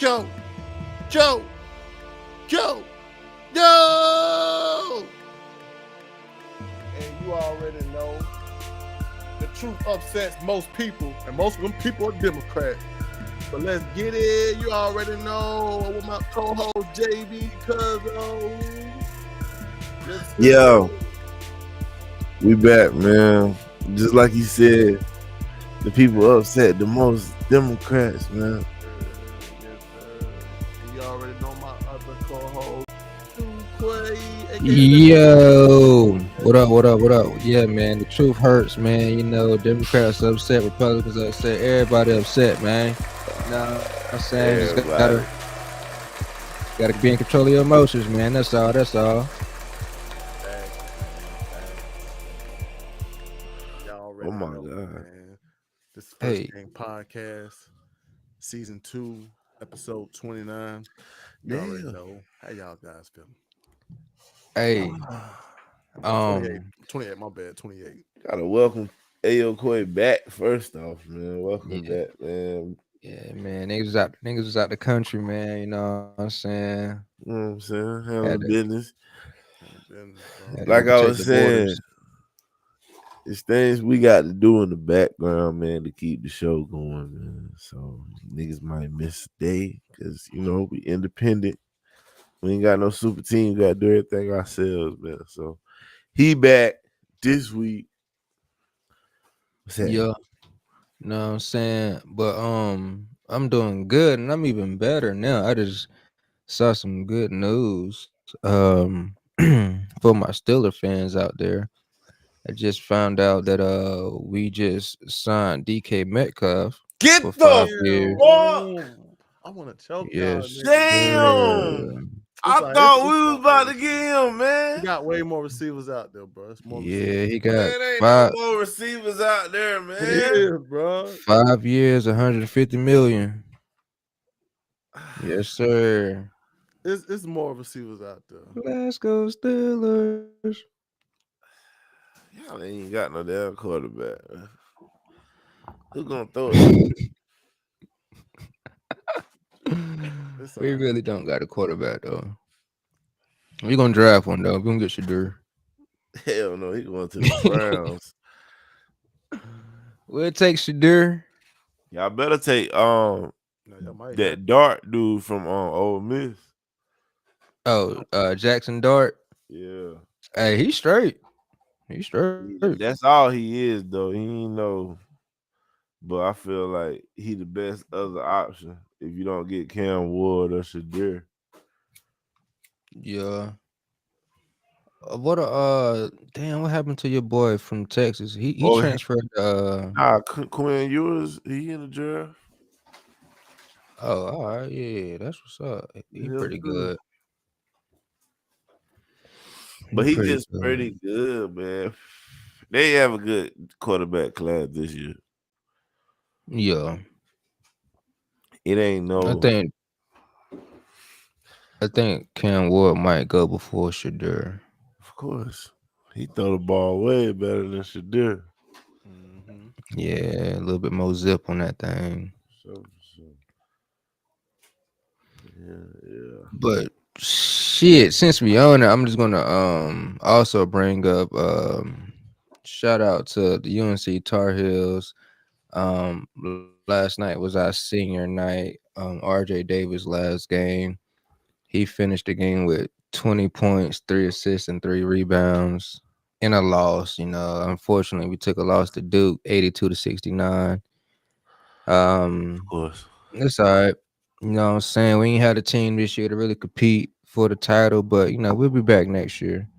Joe, Joe, Joe, Joe. And you already know the truth upsets most people, and most of them people are Democrats. But let's get it. You already know with my co-host JB Cuzzo. Yo, we back, man. Just like you said, the people upset the most Democrats, man. Yes, sir. And you already know my other co-host, Yo, what up, what up, what up? Yeah, man, the truth hurts, man. You know, Democrats upset, Republicans upset, everybody upset, man. You know what I'm saying? Just gotta be in control of your emotions, man. That's all, that's all. Y'all already Oh my know, God. man. This is First Game Podcast, Season 2, Episode 29. You already know. How y'all guys feeling? Hey, 28, my bad, 28. Gotta welcome Ayo Koi back first off, man. Welcome back, man. Yeah, man. Niggas was out the country, man. You know what I'm saying? You know what I'm saying? Handling business. Like I was saying, it's things we got to do in the background, man, to keep the show going, man. So niggas might miss a day because, you know, we independent. We ain't got no super team. We got to do everything ourselves, man. So he back this week. Yeah. You know what I'm saying? But I'm doing good and I'm even better now. I just saw some good news for my Steeler fans out there. I just found out that we just signed DK Metcalf for 5 years. I want to choke y'all. Damn. I thought we was about to get him, man. He got way more receivers out there, bro. He got ain't no more receivers out there, man. It is, bro. 5 years, 150 million. Yes, sir. It's more receivers out there. Let's go Steelers. Y'all ain't got no damn quarterback. Who gonna throw it? We really don't got a quarterback though. We gonna draft one though. We gonna get Shadur. Hell no, he going to the Browns. We'll take Shadur. Y'all better take that Dart dude from Ole Miss. Oh, Jackson Dart. Yeah. Hey, he's straight. He's straight. That's all he is though. He ain't no. But I feel like he the best other option if you don't get Cam Ward or Shadur. Yeah. What damn, what happened to your boy from Texas? He transferred Quinn Ewers, he in the draft. Oh, all right, yeah, that's what's up. He pretty good. But he just pretty good, man. They have a good quarterback class this year. Yeah. It ain't no. I think Cam Ward might go before Shadur. Of course. He throw the ball way better than Shadur. Mm-hmm. Yeah, a little bit more zip on that thing. So. Yeah. But shit, since we own it, I'm just gonna also bring up shout out to the UNC Tar Heels. Last night was our senior night. RJ Davis last game. He finished the game with 20 points, 3 assists, and 3 rebounds in a loss. You know, unfortunately, we took a loss to Duke, 82-69. Of course. It's all right. You know what I'm saying? We ain't had a team this year to really compete for the title, but, you know, we'll be back next year.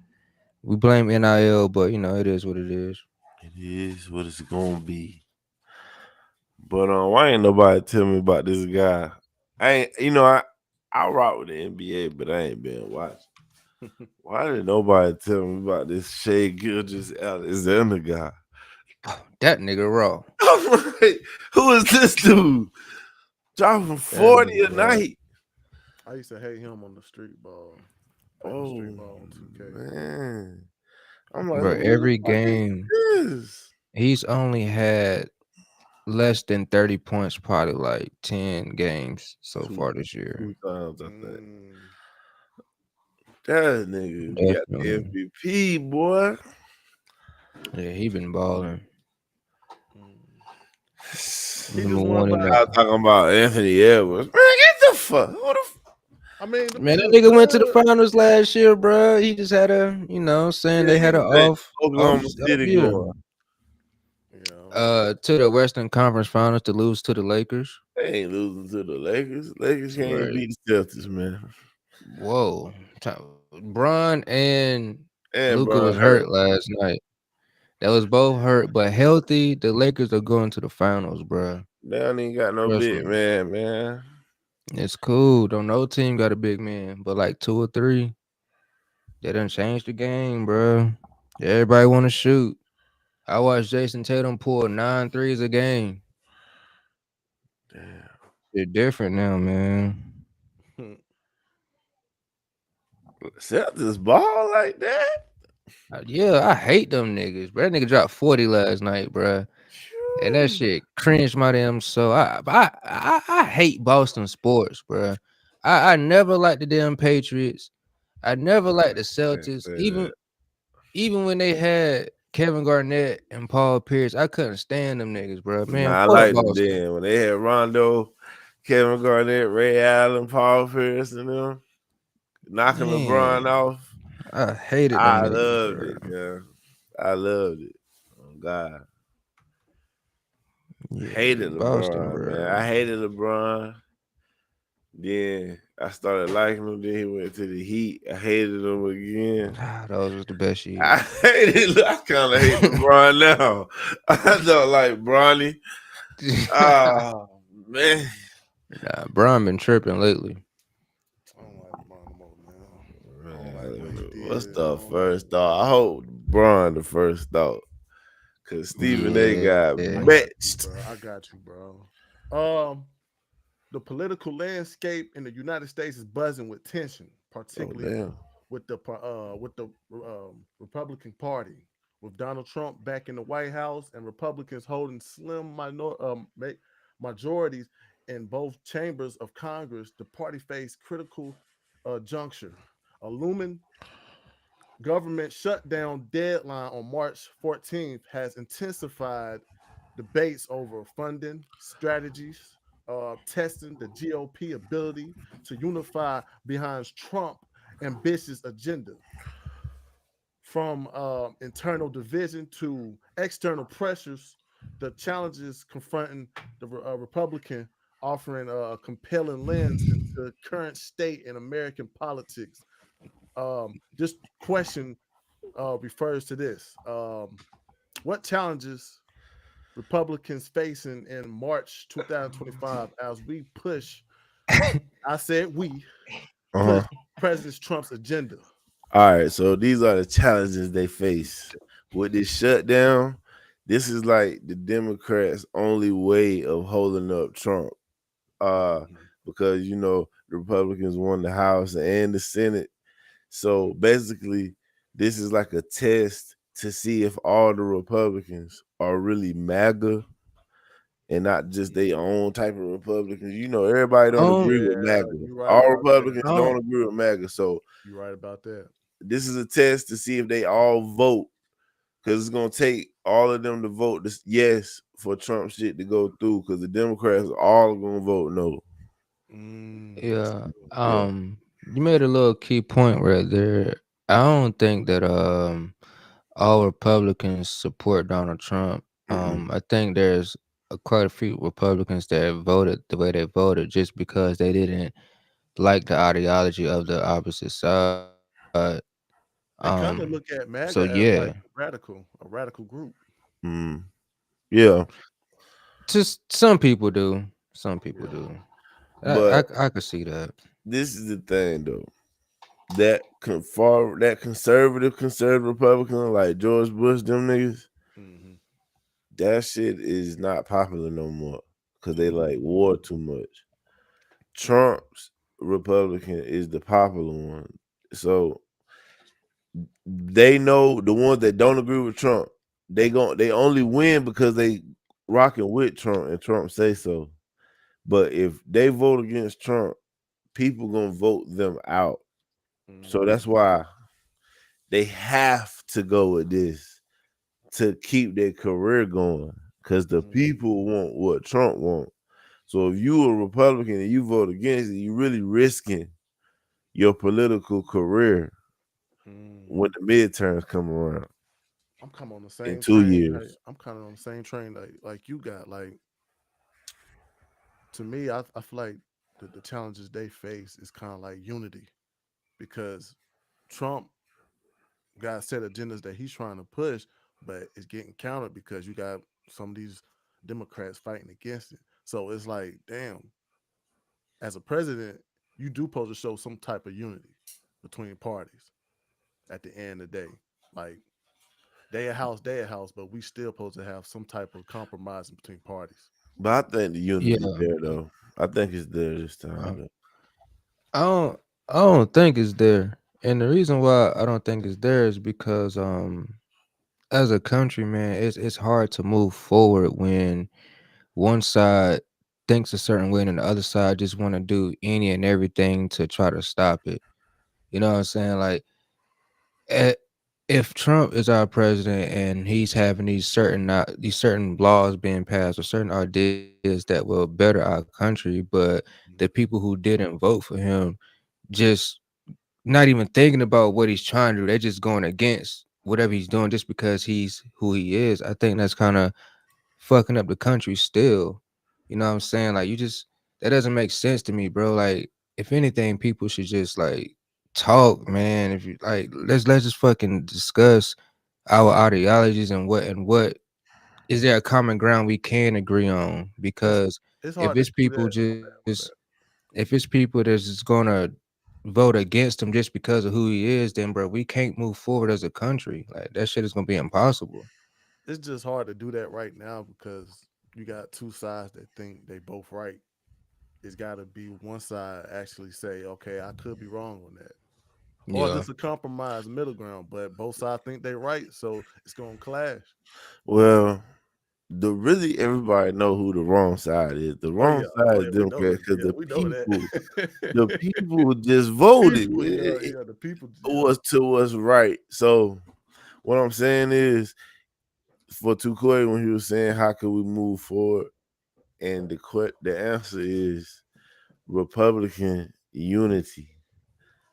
We blame NIL, but, you know, it is what it is. It is what it's going to be. But why ain't nobody tell me about this guy? I rock with the NBA, but I ain't been watching. Why didn't nobody tell me about this Shai Gilgeous-Alexander guy? That nigga raw. Who is this dude? Dropping 40 a night. I used to hate him on the street ball. Street ball on 2K. Man. I'm like, bro, every game he's only had less than 30 points, probably like 10 games so two far this year. two times, I think. Mm. That nigga got the Definitely. MVP, boy. Yeah, he been balling. Mm. He just Number won one by. in I the was talking about Anthony Edwards. Man, get the fuck. Who the I mean, them man. That niggas nigga went to the good. finals last year, bro. He just had a, saying Yeah, they he had an let off Oklahoma City year. going. Yeah. To the Western Conference Finals to lose to the Lakers. They ain't losing to the Lakers. Lakers can't even Right. beat the Celtics, man. Whoa. Bron and And Luca Bron was hurt. hurt last night. That was both hurt, but healthy. The Lakers are going to the finals, bro. They don't even got no Trust big me. man. It's cool. Don't no team got a big man, but like two or three, they done changed the game, bro. Everybody want to shoot. I watched Jason Tatum pull 9 threes a game. Damn. They're different now, man. Celtics ball like that? Yeah, I hate them niggas, bro. That nigga dropped 40 last night, bro. And that Phew. shit cringed my damn soul. I hate Boston sports, bro. I never liked the damn Patriots. I never liked the Can't Celtics. say that. Even when they had Kevin Garnett and Paul Pierce, I couldn't stand them niggas, bro. Man, Nah, I fuck liked it Boston. then. When they had Rondo, Kevin Garnett, Ray Allen, Paul Pierce, and them knocking LeBron Man, off. I hated them I niggas, loved bro. it, yeah. I loved it. Oh God. Yeah, Hated Boston, LeBron, man. bro. I hated LeBron. Then I started liking him. Then he went to the Heat. I hated him again. Those was the best I years. hated. I kind of hate LeBron now. I don't like Bronny. Oh man. Brian been tripping lately. I don't like LeBron no more, man. I don't like what he What's did. I the don't like. first thought? I hope Bron the first thought. Cause Stephen A got I Yeah. got you, matched. bro. I got you, bro. The political landscape in the United States is buzzing with tension, Oh particularly damn. with the Republican Party, with Donald Trump back in the White House and Republicans holding slim majorities in both chambers of Congress. The party faced critical juncture. A looming government shutdown deadline on March 14th has intensified debates over funding strategies, testing the GOP ability to unify behind Trump ambitious agenda. From internal division to external pressures, the challenges confronting the Republican offering a compelling lens into current state in American politics. This question refers to this. What challenges Republicans facing in March 2025 as we push, I said we Uh-huh. push President Trump's agenda? All right, so these are the challenges they face with this shutdown. This is like the Democrats' only way of holding up Trump. Uh, Mhm. because the Republicans won the House and the Senate. So basically, this is like a test to see if all the Republicans are really MAGA and not just their own type of Republicans. Everybody don't Um, agree with Yeah, MAGA. you're right All about that. Republicans um, don't agree with MAGA. So You're right about that. this is a test to see if they all vote because it's gonna take all of them to vote this yes for Trump shit to go through because the Democrats are all gonna vote no. Mm. yeah. Yeah. You made a little key point right there. I don't think that all Republicans support Donald Trump. Mm-mm. I think there's quite a few Republicans that voted the way they voted just because they didn't like the ideology of the opposite side. They kind of So look at MAGA yeah, as like a radical group. Mm. Yeah. just some people do. Some people Yeah. do. But I could see that. this is the thing though. That conservative Republican like George Bush, them niggas, Hmm. that shit is not popular no more because they like Mm. war too much. Trump's Republican is the popular one. So they know the ones that don't agree with Trump, they only win because they rocking with Trump and Trump say so. But if they vote against Trump, people gonna vote them out. So that's Mm, why they have to go with this to keep their career going. Cause the mm, people want what Trump want. So if you a Republican and you vote against it, you really risking your political career mm. when the midterms come around I'm kind of on the in same two train. Hey, years. I'm kind of on the same train like you got. Like to me, I feel like the challenges they face is kind of like unity because Trump got set agendas that he's trying to push, but it's getting countered because you got some of these Democrats fighting against it. So it's like, damn, as a president, you do supposed to show some type of unity between parties at the end of the day. Like they a house, but we still supposed to have some type of compromise in between parties. But I think the unity Yeah. there though. I think it's there this Uh, time though. I don't I don't think it's there. And the reason why I don't think it's there is because as a country, man, it's hard to move forward when one side thinks a certain way and the other side just want to do any and everything to try to stop it. You know what I'm saying? Like eh, if Trump is our president and he's having these certain laws being passed or certain ideas that will better our country, but the people who didn't vote for him just not even thinking about what he's trying to do. They're just going against whatever he's doing just because he's who he is. I think that's kind of fucking up the country still. You know what I'm saying? Like you just that doesn't make sense to me, bro. Like if anything, people should just like talk, man. If you like let's just fucking discuss our ideologies and what is there a common ground we can agree on? It's Because it's if hard to it's do people that. just My bad. if it's people that's just gonna vote against him just because of who he is, then bro, we can't move forward as a country. Like that shit is gonna be impossible. It's just hard to do that right now because you got two sides that think they both right. It's got to be one side actually say, okay, I could be wrong on that, or Yeah. just a compromise middle ground. But both sides think they right, so it's gonna clash. Well, the really everybody know who the wrong side is. The wrong Oh side is yeah, we know Democrats that. because Yeah, we know the that. people just The voted. people, yeah, yeah, the people, yeah. Was to what's right. So what I'm saying is for Tukoi when he was saying how could we move forward, and the answer is Republican unity.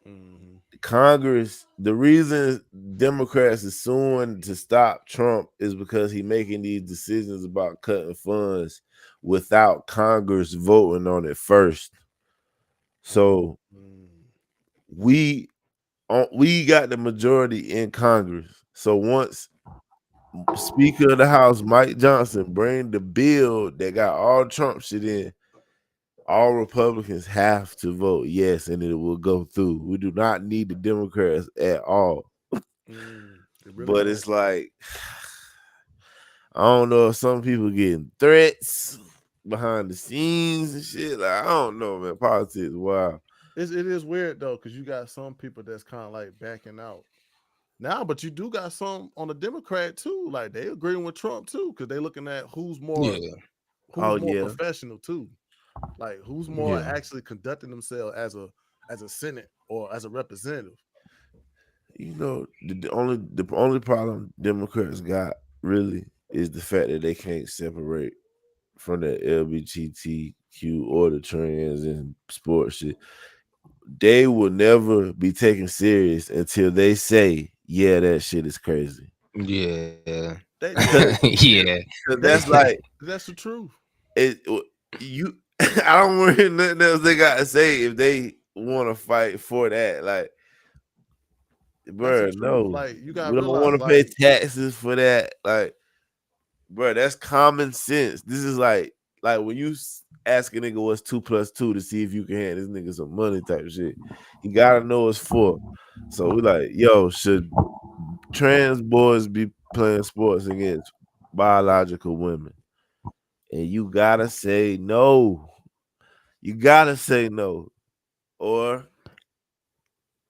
Hmm. Congress, the reason Democrats are suing to stop Trump is because he making these decisions about cutting funds without Congress voting on it first. So Mm. we got the majority in Congress. So once Speaker of the House Mike Johnson bring the bill that got all Trump shit in, all Republicans have to vote yes, and it will go through. We do not need the Democrats at all. They really But don't. it's like I don't know if some people getting threats behind the scenes and shit. Like I don't know, man. Politics, wow. It is weird though, because you got some people that's kind of like backing out now, but you do got some on the Democrat too. Like they agreeing with Trump too, because they looking at Yeah. who's Oh more yeah, professional too. Like who's more Yeah. actually conducting themselves as a Senate or as a representative. you know the only problem Democrats got really is the fact that they can't separate from the LGBTQ or the trans and sports shit. They will never be taken serious until they say, "Yeah, that shit is crazy." Yeah. They Yeah. yeah, Cause they that's like that's the truth. it. You, I don't want to hear nothing else they got to say if they want to fight for that. Like, That's the bro, truth. no, Like you we gotta don't realize, want to pay like taxes for that. Like, bro, that's common sense. This is like when you ask a nigga what's 2 plus 2 to see if you can hand this nigga some money type shit. You gotta know it's 4. So we like, yo, should trans boys be playing sports against biological women? And you gotta say no. You gotta say no, or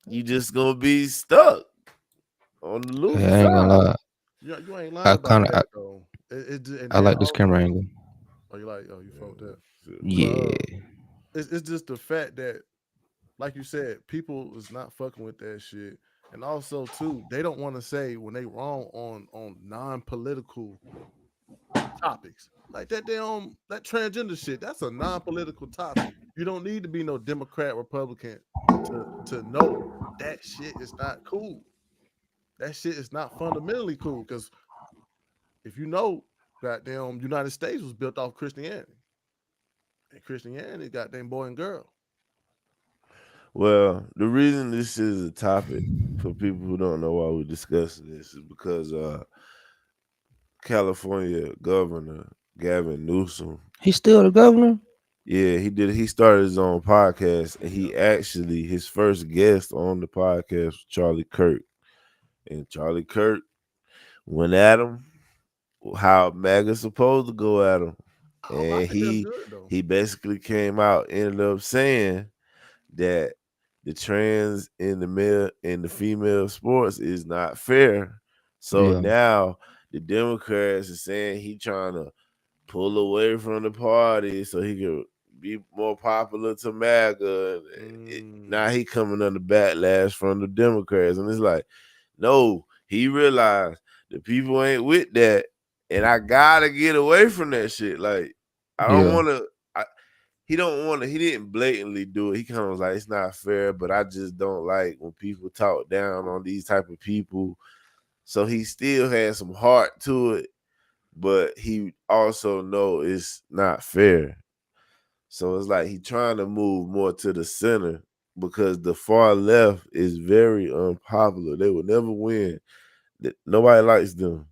you just gonna be stuck on the Hey, loser I ain't gonna side. lie. you ain't lying I about kind of that though. And I then like this camera also, angle. you felt that, but Yeah. it's just the fact that, like you said, people is not fucking with that shit, and also too, they don't want to say when they wrong on non-political topics like that. They on that transgender shit. That's a non-political topic. You don't need to be no Democrat, Republican to know that shit is not cool. That shit is not fundamentally cool because if you know, goddamn, United States was built off Christianity, and Christianity, goddamn boy and girl. Well, the reason this is a topic for people who don't know why we're discussing this is because California Governor Gavin Newsom, He's still the governor? yeah, he started his own podcast, and Yep. he actually his first guest on the podcast was Charlie Kirk, and Charlie Kirk went at him how MAGA's supposed to go at him, I and think that's he good though. he basically came out, ended up saying that the trans in the male and the female sports is not fair. So Yeah. now the Democrats are saying he trying to pull away from the party so he could be more popular to MAGA. Mm. Now he coming under backlash from the Democrats, and it's like, no, he realized the people ain't with that, and I gotta get away from that shit. Like, I don't Yeah. want to. He don't want to. He didn't blatantly do it. He kind of was like, it's not fair, but I just don't like when people talk down on these type of people. So he still had some heart to it, but he also know it's not fair. So it's like he trying to move more to the center because the far left is very unpopular. They will never win. Nobody likes them.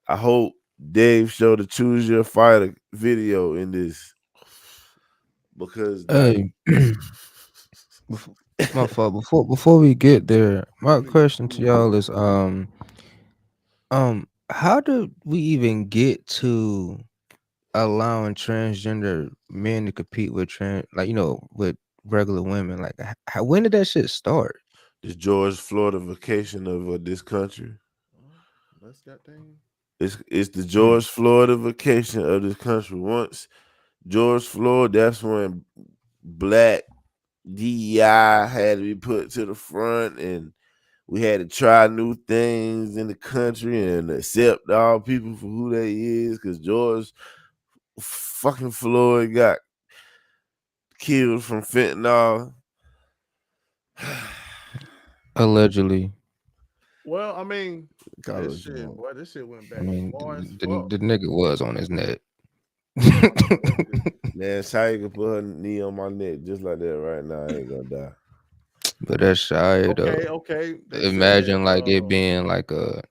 I hope Dave showed the Choose Your Fighter video in this because like Hey, bef- my fault. Before we get there, my Nigga, question to y'all is how did we even get to allowing transgender men to compete with with regular women? Like, when did that shit start? the George Floydification of this country. let's goddamn. It's the Hmm. George Floydification of this country. Once George Floyd, that's when black DEI had to be put to the front, and we had to try new things in the country and accept all people for who they is. Because George fucking Floyd got killed from fentanyl. Allegedly. Well, I mean, this College shit, Jones. boy, this shit went I back mean, far as the, fuck. the nigga was on his neck. Nigga. Man, Shia could put her knee on my neck just like that right now. I ain't gonna die. But that's shy though. Okay. They said, Imagine like it being like a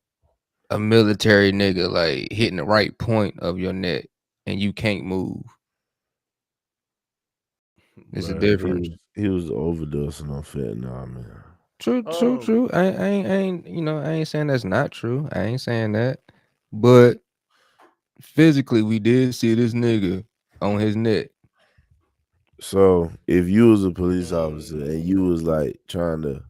military nigga like hitting the right point of your neck and you can't move. There's a But difference. he was overdosing on fentanyl, man. True, true, um, true. I ain't saying that's not true. I ain't saying that. But physically, we did see this nigga on his neck. So if you was a police officer and mm, you was like trying to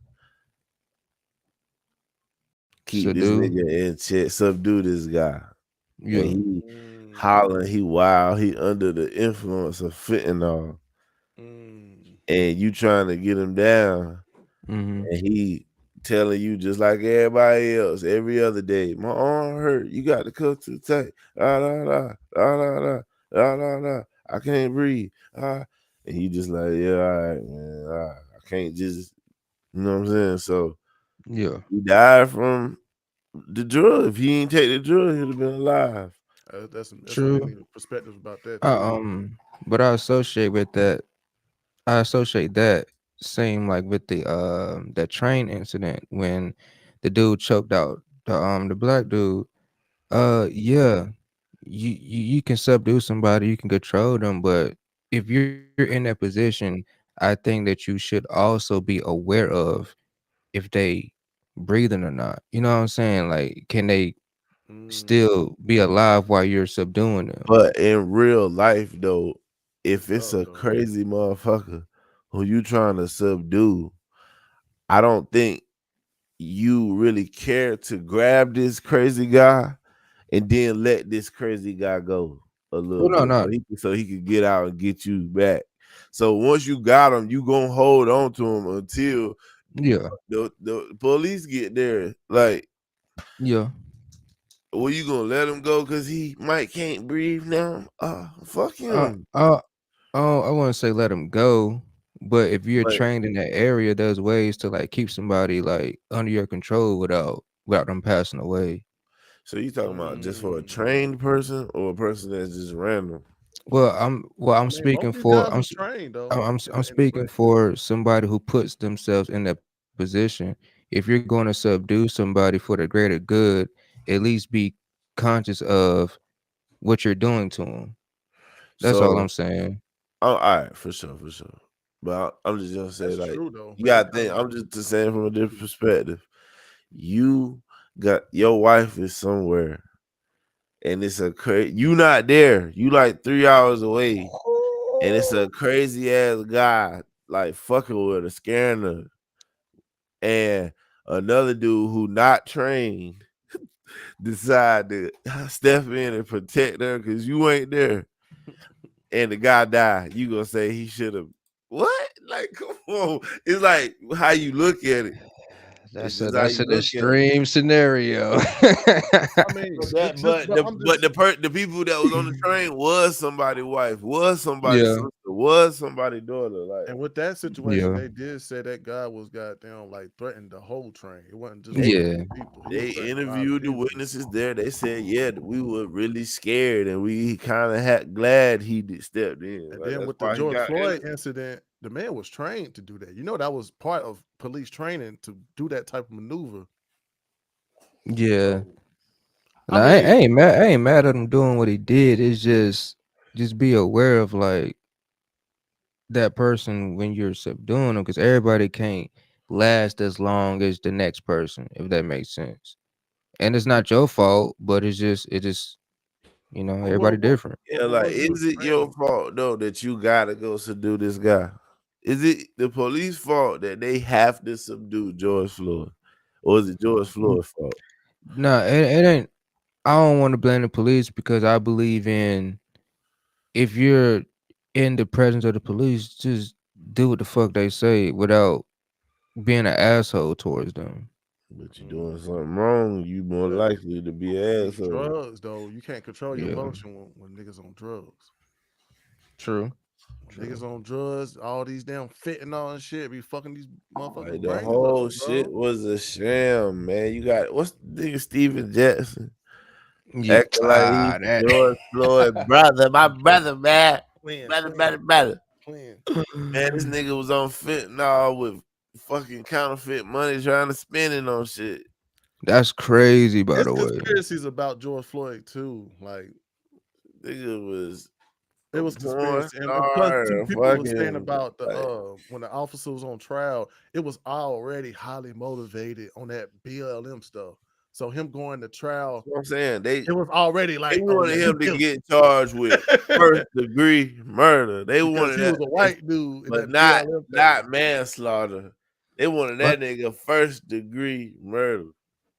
keep this Sadu. nigga in check, subdue this guy, and Yeah. he mm, hollering, he wild, he under the influence of fentanyl, mm. and you trying to get him down, Mm-hmm. and he telling you just like everybody else every other day, my arm hurt, you got to cut to the tape, ah, da, da, da, da, da, da, da, da. I can't breathe, and you just like, yeah, all right, man, I can't just, you know what I'm saying? So Yeah. he died from the drug. If he ain't take the drug, he'd have been alive. That's some True. many perspectives about that I, too. but I associate with that. I associate that same like with that train incident when the dude choked out the black dude. Yeah, you can subdue somebody, you can control them, but if you're in that position, I think that you should also be aware of if they breathing or not. You know what I'm saying? Like, can they Mm, still be alive while you're subduing them? But in real life, though, if it's fuck a though. crazy motherfucker who you trying to subdue, I don't think you really care to grab this crazy guy and then let this crazy guy go a little Well, no, bit no, so he could get out and get you back. So once you got him, you gonna hold on to him until yeah, the police get there. Like, yeah. well, you gonna let him go because he might can't breathe now? Fuck Uh, him. uh, oh, I wouldn't say let them go, but if you're But trained in that area, there's ways to like keep somebody like under your control without them passing away. so you talking about just for a Mm. trained person or a person that's just random? I'm I mean, most speaking of these for guys was trained though I'm in the speaking place. for somebody who puts themselves in that position. If you're going to subdue somebody for the greater good, at least be conscious of what you're doing to them. That's all So, I'm saying. oh, all right, for sure, for sure. But I'm just gonna say, That's like, true though. you But it's gotta kind think. of I'm just saying from a different perspective. You got your wife is somewhere, and it's a crazy. You not there. You like 3 hours away, and it's a crazy ass guy like fucking with her, scaring her, and another dude who not trained decide to step in and protect her because you ain't there, and the guy died. You gonna say he should have? What? Like, come on. It's like how you look at it. It's just how That's you an look at it. extreme scenario. I mean, But that, just but but the I'm but just the people that was on the train was somebody's wife, was somebody's Yeah, sister, was somebody's daughter. Like, and with that situation, yeah, they did say that guy was goddamn like threatened the whole train. It wasn't just they one or yeah. two people. He was they threatening a lot of interviewed the people. witnesses there. They said, yeah, we were really scared and we kind of had glad he stepped in. And Like then that's with the why he George got Floyd interviewed. incident, the man was trained to do that. You know, that was part of police training to do that type of maneuver. Yeah. So, And I mean, I ain't mad at him doing what he did. It's just be aware of like that person when you're subduing them, because everybody can't last as long as the next person, if that makes sense. And it's not your fault, but it just everybody different. Yeah, what like, was he was is it your training? fault though that you gotta go subdue this guy? Is it the police fault that they have to subdue George Floyd, or is it George N- Floyd's fault? No, it ain't. I don't want to blame the police because I believe in if you're in the presence of the police, just do what the fuck they say without being an asshole towards them. But you're doing Mm, something wrong, you more but likely to be an these asshole. drugs, though, you can't control your Yeah, emotion when niggas on drugs. true, When true. niggas on drugs, all these damn fentanyl and shit be fucking these motherfuckers' Like the brains up, whole shit bro. was a sham, man. You got what's the nigga Steven Jackson Yeah, acting like he's that. George Floyd brother, my brother, man, Playing, brother, playing, brother, brother. playing. Man, this nigga was on fentanyl with fucking counterfeit money trying to spend it on shit. That's crazy, by It's the way. conspiracies about George Floyd too. Like Nigga was it a was porn conspiracy, and plus two star, people were saying fucking about the like when the officer was on trial, it was already highly motivated on that BLM stuff. So him going to trial, what I'm saying. They it was already they like, oh wanted yeah, he him to guilty get charged with first degree murder. They because wanted he was that, a white dude in but that not BLM thing. not manslaughter. They wanted My that nigga first degree murder.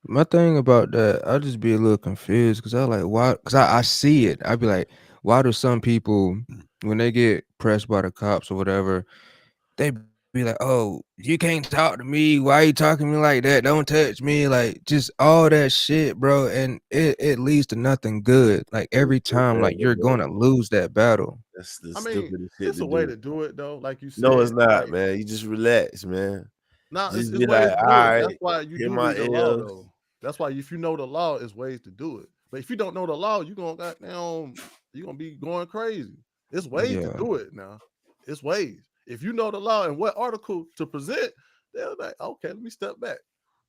my thing about that, I just be a little confused because I like why? Because I see it. I be like, why do some people when they get pressed by the cops or whatever, they be like, "Oh, you can't talk to me. Why you talking to me like that? Don't touch me." Like just all that shit, bro. And it leads to nothing good. Like every time, Yeah, like you're bro. gonna lose that battle. That's the I mean, stupidest shit it's to a way do. to do it though, like you No, said. it's not, Like, man. You just relax, man. nah, Just it's be ways like, to all do it. That's right, why you hear do my read the law ears. though. That's why if you know the law, it's ways to do it. But if you don't know the law, you gonna goddamn you gonna be going crazy. It's ways to Yeah, do it now. It's ways. If you know the law and what article to present, they're like, okay, let me step back.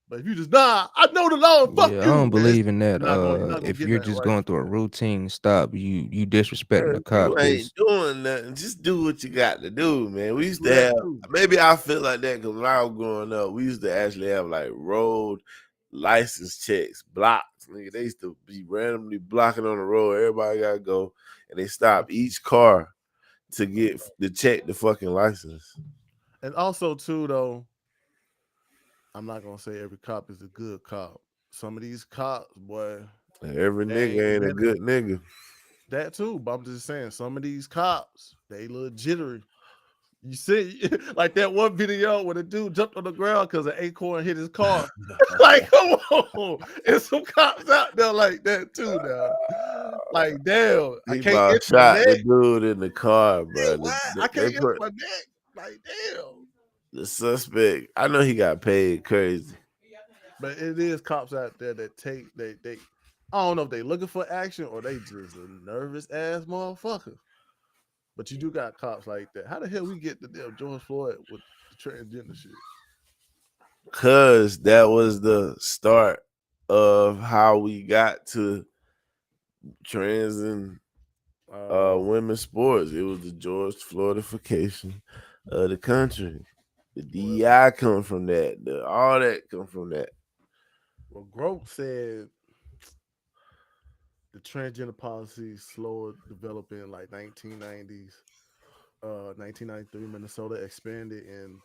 But if you just I know the law and fuck yeah. I don't you, then believe in that. you're not gonna If get you're nothing just right going through from a that. routine stop, you disrespecting Bro, the cop. you ain't Cause doing nothing. Just do what you got to do, man. We used Do to that have too. maybe I feel like that because when I was growing up, we used to actually have like road license checks, blocks. Nigga, they used to be randomly blocking on the road. Everybody gotta go, and they stop each car to get to check the fucking license. And also too though, I'm not gonna say every cop is a good cop. Some of these cops, boy, Every They nigga ain't ain't a been in good nigga. that too. But I'm just saying, some of these cops, they a little jittery. You see, like that one video where the dude jumped on the ground because an acorn hit his car. Like, come on. And some cops out there like that too now. Like, damn, I He can't about itch my shot the neck. dude in the car, Yeah, bro. what? I They can't itch put my neck. Like, damn. the suspect. I know he got paid crazy. But it is cops out there that they I don't know if they looking for action or they just a nervous ass motherfucker. But you do got cops like that. How the hell we get the damn George Floyd with the transgender shit? Cause that was the start of how we got to trans and Oh, women's sports. It was the George Floydification of the country. The well, DEI come from that. All that come from that. Grote said the transgender policy slower developing in like 1990s. 1993, Minnesota expanded in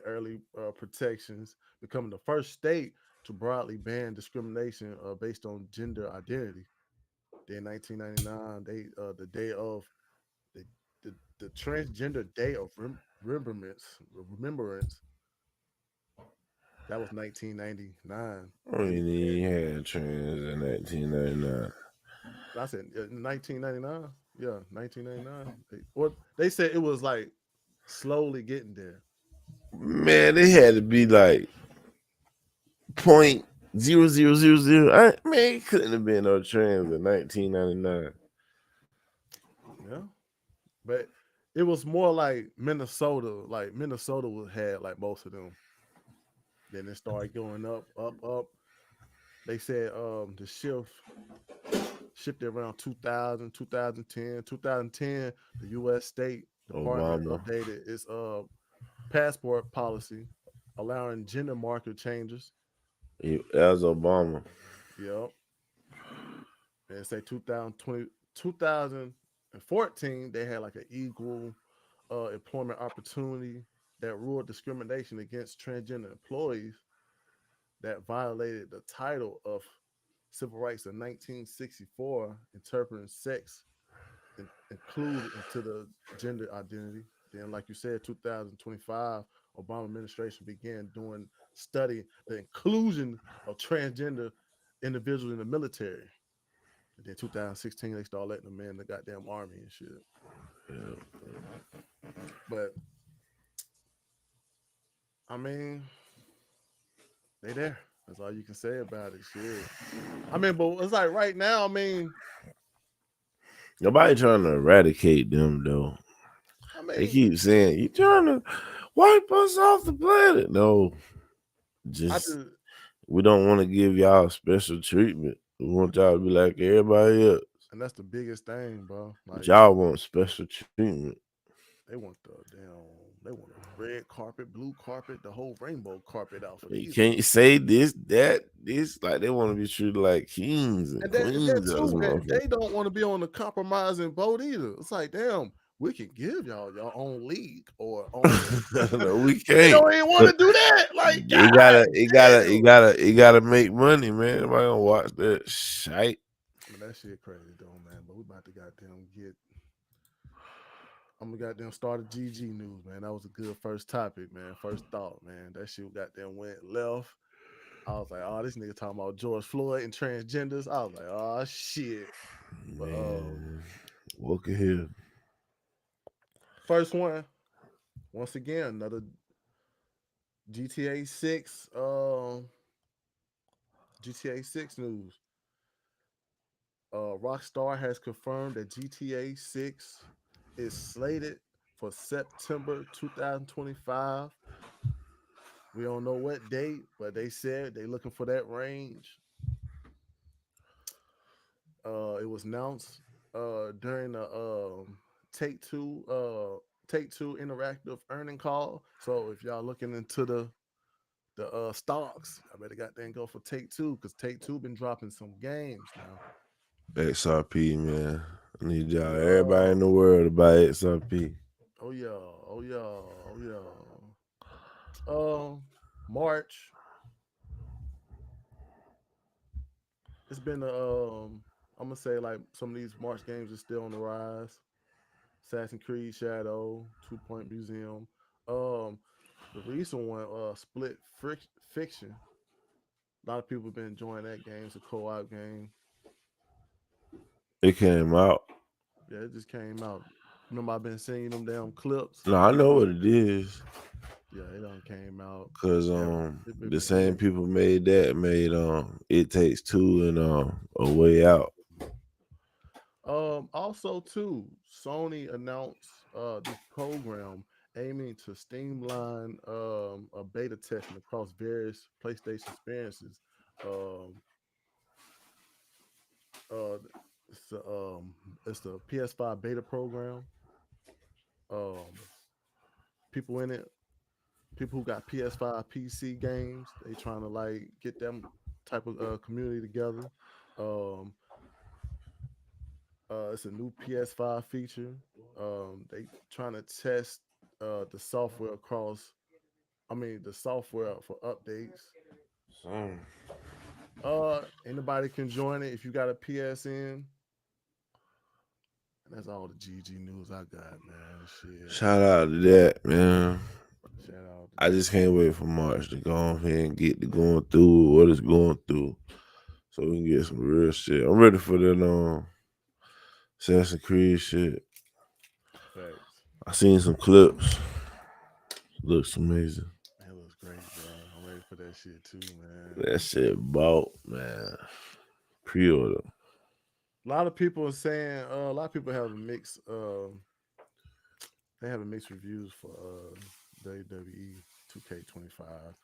early protections, becoming the first state to broadly ban discrimination based on gender identity. Then 1999, they the day of the the transgender day of remembrance. That was 1999. I They mean, said, he had trans in 1999. I said 1999. Yeah, 1999. They said it was like slowly getting there. Man, they had to be like 0.0000. Man, he couldn't have been no trans in 1999. Yeah, but it was more like Minnesota. Like Minnesota had like most of them. Then it started going up, up, up. They said the shifted around 2000, 2010, 2010. The U.S. State Department Obama. updated its passport policy, allowing gender marker changes. That was Obama. Yep. And say 2020, 2014, they had like an equal employment opportunity that ruled discrimination against transgender employees that violated the title of civil rights in 1964, interpreting sex include into the gender identity. Then, like you said, 2025, Obama administration began doing study the inclusion of transgender individuals in the military. And then 2016, they started letting them in the goddamn army and shit. Yeah. But I mean, they there. That's all you can say about it. Shit. I mean, but it's like right now. I mean, Nobody trying to eradicate them though. I They mean, keep saying you trying to wipe us off the planet. No, I just just we don't want to give y'all special treatment. We want y'all to be like everybody else. and that's the biggest thing, bro. But Like y'all want special treatment. they want the damn, they want a red carpet, blue carpet, the whole rainbow carpet out for You these can't motherfuckers. say this, that, this. Like they want to be treated like kings and And that queens. Of too, and motherfuckers. they don't want to be on the compromising boat either. It's like, damn, we can give y'all your own league or own. No, we They can't. don't even want to do that. Like, It god gotta, it gotta, it damn. gotta, it gotta make money, man. Nobody gonna watch that shite. I mean, that shit crazy though, man. But we about to goddamn get. I'm gonna goddamn start a GG news, man. That was a good first topic, man. First thought, man. That shit goddamn went left. I was like, oh, this nigga talking about George Floyd and transgenders. I was like, oh shit. But Man, look at here. first one, once again, another GTA 6 GTA 6 news. Rockstar has confirmed that GTA 6 is slated for September 2025. We don't know what date, but they said they looking for that range. It was announced during the Take Two interactive earning call. So if y'all looking into the stocks, I better goddamn go for Take Two because Take Two been dropping some games now. XRP, man. I need Oh y'all, everybody in yeah, the world to buy XRP. oh yeah, oh yeah, oh yeah. March it's been I'm gonna say like some of these March games are still on the rise. Assassin's Creed Shadow, 2 Point Museum. Um, the recent one, Fiction. A lot of people have been enjoying that game. It's a co-op game. It came out. Yeah, it just came out. Remember, I've been seeing them damn clips. No, I know what it is. Yeah, it done came out. Cause Yeah, it the been same promoted. people made It Takes Two and A Way Out. Also too, Sony announced this program aiming to streamline a beta testing across various PlayStation experiences. Um, uh, it's the PS5 beta program. Um, people in it, people who got PS5 PC games, they trying to like get them type of community together. Um, it's a new PS5 feature. They trying to test the software across. I mean, the software for updates. Mm. Anybody can join it if you got a PSN. And that's all the GG news I got, man. Shit. Shout out to that, man. Shout out I to just can't wait for March to go on here and get to going through what it's going through, so we can get some real shit. I'm ready for that Assassin's Creed shit. Facts. I seen some clips. Looks amazing. That looks great, bro. I'm ready for that shit too, man. That shit bought, man. Pre-order. A lot of people are saying a lot of people have mixed they have mixed reviews for WWE 2K25.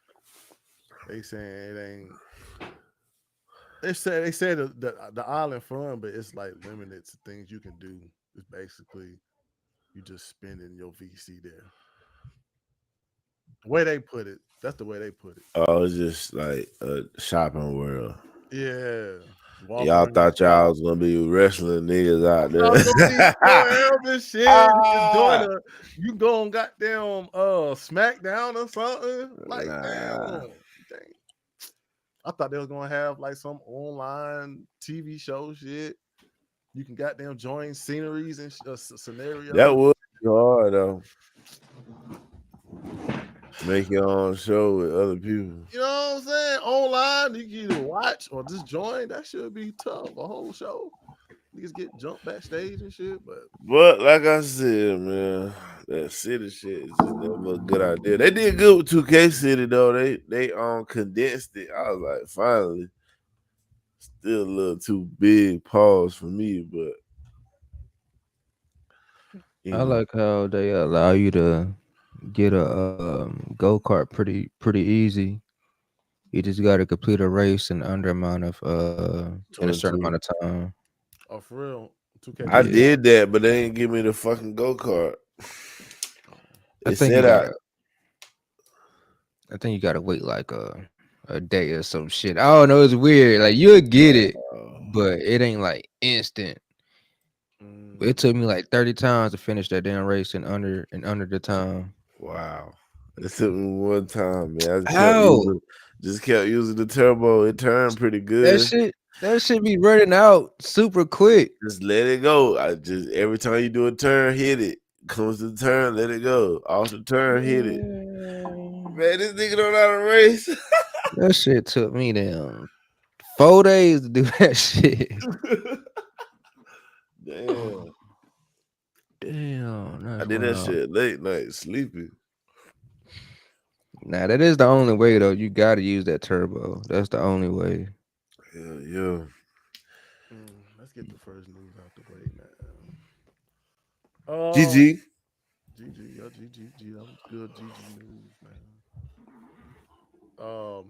They saying it ain't. They say the island fun, but it's like limited to things you can do. It's basically you just spending your VC there. The way they put it, that's the way they put it. Oh, it's just like a shopping world. Yeah, walk Y'all around thought shop. y'all was gonna be wrestling niggas out I was gonna be doing there. elder shit. You can join Ah, a, you go on goddamn SmackDown or something. Like nah. damn, dang. I thought they was gonna have like some online TV show shit. You can goddamn join sceneries and That scenarios. would be hard though. Make your own show with other people. You know what I'm saying? Online, you can either watch or just join. That should be tough. A whole show. Niggas get jumped backstage and shit, but But like I said, man, that city shit is just never a good idea. They did good with 2K City though. They condensed it. I was like, finally. Still a little too big pause for me, but you I know. like how they allow you to get a go kart pretty easy. You just got to complete a race in under amount of in a certain 22. amount of time. oh for real, I 2K25. Yeah, did that, but they didn't give me the fucking go kart. I It think you said I gotta. I think you gotta wait like a day or some shit. I don't know. It's weird. Like you'll get it, but it ain't like instant. It Mm, took me like 30 times to finish that damn race in under the time. wow. It took me one time, man. How? Just kept using the turbo. It turned pretty That good. shit that shit be running out super quick. Just let it go. I just every time you do a turn, hit it. Comes to the turn, let it go. Off the turn, hit it. Man, Man, this nigga don't know how to race. that shit took me down 4 days to do that shit. Damn. Damn, I that's did that wild. shit late night, sleeping. Nah, that is the only way though. You gotta use that turbo. That's the only way. Hell yeah. let's get the first news out the way, man. Uh, GG. GG, yeah, GG, that was good GG news, man.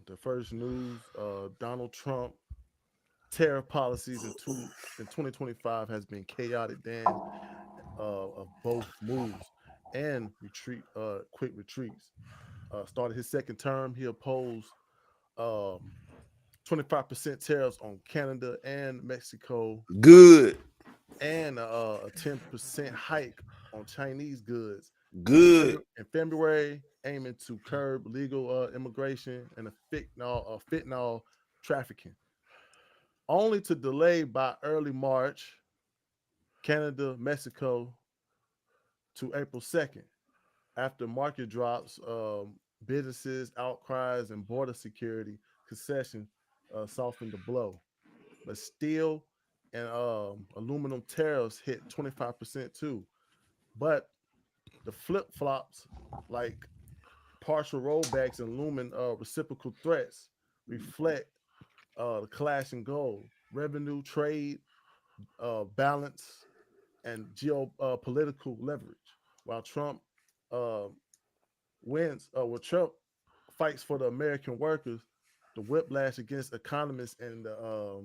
The first news, Donald Trump tariff policies in 2025 has been chaotic dance of both moves and quick retreats. Started his second term, he opposed um 25% tariffs on Canada and Mexico Good. and a 10% hike on Chinese goods Good. in February, aiming to curb legal immigration and fentanyl trafficking. only to delay by early March, Canada, Mexico to April 2nd. After market drops, businesses, outcries, and border security concession softened the blow. But steel and aluminum tariffs hit 25% too. But the flip flops, like partial rollbacks and looming reciprocal threats, reflect the clash in gold, revenue, trade, balance, and geopolitical leverage. While Trump uh, while Trump fights for the American workers, the whiplash against economists and the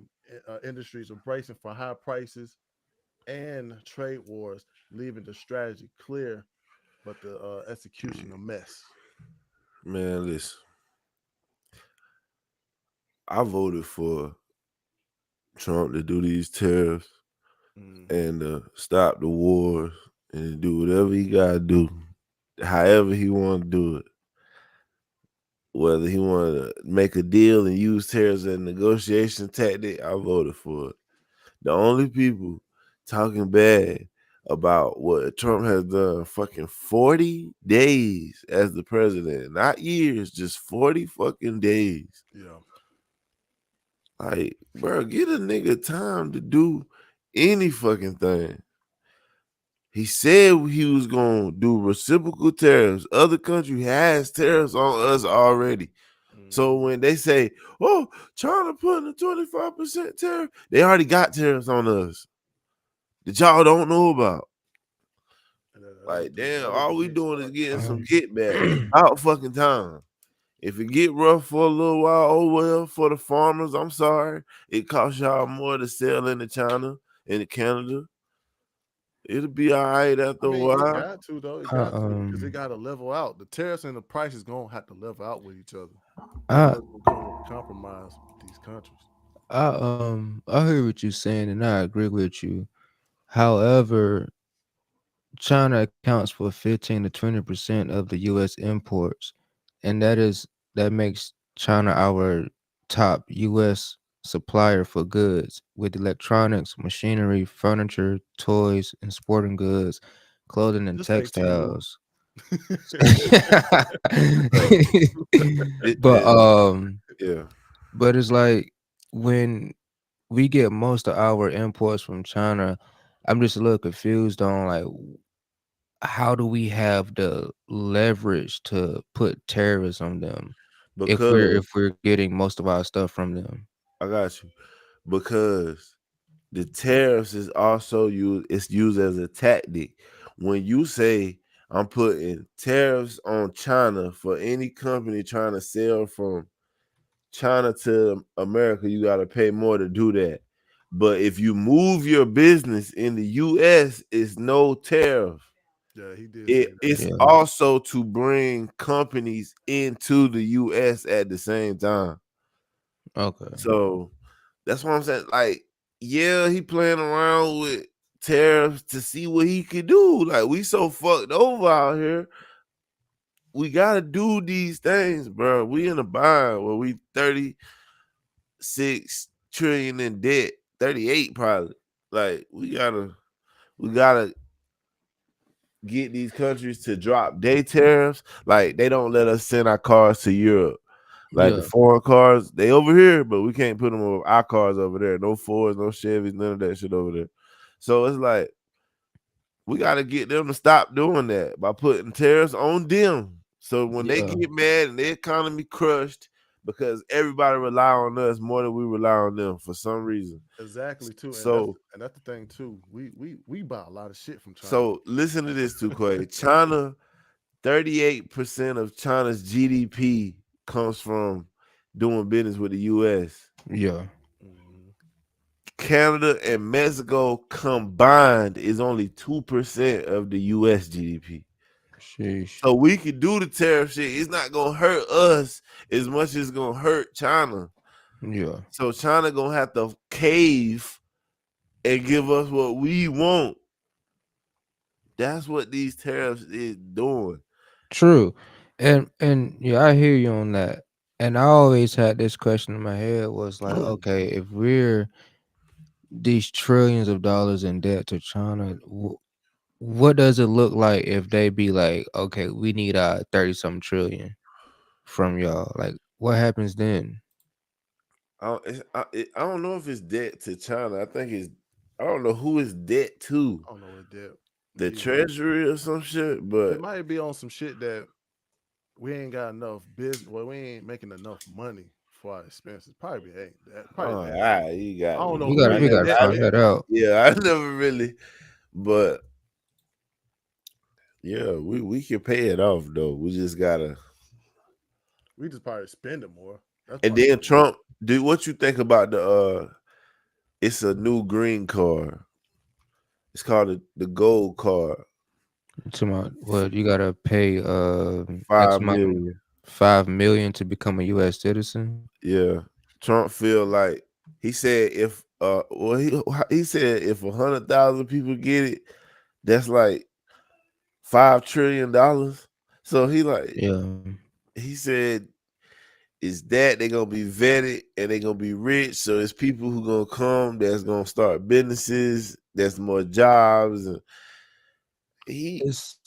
industries are bracing for high prices and trade wars, leaving the strategy clear, but the execution a mess. Man, listen, I voted for Trump to do these tariffs Mm-hmm. and stop the wars and do whatever he gotta do, however he want to do it. Whether he want to make a deal and use tariffs as a negotiation tactic, I voted for it. The only people talking bad about what Trump has done fucking 40 days as the president, not years, just 40 fucking days. Yeah. Like, bro, get a nigga time to do any fucking thing. He said he was gonna do reciprocal tariffs. Other country has tariffs on us already. So Mm-hmm. when they say, "Oh, China putting a 25% tariff," they already got tariffs on us that y'all don't know about. And Like, damn, that was the all we big doing is start. getting some Um, get back. It's about fucking time. If it get rough for a little while, oh well, for the farmers, I'm sorry. It costs y'all more to sell into China, into Canada. It'll be all right I after a mean, it while. got to though. It I got to because it got to level out. The tariffs and the prices gonna have to level out with each other. I I know it's gonna come with a compromise with these countries. I hear what you're saying and I agree with you. However, China accounts for 15 to 20% of the US imports, and that makes China our top US supplier for goods with electronics, machinery, furniture, toys, and sporting goods, clothing and Just say T-Move. textiles. Like, but yeah. but it's like when we get most of our imports from China, I'm just a little confused on like how do we have the leverage to put tariffs on them Because if we're getting most of our stuff from them? I got you. Because the tariffs is also used, it's used as a tactic. When you say I'm putting tariffs on China for any company trying to sell from China to America, you got to pay more to do that. But if you move your business in the US, it's no tariff. Yeah, he did say that. It's Yeah, also to bring companies into the US at the same time. okay. So that's what I'm saying. Like, yeah, he playing around with tariffs to see what he could do. Like, we so fucked over out here. We gotta do these things, bro. We in a bind where we 36 trillion in debt, 38 probably. Like, we gotta get these countries to drop their tariffs. Like, they don't let us send our cars to Europe. Like the Yeah, foreign cars, they over here, but we can't put them over our cars over there. No Fords, no Chevys, none of that shit over there. So it's like we got to get them to stop doing that by putting tariffs on them. So when they yeah, get mad and their economy crushed, because everybody rely on us more than we rely on them for some reason. Exactly too, So and that's the thing too. We buy a lot of shit from China. so listen to this too, Quay. China, 38% of China's GDP comes from doing business with the US. yeah. Mhm. Canada and Mexico combined is only 2% of the US GDP. Sheesh. So we can do the tariff shit. It's not gonna hurt us as much as it's gonna hurt China. Yeah, So China gonna have to cave and give us what we want. That's what these tariffs is doing. true. And yeah, I hear you on that. And I always had this question in my head was like, okay, if we're these trillions of dollars in debt to China, what does it look like if they be like, okay, we need 30 something trillion from y'all? Like, what happens then? I don't know if it's debt to China. I think it's I don't know who it's debt to. I don't know what that. Me The either. Treasury or some shit, It but might be on some shit that we ain't got enough business. Well, we ain't making enough money for our expenses. Probably ain't that. Probably all that. right, you I got don't me. know We who got is we in got to debt find with. that out. Yeah, I never really, but yeah, we can pay it off though. We just gotta. We just probably spend it more. That's And probably then what it is. Trump, dude, what you think about the? It's a new green card. It's called the gold card. To my what you gotta pay X 5 million. amount 5 million to become a U.S. citizen. Yeah, Trump feel like he said if well he said if 100,000 people get it, that's like $5 trillion. So Yeah, he said is that they gonna be vetted and they gonna be rich. So it's people who gonna come that's gonna start businesses. That's more jobs. And he it's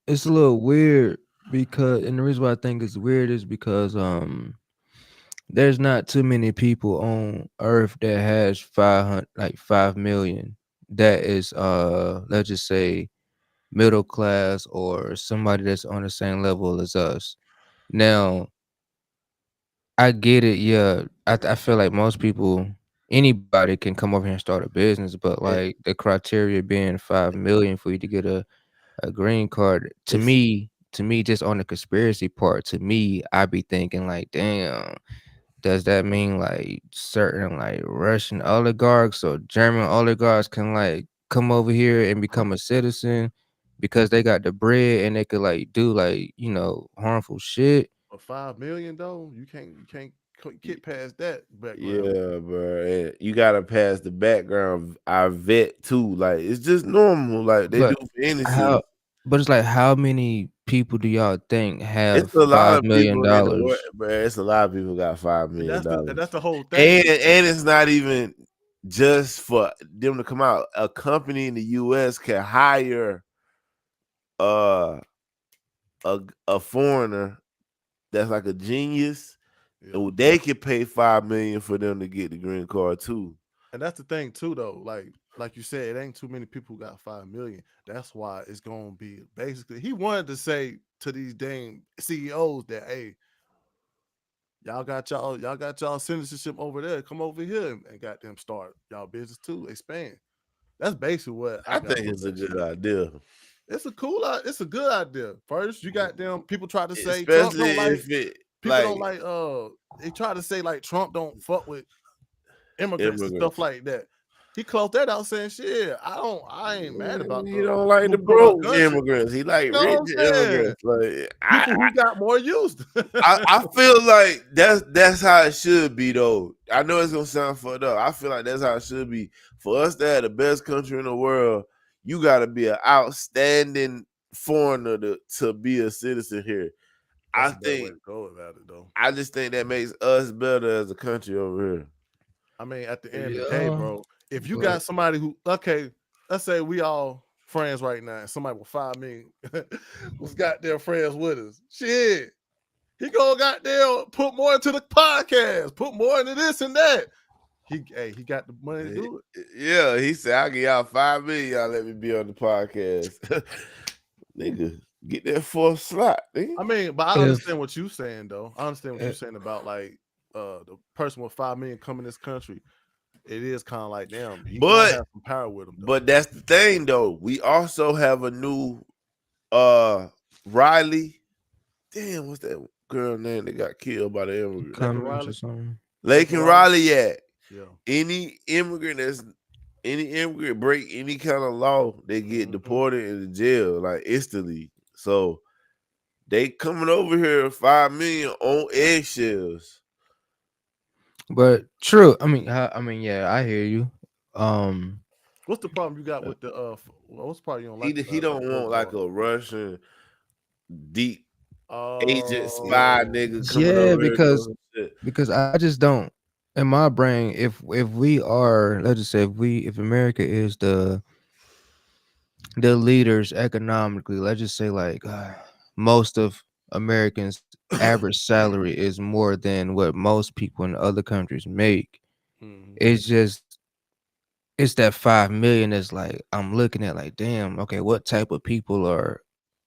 it's a little weird because, and the reason why I think it's weird is because there's not too many people on Earth that has 500 like 5 million. That is let's just say middle class or somebody that's on the same level as us. Now I get it. Yeah, I feel like most people, anybody can come over here and start a business, but it, like the criteria being 5 million for you to get a green card, it's to me, just on the conspiracy part, to me, I be thinking like, damn, does that mean like certain like Russian oligarchs or German oligarchs can like come over here and become a citizen because they got the bread and they could like do like harmful shit? For 5 million though, you can't get past that background. yeah, bro. And you gotta pass the background. I vet too. Like it's just normal. Like they do But for any how? citizen. But it's like, how many people do y'all think have It's a lot five of million people in the world, dollars? bro. It's a lot of people got five And million dollars, that's the whole thing. and it's not even just for them to come out. A company in the U.S. can hire uh a foreigner that's like a genius, Yeah. and they could pay 5 million for them to get the green card too. And that's the thing too, though. Like you said, it ain't too many people who got 5 million. That's why it's gonna be basically. He wanted to say to these dang CEOs that, hey, y'all got y'all citizenship over there. Come over here and got them start y'all business too. Expand. That's basically what I I got think from it's a that good shit. idea, It's a good idea. First, you got them people try to say Trump especially don't like if it people like don't like they try to say like Trump don't fuck with immigrants and stuff immigrants. like that. He closed that out saying, "Shit, I ain't mad about He the don't like people the who come in broke the country." immigrants. He like You know rich what I'm saying? immigrants. Like People who got more used. I feel like that's how it should be though. I know it's gonna sound fucked up. I feel like that's how it should be. For us to have the best country in the world, you gotta be an outstanding foreigner to be a citizen here. That's I a better way think to go about it, though. I just think that makes us better as a country over here. I mean, at the end of the day, Yeah, bro, if you but got somebody who, okay, let's say we all friends right now, and somebody with 5 million was goddamn friends with us. Shit, he gonna goddamn put more into the podcast, put more into this and that. He got the money to do it. Yeah, he said I'll give y'all 5 million. Y'all let me be on the podcast. Nigga, get that fourth slot, nigga. I mean, but I if understand what you're saying, though. I understand what you're saying about like the person with 5 million coming this country. It is kind of like, damn, he gonna But have some power with him, though. But that's the thing though. We also have a new Riley. Damn, what's that girl name that got killed by the immigrant? Lakin comments or Riley, something. Lake Lakin and Riley, Riley at. yeah. Any immigrant break any kind of law, they get Mhm. deported into jail like instantly. So they coming over here 5 million on eggshells. But true. I mean, yeah, I hear you. Um, What's the problem you got with the what's the problem you don't like He about it, the don't gold want like card? a Russian deep agent spy Oh, nigga coming Yeah, over here doing shit. because I just don't in my brain if we are, let's just say, if America is the leaders economically, let's just say like most of Americans average salary is more than what most people in other countries make. mhm. It's just it's that 5 million is like I'm looking at like damn, okay, what type of people are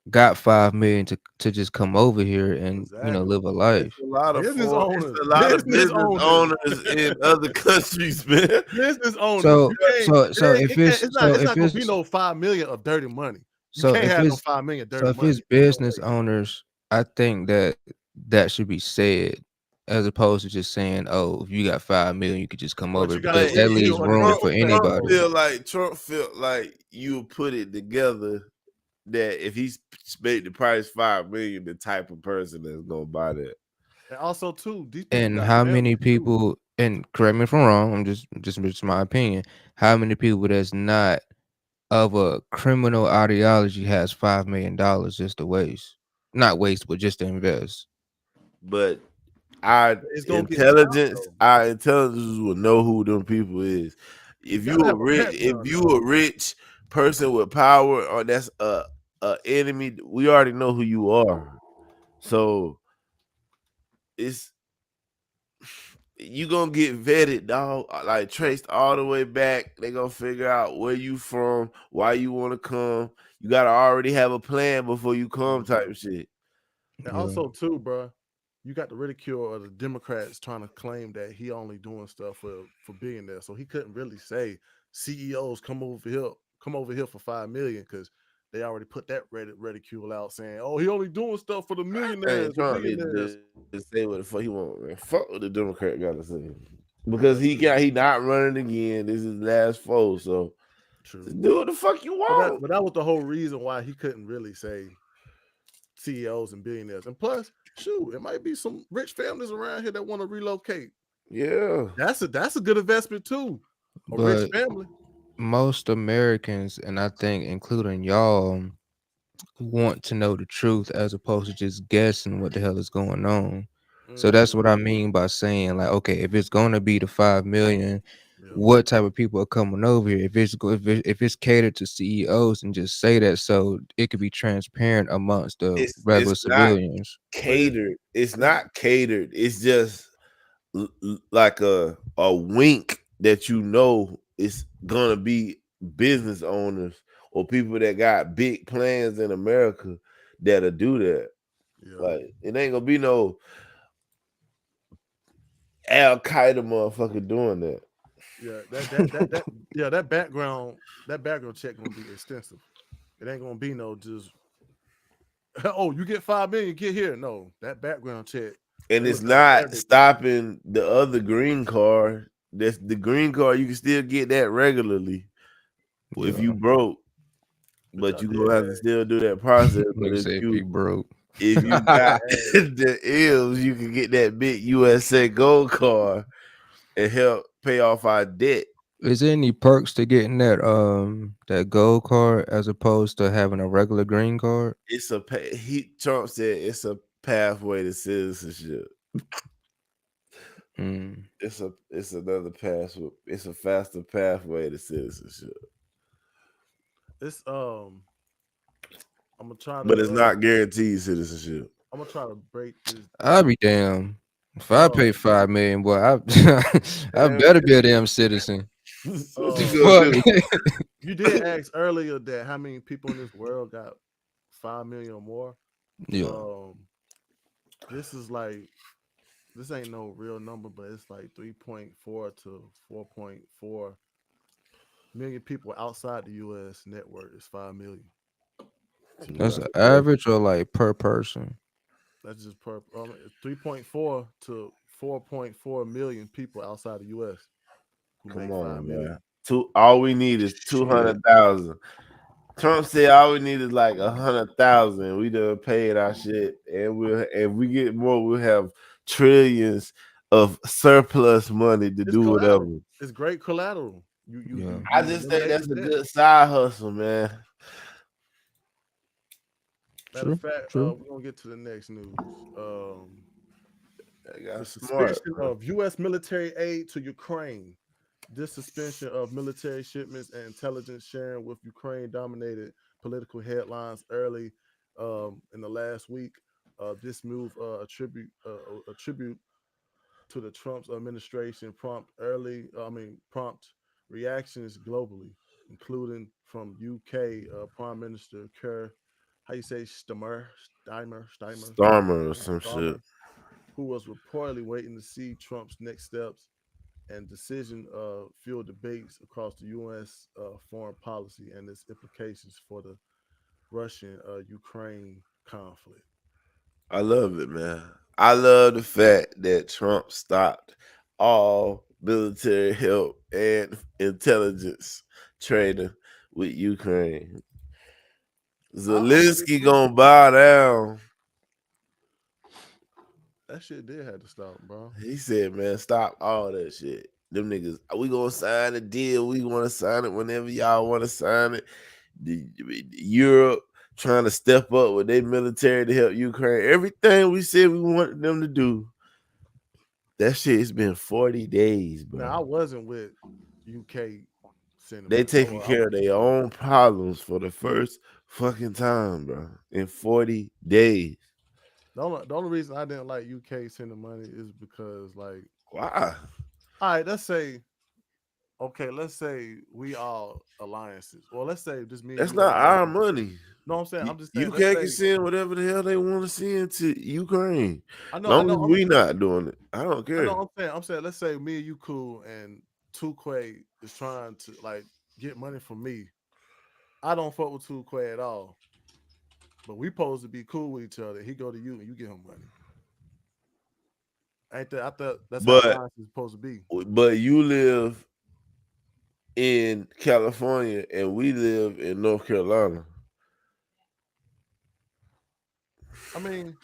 got 5 million to just come over here and Exactly. live a life. Business It's owners, a lot of business business owners, owners in other countries, man. business owners. So You can't. so if It can't. it's so It's if not gonna be it's no 5 million of dirty money. You so can't if have no it's 5 million so dirty if it's money. Ain't no business way. owners, I think that that should be said as opposed to just saying, "Oh, if you got 5 million, you could just come But over," you gotta because But that really leaves kill the room Trump, for Democrats, Trump anybody. though. felt like you put it together that if he's made the price 5 million, the type of person that's gonna buy that. And also, too, these people And got how many families too. people? And correct me if I'm wrong. I'm just my opinion. How many people that's not of a criminal ideology has $5 million just to waste? Not waste, but just to invest. But our It's gonna get stopped intelligence, though. our intelligence will know who them people is. You gotta have a If background you though. a rich person with power, or that's a enemy, we already know who you are. So it's you gonna get vetted, dog. Like traced all the way back. They gonna figure out where you from, why you want to come. You gotta already have a plan before you come, Mhm. type shit. And Yeah. also, too, bro, you got the ridicule of the Democrats trying to claim that he only doing stuff for billionaires. So he couldn't really say CEOs come over here for 5 million because they already put that ridicule out saying, "Oh, he only doing stuff for the Man, millionaires, the Trump need billionaires." to just say what the fuck he want, man. Fuck what the Democrat gotta say. Yeah, Because he not running again. This is his last foe. So true. just do what the fuck you want. But that was the whole reason why he couldn't really say CEOs and billionaires. And plus, shoot, it might be some rich families around here that want to relocate. Yeah. That's a good investment too. A rich But family. most Americans, and I think including y'all, want to know the truth as opposed to just guessing what the hell is going on. So that's what I Mhm. mean by saying, like, okay, if it's gonna be the 5 million, Yeah. what type of people are coming over here? If it's catered to CEOs, and just say that so it could be transparent amongst the It's regular not civilians. But catered. It's it's not catered. It's just like a wink that it's gonna be business owners or people that got big plans in America that'll do that. yeah. Like it ain't gonna be no Al Qaeda motherfucker doing that. Yeah. That yeah, that background check gonna be extensive. It ain't gonna be no just oh, you get 5 million, get here. No, that background check, And they it's look at not everything. stopping the other green card. That's the green card. You can still get that regularly if Yeah, you broke, But but y'all you did gonna have to still do that process. But nigga say if he broke. if you got the ills, you can get that big USA gold card and help pay off our debt. Is there any perks to getting that gold card as opposed to having a regular green card? It's Trump said it's a pathway to citizenship. Mm. It's another pathway. It's a faster pathway to citizenship. it's I'm gonna try to But it's not guaranteed citizenship. break this I'll down. be damn. If I pay Um 5 million, boy, I I Hell better be a damn citizen. what The you um gonna fuck? do? you did ask earlier that how many people in this world got 5 million or more. Yeah, Um this is like this ain't no real number, but it's like 3.4 to 4.4 million people outside the US network is 5 million. that's an Yeah. average or like per person. That's just per 3.4 to 4.4 million people outside the US who Come make 5 on, million. man. All we need is Shit. 200,000. Trump said all we need is like 100,000. We done paid our shit, and if we get more, we'll have trillions of surplus money to It's do collateral. whatever. It's great collateral. Yeah. I You just think eliminate that's the a debt. good side hustle, man. Matter of True. fact, True. we're gonna get to the next news. They The got smart, suspension bro. of U.S. military aid to Ukraine. This suspension of military shipments and intelligence sharing with Ukraine dominated political headlines early in the last week. This move attribute to the Trump's administration prompt reactions globally, including from UK Prime Minister Keir, how you say Starmer or some shit. Starmer, who was reportedly waiting to see Trump's next steps and decision fueled debates across the U.S. Foreign policy and its implications for the Russian Ukraine conflict. I love it, man. I love the fact that Trump stopped all military help and intelligence trading with Ukraine. I would Zelensky too. gonna bow down. That shit did have to stop, bro. He said, man, stop all that shit. Them niggas, we gonna sign a deal. We wanna sign it whenever y'all wanna sign it. Europe trying to step up with their military to help Ukraine. Everything we said we wanted them to do. That shit, it's been 40 days, Now I bro. wasn't with UK sending They money. taking care of their own problems for the first fucking time, bro. In 40 days. The only reason I didn't like UK sending money is because like, Why? all right, let's say we all alliances. Well, let's say just me and That's you not alliance. our money. No, I'm saying I'm just saying. Let's UK can say send whatever the hell they want to send to Ukraine. I Long as know, we not doing it. I don't I know. care. I'm saying. Let's say me and you cool, and Tukwe is trying to like get money from me. I don't fuck with Tukwe at all, but we supposed to be cool with each other. He go to you and you give him money. Ain't that? I thought that's how But alliance is supposed to be. you live in California and we live in North Carolina. I mean,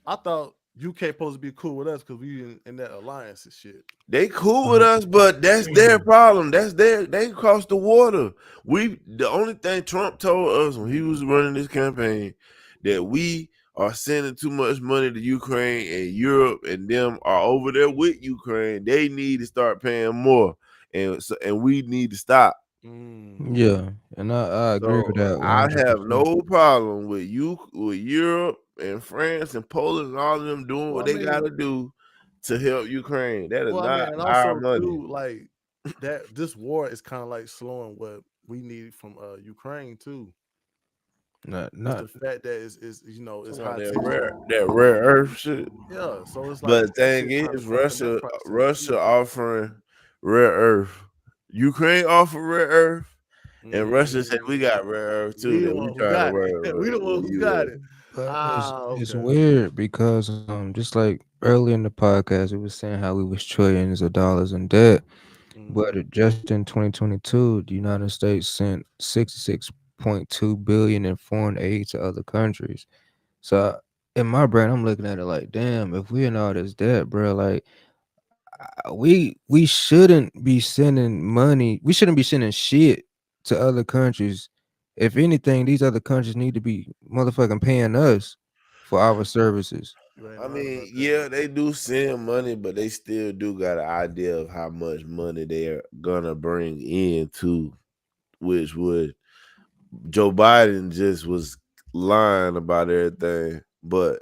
I thought UK supposed to be cool with us because we in that alliance and shit. They cool with us, but that's their problem. They crossed the water. The only thing Trump told us when he was running this campaign that we are sending too much money to Ukraine and Europe and them are over there with Ukraine. They need to start paying more. And we need to stop. Mm. Yeah, and I agree So with that I have 100%. no problem with Europe and France and Poland and all of them doing Well, what I they mean, gotta do to help Ukraine. That is not and our also money. too, like that. This war is kind of like slowing what we need from Ukraine too. Not It's not the fact that it's Talking about high tension. that rare earth shit. Yeah, so it's But like the that shit thing trying to is, crank that price up Russia too. offering rare earth. Ukraine offer rare earth, and Russia said we Mm, got rare earth too. we the That we one who trying to got it. work We the one with who got US. it. but Ah, it's okay. weird because just like earlier in the podcast, we was saying how we was trillions of dollars in debt, but Hmm. just in 2022, the United States sent 66.2 billion in foreign aid to other countries. So in my brain, I'm looking at it like, damn, if we in all this debt, bro, like we shouldn't be sending money. We shouldn't be sending shit to other countries. If anything, these other countries need to be motherfucking paying us for our services. You ain't I lying mean, about that. yeah, they do send money, but they still do got an idea of how much money they're gonna bring in too, which would Joe Biden just was lying about everything. But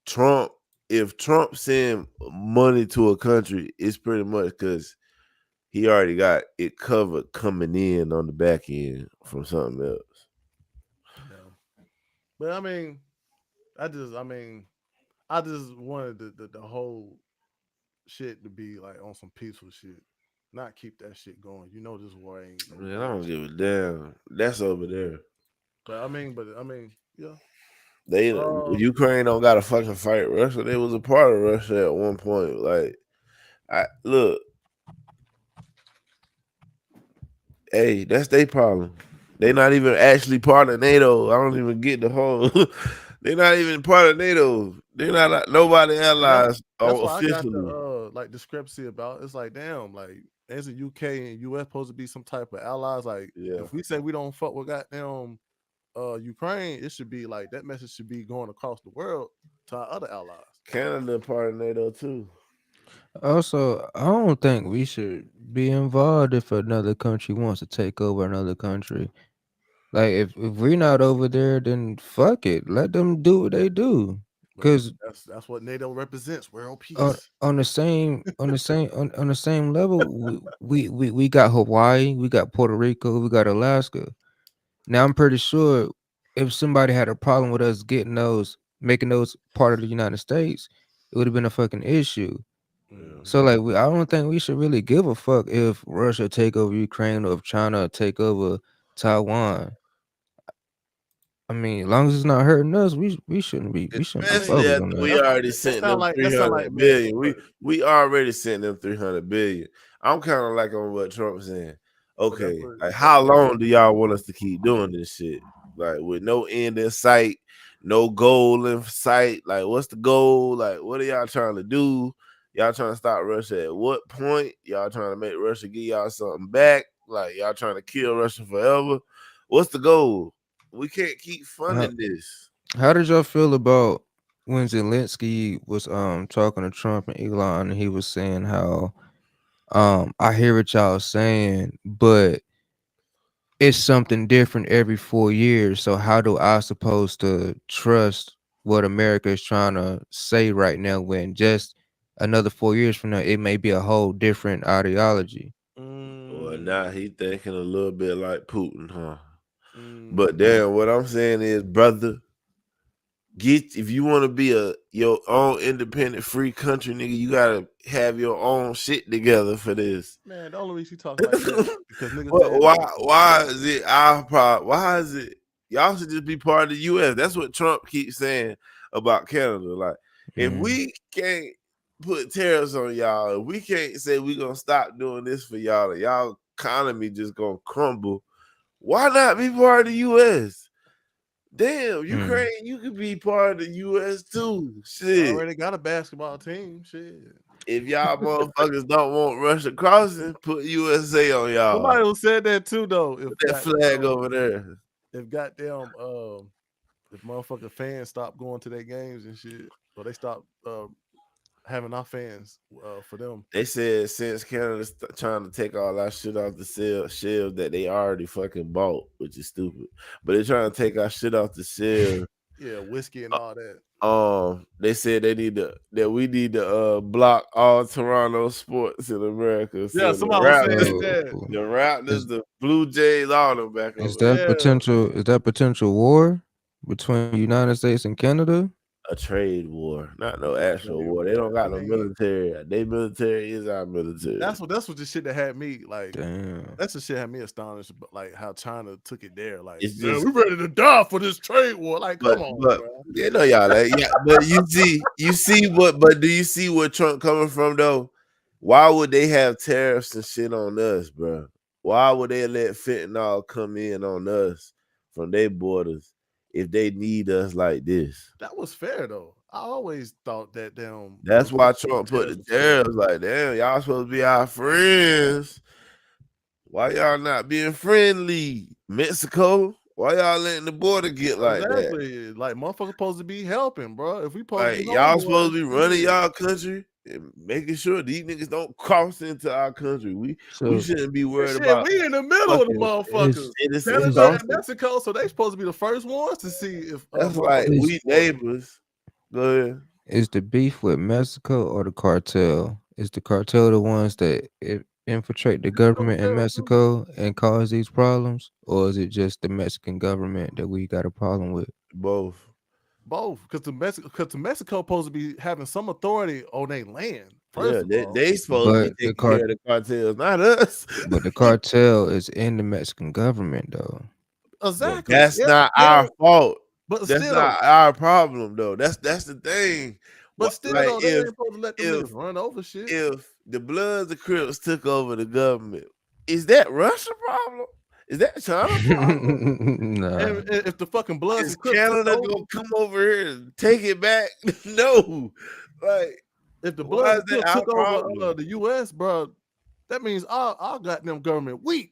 Trump, if Trump send money to a country, it's pretty much because he already got it covered coming in on the back end from something else. Yeah, but I just wanted the whole shit to be like on some peaceful shit, not keep that shit going. This war ain't no Man, I good don't give shit. a damn. That's over there. But yeah. They Uh, Ukraine don't got to fucking fight Russia. They was a part of Russia at one point. Like, I look, hey, that's their problem. They not even actually part of NATO. I don't even get the whole. They not even part of NATO. They not nobody and allies that's why I got the officially. like discrepancy about. It's like damn, like as the UK and US supposed to be some type of allies. Like Yeah, if we say we don't fuck with goddamn Ukraine, it should be like that message should be going across the world to our other allies. Canada part of NATO too. Also, I don't think we should be involved if another country wants to take over another country. Like if we're not over there, then fuck it. Let them do what they do. Well, Cause that's what NATO represents, world on peace. on the same level, we got Hawaii, we got Puerto Rico, we got Alaska. Now I'm pretty sure if somebody had a problem with us getting those, making those part of the United States, it would have been a fucking issue. So like I don't think we should really give a fuck if Russia take over Ukraine or if China take over Taiwan. I mean, as long as it's not hurting us, we shouldn't be I mean, Especially focused after on that. we already sent them that sound like 300 America billion. first. We already sent them 300 billion. I'm kind of like on what Trump's saying. Okay, like how long do y'all want us to keep doing this shit? Like with no end in sight, no goal in sight. Like what's the goal? Like what are y'all trying to do? Y'all trying to stop Russia at what point? Y'all trying to make Russia give y'all something back? Like y'all trying to kill Russia forever? What's the goal? We can't keep funding this. How did y'all feel about when Zelensky was talking to Trump and Elon and he was saying how I hear what y'all saying, but it's something different every 4 years. So how do I supposed to trust what America is trying to say right now when just another 4 years from now it may be a whole different ideology? Well, now he thinking a little bit like Putin, huh? But damn, what I'm saying is, brother, if you want to be your own independent free country, nigga, you gotta have your own shit together for this. Man, the only reason he talks like that because niggas Why is it our problem? Why is it y'all should just be part of the US? That's what Trump keeps saying about Canada. Like, if we can't put tariffs on y'all, if we can't say we gonna stop doing this for y'all, and y'all economy just gonna crumble, why not be part of the US? Damn, Ukraine, you could be part of the US too. Shit. Already got a basketball team. Shit. If y'all motherfuckers don't want Russia crossing, put USA on y'all. Somebody who said that too, though. Put that flag over there. If goddamn if motherfucking fans stop going to their games and shit, or they stop having our fans for them. They said since Canada's trying to take all our shit off the shelves that they already fucking bought, which is stupid. But they're trying to take our shit off the shelf. Yeah, whiskey and all that. They said we need to block all Toronto sports in America. So yeah, somebody was saying that. The Raptors, the Blue Jays, all them back. Is that potential war between the United States and Canada? A trade war, not no actual war. They don't got no military. Their military is our military. That's what the shit that had me like. Damn. That's the shit had me astonished, but like how China took it there. Like, it's just, we ready to die for this trade war. Like, come on, bro. You know y'all. But you see what? But do you see where Trump coming from though? Why would they have tariffs and shit on us, bro? Why would they let fentanyl come in on us from their borders if they need us like this? That was fair though. I always thought that damn. That's why Trump put the tariffs like, damn, y'all supposed to be our friends. Why y'all not being friendly? Mexico, why y'all letting the border get like that? Like motherfuckers supposed to be helping, bro. If we supposed y'all supposed to be running y'all country and making sure these niggas don't cross into our country. We shouldn't be worried about. We in the middle of the motherfuckers. Canada and Mexico, so they supposed to be the first ones to see if that's like we neighbors. Go ahead. Is the beef with Mexico or the cartel? Is the cartel the ones that infiltrate the government in Mexico and cause these problems, or is it just the Mexican government that we got a problem with? Both, because the Mexico supposed to be having some authority on their land. They supposed to be taking care of the cartels, not us. But the cartel is in the Mexican government, though. Exactly. That's not our fault. But that's not our problem, though. That's the thing. But still, they ain't supposed to let them run over shit. If the Bloods, the Crips took over the government, is that Russia's problem? Is that China's problem? Nah. And if the fucking Bloods, is Canada gonna come over here and take it back? No. Like, if the Bloods took over the U.S., bro, that means our goddamn government weak.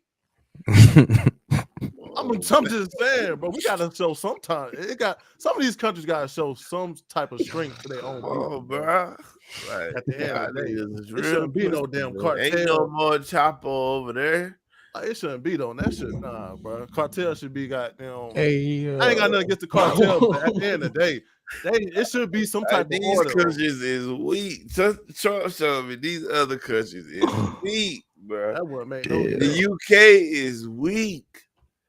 I'm just saying, bro. We gotta show sometimes. Some of these countries gotta show some type of strength to their own people, bro. Like, at the end of the day, it shouldn't be no damn cartel. Ain't no more Chapo over there. It shouldn't be though. That shit, nah, bro. Cartel should be goddamn. Hey, I ain't got nothing against the cartel, but at the end of the day, it should be some type of order. These countries is weak. Trump showed me these other countries is weak, bro. That wouldn't make no sense. The UK is weak.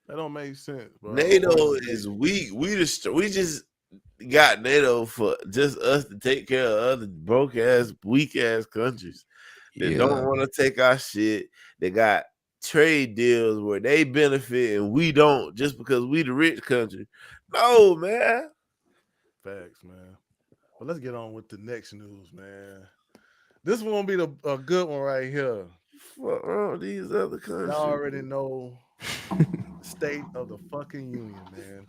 That don't make sense, bro. NATO is weak. We just got NATO for just us to take care of other broke ass, weak ass countries that don't want to take our shit. They got trade deals where they benefit and we don't, just because we the rich country. No, man. Facts, man. But let's get on with the next news, man. This one gonna be a good one right here. What wrong these other countries? Y'all already know state of the fucking union, man.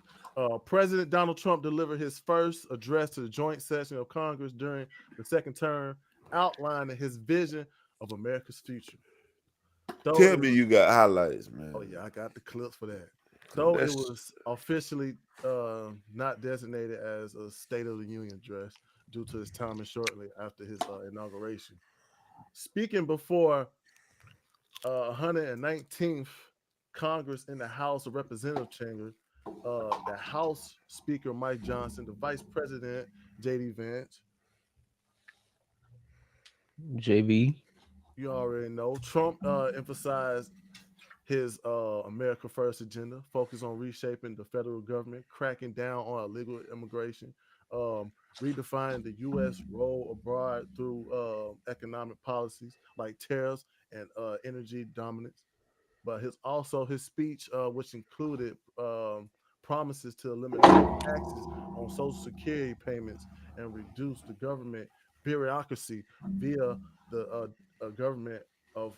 President Donald Trump delivered his first address to the joint session of Congress during the second term, outlining his vision of America's future. Tell me you got highlights, man. Oh yeah, I got the clips for that. Though it was officially not designated as a State of the Union address due to his timing shortly after his inauguration. Speaking before 119th Congress in the House of Representative Chamber, the House Speaker Mike Johnson, the Vice President J.D. Vance, JB, you already know. Trump emphasized his America First agenda, focused on reshaping the federal government, cracking down on illegal immigration, redefining the U.S. role abroad through economic policies like tariffs and energy dominance. But his speech, which included promises to eliminate taxes on Social Security payments and reduce the government bureaucracy via the government of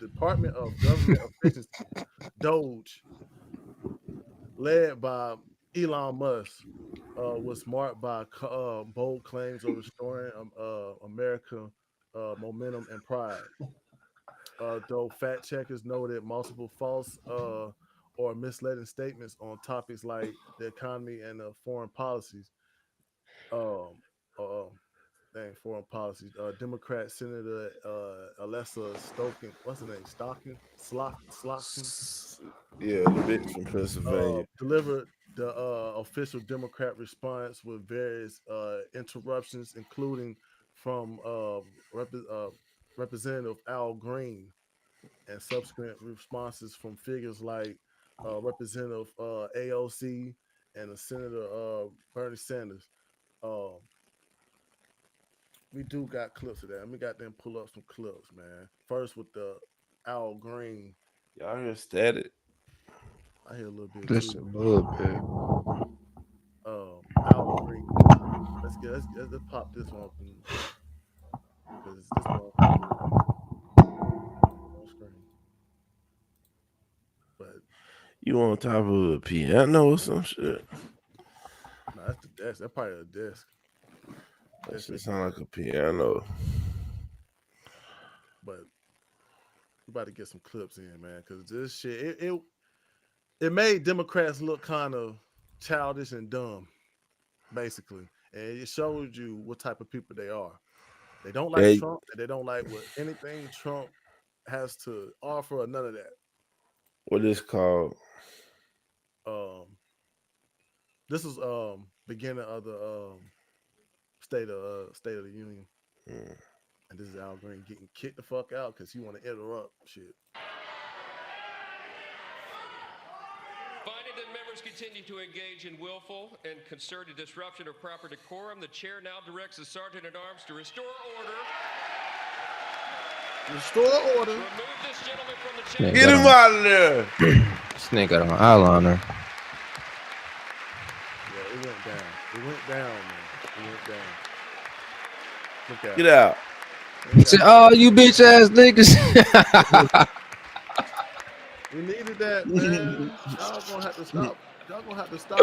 Department of Government Efficiency, DOGE, led by Elon Musk, was marked by bold claims of restoring American momentum and pride. Though fact checkers noted multiple false or misleading statements on topics like the economy and foreign policies. Foreign policies. Democrat Senator Alessa Stokin, what's her name? Slotkin? Yeah, the bitch from Pennsylvania. Delivered the official Democrat response with various interruptions, including from Representative Al Green, and subsequent responses from figures like Representative AOC and Senator Bernie Sanders. We do got clips of that. We got them pull up some clips, man. First with the Al Green. Y'all hear static? I hear a little bit. Just a little bit. Al Green. Let's pop this one up because this one on screen. But you on top of a piano or some shit? No, that's the desk. That's probably a desk. That shit sound like a piano. But we about to get some clips in, man, because this shit it made Democrats look kind of childish and dumb, basically, and it showed you what type of people they are. They don't like Trump, and they don't like what anything Trump has to offer, or none of that. What is called? This is beginning of the State of the Union, and this is Al Green getting kicked the fuck out because he want to interrupt shit. Finding that members continue to engage in willful and concerted disruption of proper decorum, the chair now directs the Sergeant at Arms to restore order. Restore order. Remove this gentleman from the chair. Get him out of there. This nigga got on eyeliner. Yeah, it went down. It went down, man. It went down. Look out. Get out. He said, "Oh, you bitch ass niggas." We needed that, man. Y'all gonna have to stop. Y'all gonna have to stop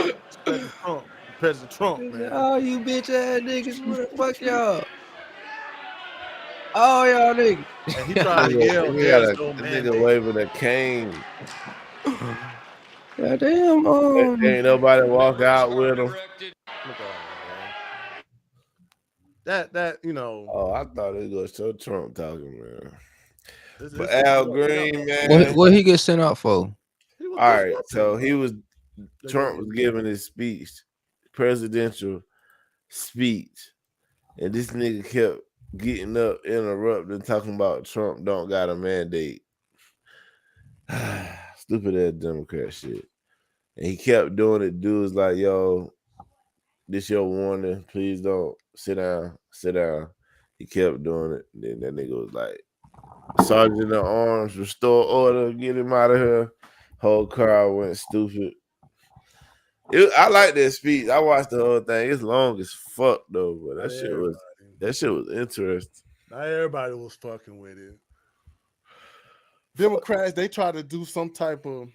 President Trump, man. Oh, you bitch ass niggas. Fuck y'all. Oh, y'all nigga. And he tried to yell, "There's no Nigga mandate." waving a cane. Yeah, damn. Ain't nobody walk out with him. Look on, man. That you know. Oh, I thought it was so Trump talking, man. But It's Al Trump. Green, man. What he get sent out for? He was All right, discussing, so he was They Trump gonna was get- giving his speech, presidential speech, and this nigga kept getting up, interrupting, talking about Trump don't got a mandate. Stupid ass Democrat shit. And he kept doing it. Dudes like, yo, this your warning. Please don't sit down. Sit down. He kept doing it. Then that nigga was like, Sergeant at Arms, restore order, get him out of here. Whole crowd went stupid. I like that speech. I watched the whole thing. It's long as fuck though, but that shit was interesting. Not everybody was fucking with it. Democrats, they try to do some type of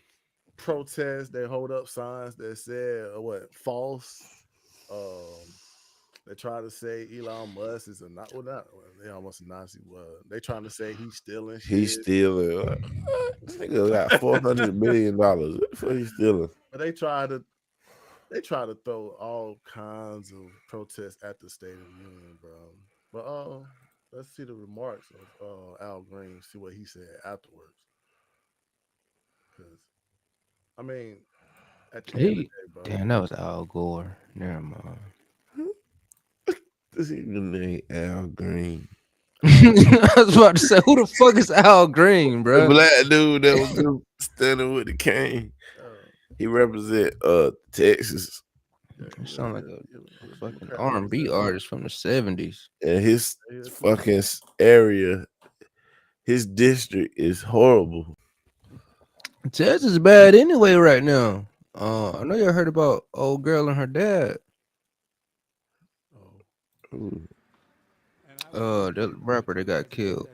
protest. They hold up signs that said false. They try to say Elon Musk is they almost a Nazi. They trying to say he's stealing shit. He's stealing. This nigga got $400 million. What the fuck he stealing? But they try to throw all kinds of protests at the State of the Union, bro. But let's see the remarks of Al Green. See what he said afterwards. Because I mean, at the end of the day, bro. Damn, that was Al Gore. Never mind. This even name Al Green. I was about to say, who the fuck is Al Green, The bro? black dude that was standing with the cane. He represent Texas. You sound like a fucking R&B artist from the 70s. And his fucking area, his district is horrible. Texas is bad anyway right now. I know you heard about old girl and her dad. The rapper that got killed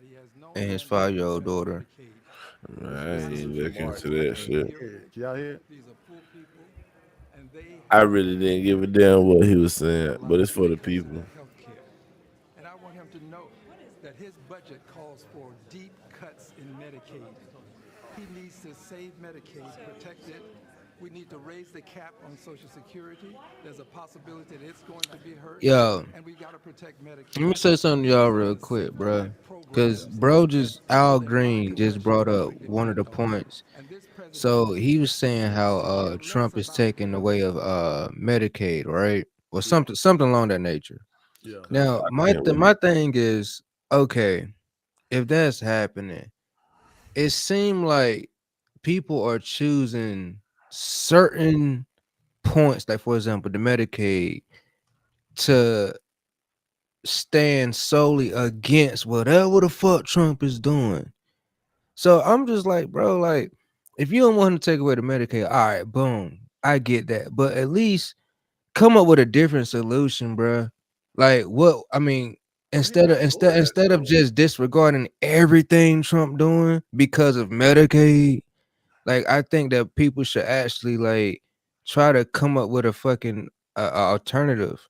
and his 5-year-old daughter. I ain't looking into that shit. Y'all hear? I really didn't give a damn what he was saying, but it's for the people. And I want him to know that his budget calls for deep cuts in Medicaid. He needs to save Medicaid, protect it. We need to raise the cap on Social Security. There's a possibility that it's going to be hurt. Yo, and we got to protect Medicaid. let me say something to y'all real quick, bro. Because Al Green just brought up one of the points. So he was saying how Trump is taking away of Medicaid, right? Or something along that nature. Yeah. Now, my thing is, okay, if that's happening, it seemed like people are choosing certain points, like for example, the Medicaid, to stand solely against whatever the fuck Trump is doing. So I'm just like, bro, like, if you don't want to take away the Medicaid, all right, boom, I get that, but at least come up with a different solution, bro. Like, what I mean, instead of just disregarding everything Trump doing because of Medicaid, like, I think that people should actually like try to come up with a fucking alternative,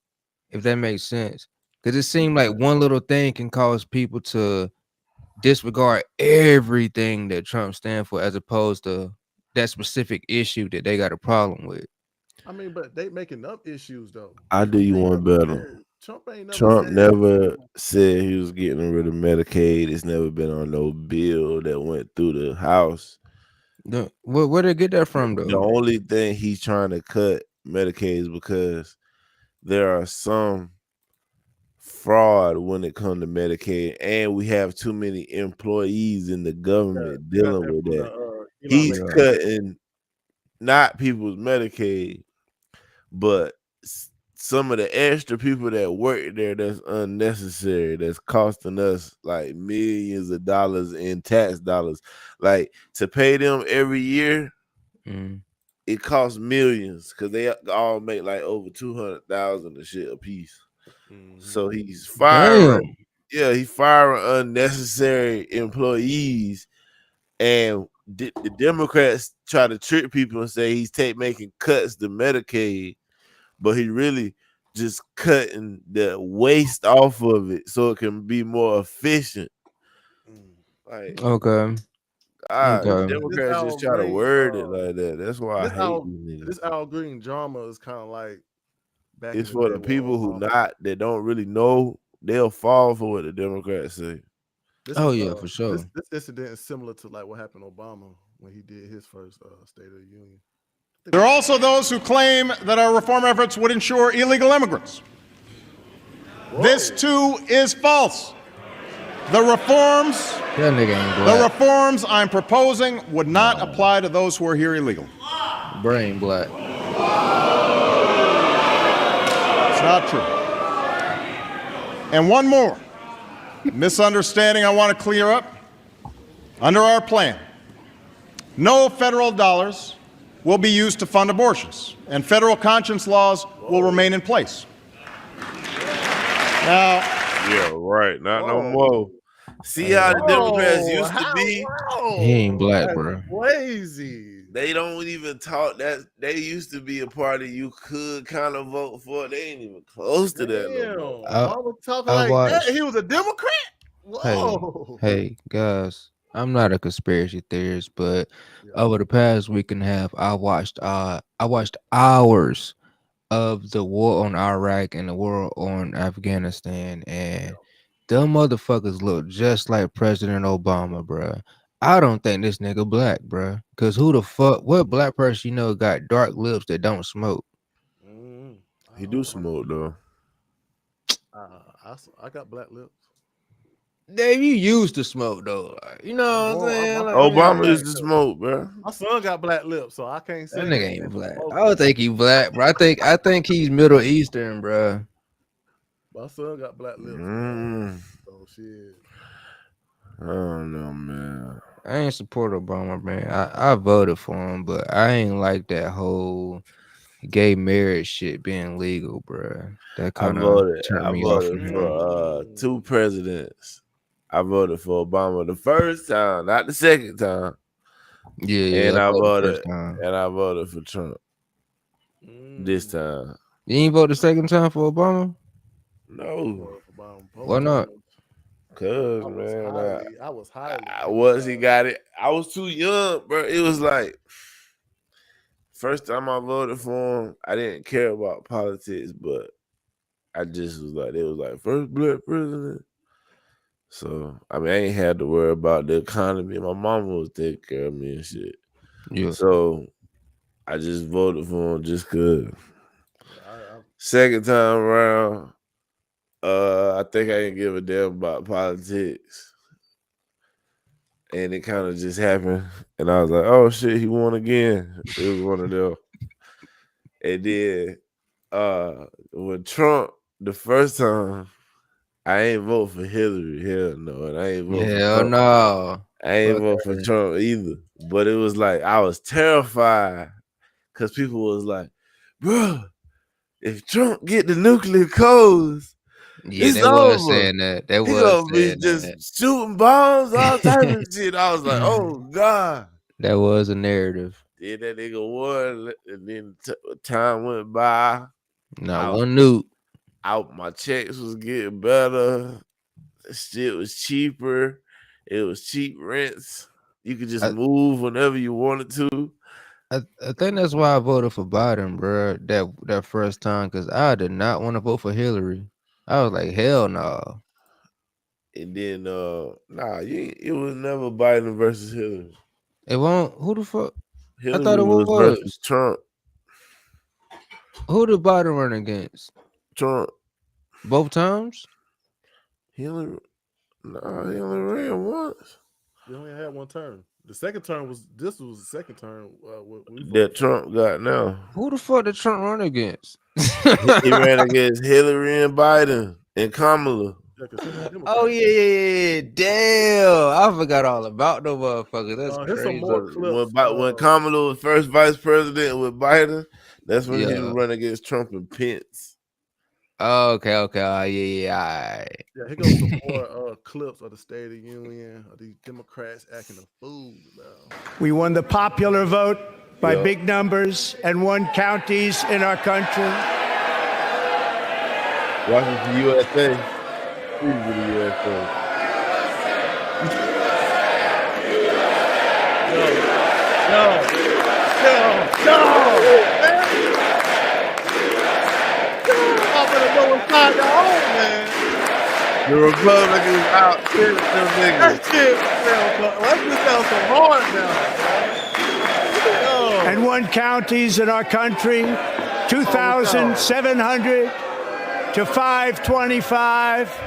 if that makes sense. Because it seemed like one little thing can cause people to disregard everything that Trump stands for, as opposed to that specific issue that they got a problem with. I mean, but they making up issues though. I do you one better. Trump never said he was getting rid of Medicaid. It's never been on no bill that went through the House. Where they get that from though? The only thing he's trying to cut Medicaid is because there are some fraud when it comes to Medicaid, and we have too many employees in the government dealing with that. He's cutting not people's Medicaid, but some of the extra people that work there that's unnecessary, that's costing us like millions of dollars in tax dollars. Like, to pay them every year, it costs millions because they all make like over 200,000 a shit a piece. So he's firing. Damn. Yeah, he's firing unnecessary employees, and the Democrats try to trick people and say he's making cuts to Medicaid, but he really just cutting the waste off of it so it can be more efficient. Like, Okay. the Okay. Democrats Al just try to Green, word it like that. That's why I this hate Al these niggas. this Al Green drama is kind of like back It's in the for day the with people who Obama. that don't really know. They'll fall for what the Democrats say. This Oh is yeah, for sure. this incident is similar to like what happened to Obama when he did his first State of the Union. There are also those who claim that our reform efforts would ensure illegal immigrants. Whoa. This too is false. The reforms That nigga ain't black. I'm proposing would not apply to those who are here illegally. Brain black. It's not true. And one more misunderstanding I want to clear up. Under our plan, no federal dollars will be used to fund abortions, and federal conscience laws will remain in place. Now, Yeah, right. Not no more. See how the Democrats used to be? He ain't black, That's bro. crazy. They don't even talk that. They used to be a party you could kind of vote for. They ain't even close to that no Damn, more. Obama talking I like watched- that. He was a Democrat. Whoa. Hey, guys. I'm not a conspiracy theorist, but Yeah. over the past week and a half, I watched hours of the war on Iraq and the war on Afghanistan, and them motherfuckers look just like President Obama, bruh. I don't think this nigga black, bruh. Cause who the fuck? What black person you know got dark lips that don't smoke? He do smoke though. I got black lips. Dave, you used to smoke though. Like, you know what I'm saying? Like, Obama used to smoke, bro. My son got black lips, so I can't say that nigga ain't black. Okay. I don't think he black, bro. I think he's Middle Eastern, bro. My son got black lips. So shit. I don't know, man. I ain't support Obama, man. I voted for him, but I ain't like that whole gay marriage shit being legal, bro. That kind of turned me off from him. for 2 presidents. I voted for Obama the first time, not the second time. Yeah, And I voted first time. and I voted for Trump this time. You ain't vote the second time for Obama? No. Why not? Cause man, I was highly. once he got it, I was too young, bro. It was like first time I voted for him, I didn't care about politics, but I just was like, it was like first black president. So I mean, I ain't had to worry about the economy. My mama was taking care of me and shit. Yeah. So I just voted for him just cause. Second time around, I think I didn't give a damn about politics. And it kind of just happened. And I was like, oh shit, he won again. It was one of them. And then when Trump, the first time, I ain't vote for Hillary. Hell no. And I ain't vote for Trump. No. I ain't vote for Trump either. But it was like, I was terrified. Because people was like, bro, if Trump get the nuclear codes, Yeah, it's they over. was saying that. They He was gonna be saying just that. shooting bombs, all type of shit. I was like, oh God. That was a narrative. Then that nigga won, and then time went by. Not one nuke. My checks was getting better. Shit was cheaper. It was cheap rents. You could just move whenever you wanted to. I think that's why I voted for Biden, bro. That first time, because I did not want to vote for Hillary. I was like, hell no. And then it was never Biden versus Hillary. It won't. Who the fuck? Hillary I thought it was versus Trump. Who did Biden run against? Trump. Both times? Hillary. No, he only ran once. He only had one term. The second term was the second term that Trump got now. Who the fuck did Trump run against? He ran against Hillary and Biden and Kamala. Oh yeah. Damn, I forgot all about the motherfucker. That's crazy. When Kamala was first vice president with Biden, that's when he was running against Trump and Pence. Okay. Yeah. Yeah, here goes some more clips of the State of the Union of these Democrats acting a fool. We won the popular vote by big numbers and won counties in our country. Watching for USA. Please for the USA. I'm gonna know what's not your own, man. The Republicans out killing them niggas. That shit sounds so hard now. And won counties in our country, 2,700 to 525,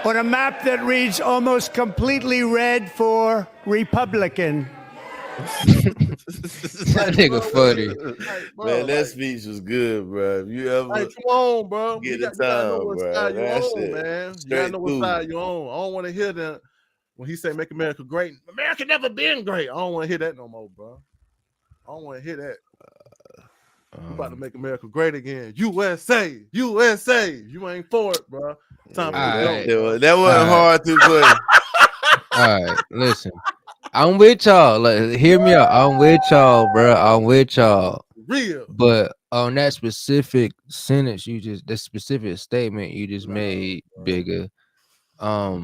on a map that reads almost completely red for Republican. That nigga funny. Man, that speech was good, bro. If you ever Come on, bro. get You the gotta know time, what bro. side you That on, shit man. You gotta straight know what through. side you on. I don't want to hear that when he say "Make America Great." America never been great. I don't want to hear that no more, bro. I don't want to hear that. You about to make America great again. USA, USA. You ain't for it, bro. Time for Alright. That wasn't hard to play. All right, listen. I'm with y'all. Like, hear me out. I'm with y'all, bro. I'm with y'all. real. But on that specific sentence, the specific statement you just made, Bigger. I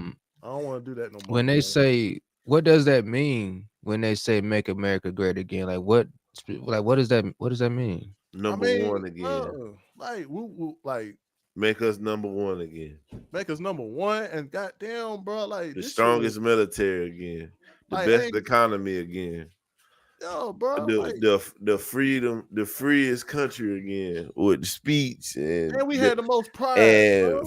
don't want to do that no more. When they say, what does that mean? When they say "Make America Great Again," like what does that mean? Number one again. Like Make us number one again. make us number one, and goddamn, bro, like The this strongest military again. The like, best economy again. Yo, bro, The freest country again with the speech and we had the most pride, and bro.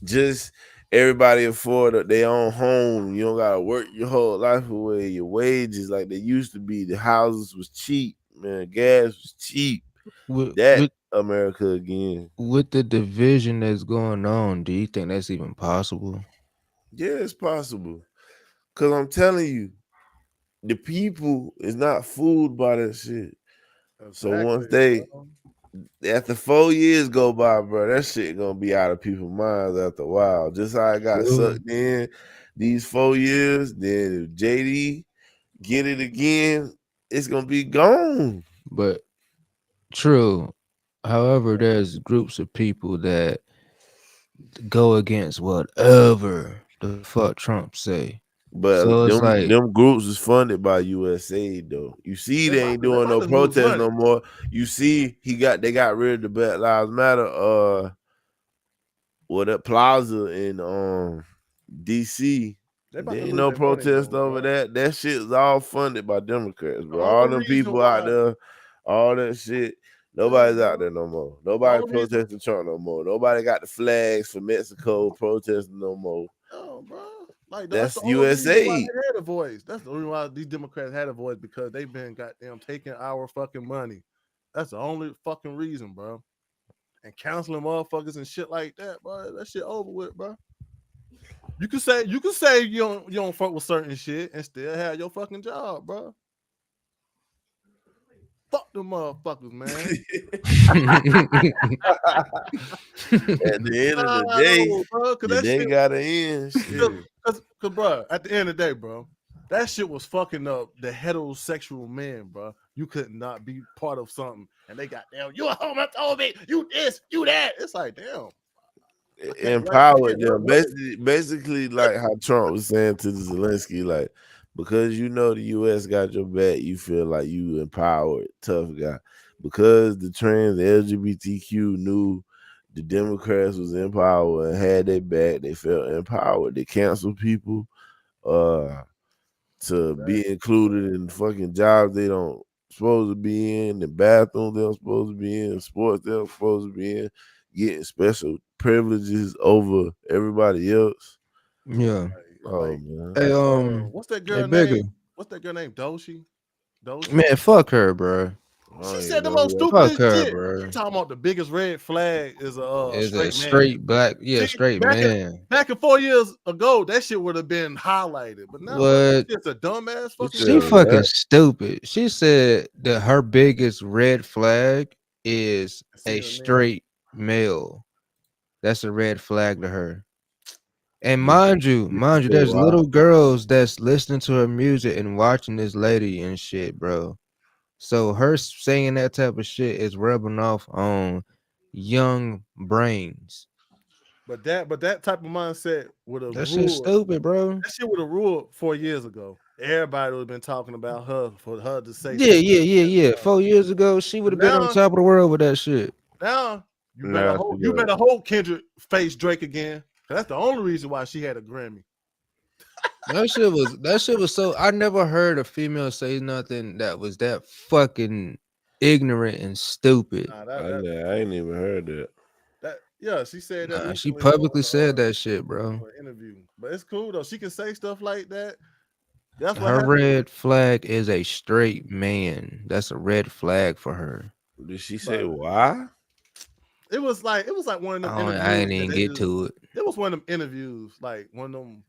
just everybody afford their own home. You don't gotta work your whole life away. Your wages like they used to be. The houses was cheap, man. Gas was cheap. With America again. With the division that's going on, do you think that's even possible? Yeah, it's possible. Cause I'm telling you, the people is not fooled by that shit. So once after 4 years go by, bro, that shit gonna be out of people's minds after a while. Just how I got sucked in these 4 years, then if JD get it again, it's gonna be gone. But true. However, there's groups of people that go against whatever the fuck Trump say. But so it's like them groups is funded by USA though. You see, they ain't doing no protest no more. You see, they got rid of the Black Lives Matter that plaza in DC. There ain't no protest over that. That shit is all funded by Democrats, bro. All them people out there, all that shit. Nobody's out there no more. Nobody protesting Trump no more. Nobody got the flags for Mexico protesting no more. Oh, bro. Like that's USA. They had a voice. That's the only why these Democrats had a voice, because they've been goddamn taking our fucking money. That's the only fucking reason, bro. And counseling motherfuckers and shit like that, bro. That shit over with, bro. You can say you don't fuck with certain shit and still have your fucking job, bro. Fuck them motherfuckers, man. At the end of the day, they gotta end. Cause, bro, at the end of the day, bro, that shit was fucking up the heterosexual men, bro. You could not be part of something, and they got damn, you a homophobic, you this, you that. It's like, damn. Empowered them. Basically, like how Trump was saying to the Zelensky, like, because you know the US got your back, you feel like you empowered, tough guy. Because the trans LGBTQ knew the Democrats was in power and had their back, they felt empowered. They canceled people to be included in fucking jobs they don't supposed to be in, the bathrooms they're supposed to be in, sports they're supposed to be in, getting special privileges over everybody else. Yeah. Man. Hey, what's that girl name? What's that girl named? Doshi? Man, fuck her, bro. She said the most stupid shit. Bro. She talking about the biggest red flag is a straight black, straight man. Back in 4 years ago, that shit would have been highlighted, but now it's a dumbass fucking. She fucking stupid. She said that her biggest red flag is a straight male. That's a red flag to her. And mind you, there's little girls that's listening to her music and watching this lady and shit, bro. So her saying that type of shit is rubbing off on young brains. But that type of mindset would have That shit's ruled. stupid, bro. That shit would have ruled 4 years ago. Everybody would have been talking about her for her to say Yeah, something. yeah, yeah, yeah. 4 years ago, she would have been on Now, top of the world with that shit. now you better Nah, hold. You better hold Kendrick face Drake again. 'Cause that's the only reason why she had a Grammy. That shit was so. I never heard a female say nothing that was that fucking ignorant and stupid. Nah, I ain't even heard that. yeah, she said that Nah, she recently publicly said that shit, on bro. an interview. But it's cool though. She can say stuff like that. That's what Her happened. red flag is a straight man. That's a red flag for her. Did she say why? It was like one of them interviews. I ain't that even they get just- to it. It was one of them interviews, like one of them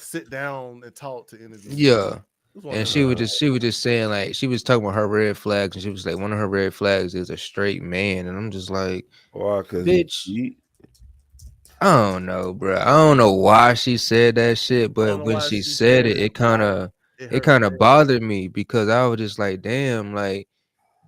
sit down and talk to interviews. Yeah. It was one And of she them. was just saying, like, she was talking about her red flags, and she was like, one of her red flags is a straight man. And I'm just like, Why? Cause bitch, he I don't know, bro. I don't know why she said that shit, know but when why she she said said it, it. it kind of hurt. bothered me because I was just like, damn, like,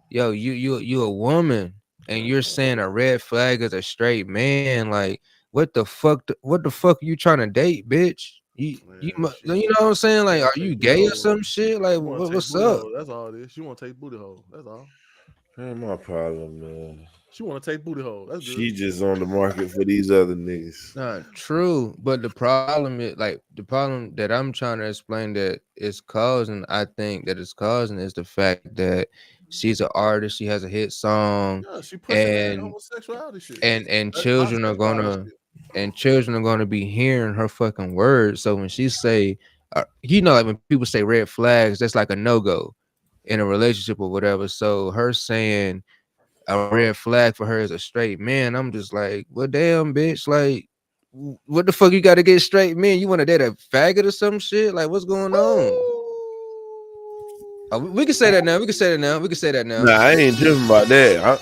yo, you a woman and you're saying a red flag is a straight man, like, what the fuck are you trying to date, bitch? You know what I'm saying? Like, are you gay or some shit? Like, what's up? That's all it is. She want to take booty hole. That's all. ain't my problem, man. She want to take booty hole. That's She good. just on the market for these other niggas. Not true, but the problem is like the problem that I'm trying to explain that is causing. I think that it's causing is the fact that she's an artist. She has a hit song, Yeah, she pushing that and homosexuality shit. and That children are bisexuality gonna be hearing her fucking words. So when she say, like when people say red flags, that's like a no go in a relationship or whatever. So her saying a red flag for her is a straight man. I'm just like, well, damn, bitch. Like, what the fuck you got to get straight men? You want to date a faggot or some shit? Like, what's going on? Oh, we can say that now. We can say that now. We can say that now. Nah, I ain't tripping about that.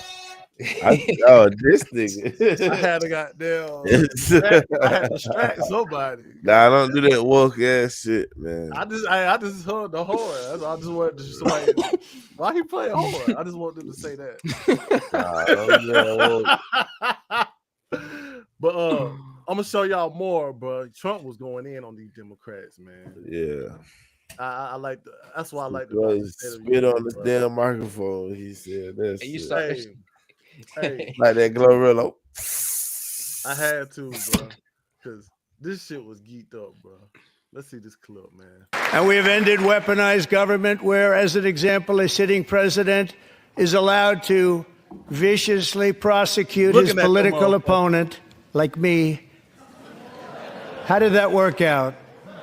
Oh, this nigga. I had to goddamn. I had to distract somebody. Nah, I don't do that woke ass shit, man. I just heard the horror. That's all I just wanted to somebody. Why he playing horror? I just wanted them to say that. Nah, I don't do that woke. But I'm gonna show y'all more. But Trump was going in on these Democrats, man. Yeah. I like. That's why I like Bro, the spit on this damn microphone. He said that. And you shit. saw Hey, Like that Glorilla. I had to, bro, because this shit was geeked up, bro. Let's see this clip, man. And we have ended weaponized government where, as an example, a sitting president is allowed to viciously prosecute his political opponent, like me. How did that work out?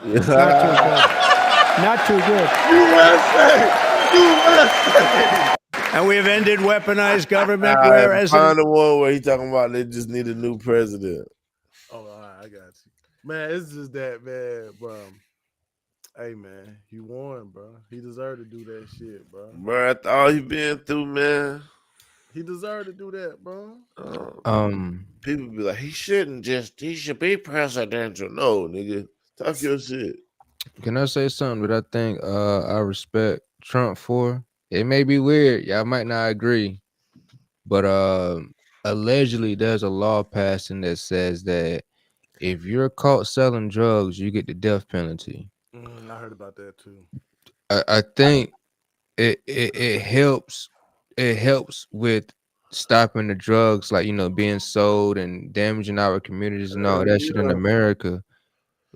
Not too good. Not too good. USA! And we have ended weaponized government where, as find the one where he talking about they just need a new president. Oh, all right, I got you. Man, it's just that, man, bro. Hey, man, you won, bro. He deserved to do that shit, bro. Bro, after all he been through, man. He deserved to do that, bro. People be like, he should be presidential. No, nigga. Talk your shit. Can I say something that I think I respect Trump for? It may be weird. Y'all might not agree. But allegedly there's a law passing that says that if you're caught selling drugs, you get the death penalty. I heard about that too. I think it helps with stopping the drugs, like, being sold and damaging our communities and all that shit in America.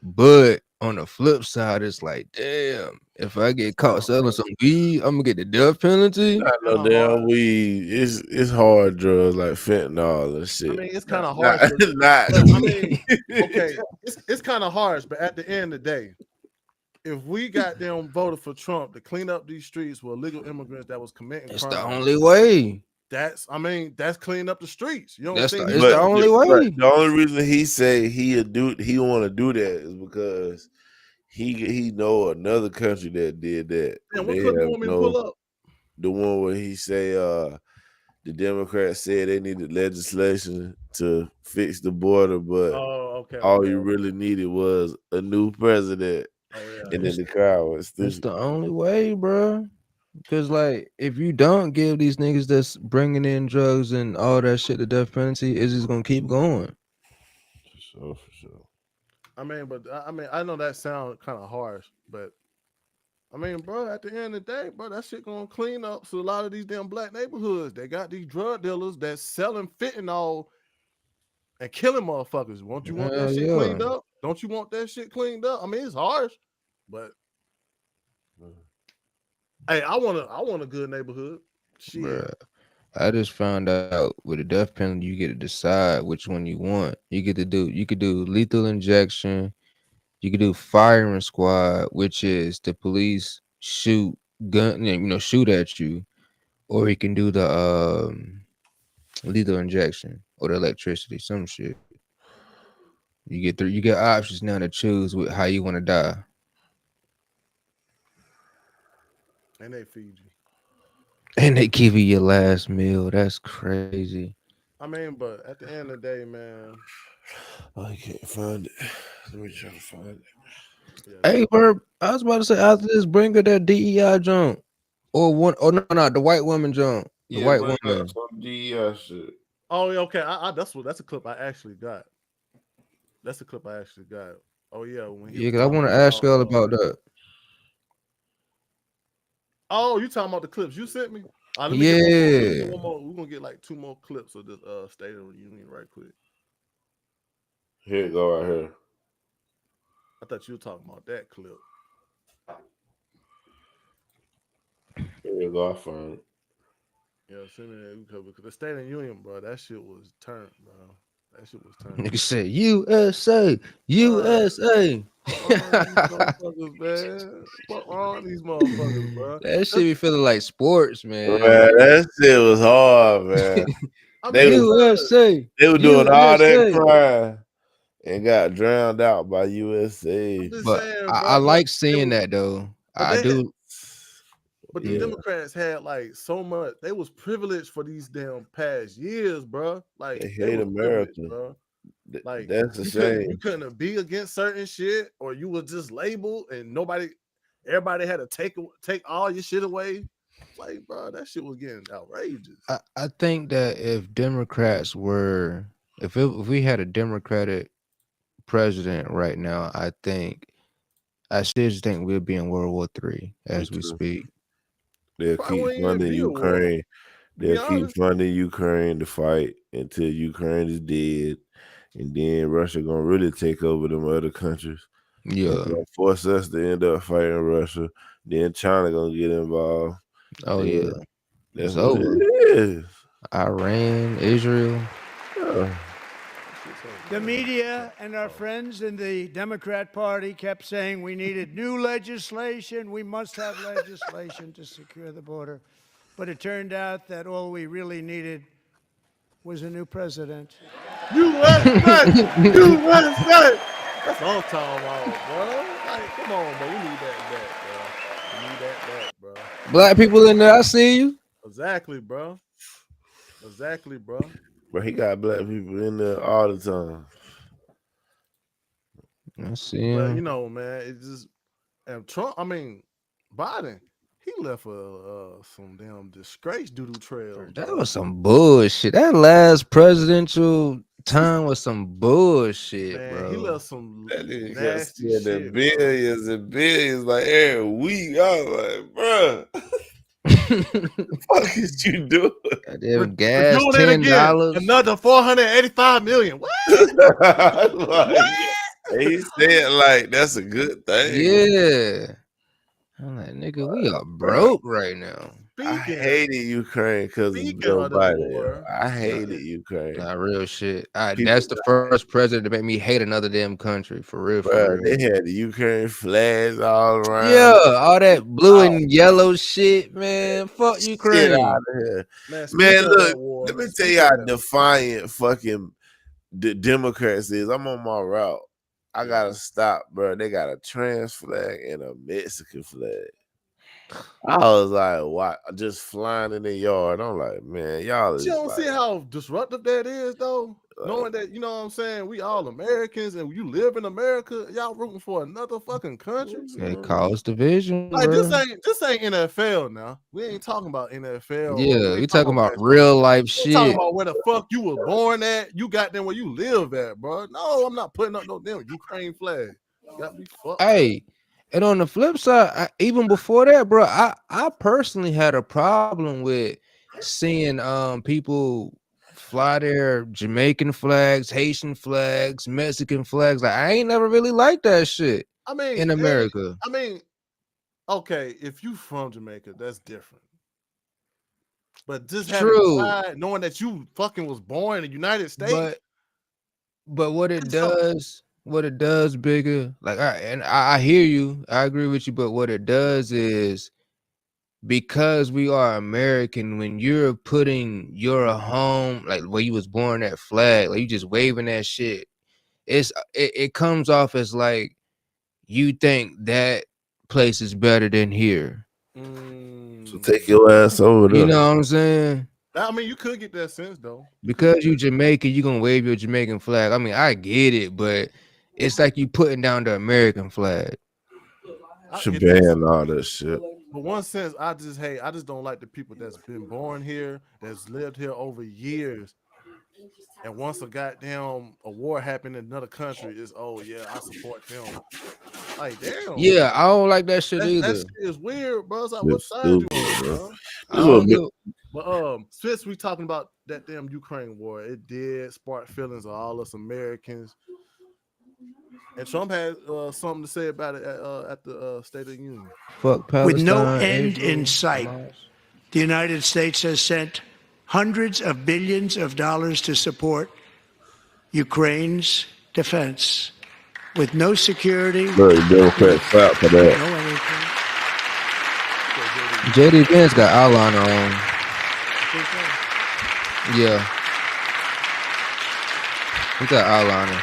But on the flip side, it's like, damn, if I get caught selling some weed, I'm gonna get the death penalty. Not no damn weed. It's hard drugs like fentanyl and shit. I mean, it's kind of hard. Okay, it's kind of harsh, but at the end of the day, if we got them voted for Trump to clean up these streets with illegal immigrants that was committing It's crimes, the only way. That's cleaning up the streets. You don't That's think it's the only way. The only reason he say he want to do that is because he know another country that did that. Man, what couldn't want me to pull up? The one where he say the Democrats said they needed legislation to fix the border, but all you really needed was a new president. And then the crowd was It's the only way, bro. Because like, if you don't give these niggas that's bringing in drugs and all that shit the death penalty, it's just gonna keep going. For sure. I mean, but I know that sound kind of harsh, but I mean, bro, at the end of the day, bro, that shit gonna clean up. So a lot of these damn black neighborhoods, they got these drug dealers that's selling fentanyl and killing motherfuckers. Won't you want that Hell shit yeah, cleaned up? Don't you want that shit cleaned up? I mean, it's harsh, but hey, I want a good neighborhood. Shit. bruh. I just found out with the death penalty, you get to decide which one you want. You could do lethal injection. You could do firing squad, which is the police shoot shoot at you, or you can do the lethal injection or the electricity, some shit. You get options now to choose with how you want to die. And they feed you. And they give you your last meal. That's crazy. I mean, but at the end of the day, man. I can't find it. Let me try to find it. Yeah, Hey, bro, I was about to say after this, bring her that DEI junk. Or one oh no, the white woman junk. The Yeah, white bring woman. up some DEI shit. oh, yeah, okay. That's a clip I actually got. That's a clip I actually got. Oh yeah, when he Yeah, was cause I talking want to ask about. y'all about that. Oh, you talking about the clips you sent me? Let me get one more. Let me get Yeah. one more. We're gonna get like 2 more clips of this State of the Union right quick. Here you go, right here. I thought you were talking about that clip. Here you go, I found it. Yeah, send me that because the State of the Union, bro, that shit was turned, bro. That shit was turned. Nigga said USA, Bruh, USA. what wrong with these motherfuckers, man? What wrong with these motherfuckers, bro? That shit be feeling like sports, Man, man. that shit was hard, man. I They mean, was bro, they were doing all that USA. crime and got drowned out by I'm USA. just But saying, I bro. But like it seeing was, that though. but I they had, do. but the Yeah, Democrats had like so much. They was privileged for these damn past years, bro. Like they they hate was privileged, America. bro. Like That's a you shame. couldn't be against certain shit, or you was just labeled, and everybody had to take all your shit away. Like, bro, that shit was getting outrageous. I think that if Democrats were, if we had a Democratic president right now, I seriously think we'll be in World War III Me as we too. speak. They'll Probably keep wouldn't even funding be a war. Ukraine. To be They'll keep honest, funding Ukraine to fight until Ukraine is dead, and then Russia gonna really take over them other countries. It's Yeah. gonna force us to end up fighting Russia. Then China gonna get involved. Oh Then yeah. that's It's what over. it is. Iran, Israel. Yeah. The media and our friends in the Democrat Party kept saying we needed new legislation. We must have legislation to secure the border. But it turned out that all we really needed was a new president. USA, USA. That's what I'm talking about, bro. Like, come on, bro. We need that back, bro. We need that back, bro. Black people in there, I see you. Exactly, bro. Exactly, bro. But he got black people in there all the time. I see But him. you know, man, it's just and Trump. I mean, Biden. He left some damn disgrace doodle trails, That bro. was some bullshit. That last presidential time was some bullshit, Man, he bro. left some That nigga kept nasty spending shit, bro. billions and billions like every week. I was like, bro, fuck is you doing? Goddamn We're gas, doing it again. $10. Another 485 million. What? Like, he said like that's a good thing. Yeah. I'm like, nigga, we are Bro, broke right now. I Speaking, hated Ukraine because of speaking Joe of the Biden. Yo. war, I hated Ukraine. Nah, real shit. People That's the first president to make me hate another damn country. For real, for bro, real. they had the Ukraine flags all Yeah, around. all that blue Oh, and yellow shit, man. Fuck shit out Ukraine. of here. man. Man, Speaking of look, that let war, me tell you speaking how of that, defiant fucking the Democrats is. I'm on my route. I yeah. gotta stop, bro. They got a trans flag and a Mexican flag. I was like, "What?" Just flying in the yard. I'm like, man, y'all You is don't see like, how disruptive that is, though. Knowing that, you know what I'm saying, we all Americans and you live in America, y'all rooting for another fucking country. It caused division, Like this bro. ain't NFL now. We ain't talking about NFL or we Yeah, we ain't talking talking about about basketball. real life We talking shit. about where the fuck you was born at. You got them where you live at, bro. No, I'm not putting up no damn Ukraine flag. You got me fucked. Hey, and on the flip side, even before that, bro, I personally had a problem with seeing people fly their Jamaican flags, Haitian flags, Mexican flags. Like I ain't never really liked that shit I mean, in America. okay, if you from Jamaica, that's different. But just having True, pride, knowing that you fucking was born in the United States, but what it it's something. does, bigger. Like I hear you, I agree with you. But what it does is, because we are American, when you're putting your home, like where you was born, that flag, like you just waving that shit, it comes off as like you think that place is better than here. so take your ass over You there. know what I'm saying? I mean, you could get that sense though. Because you Jamaican, you gonna wave your Jamaican flag. I mean, I get it, but it's like you putting down the American flag. I Should get that sense. ban all that shit. But one sense, I just don't like the people that's been born here, that's lived here over years, and once a goddamn a war happened in another country, is oh yeah, I support them. Like damn, Yeah, I don't like that shit that either. shit is weird, bro. It's like what It's side you stupid, on, bro. bro? I This what don't me- give. But since we talking about that damn Ukraine war, it did spark feelings of all us Americans. And Trump had something to say about it at the State of the Union. Fuck With no Palestine, end Israel, in sight, Hamas. the United States has sent hundreds of billions of dollars to support Ukraine's defense. With no security, Look, Democrats clap for that. no anything. JD Vance got eyeliner on. Yeah, he got eyeliner.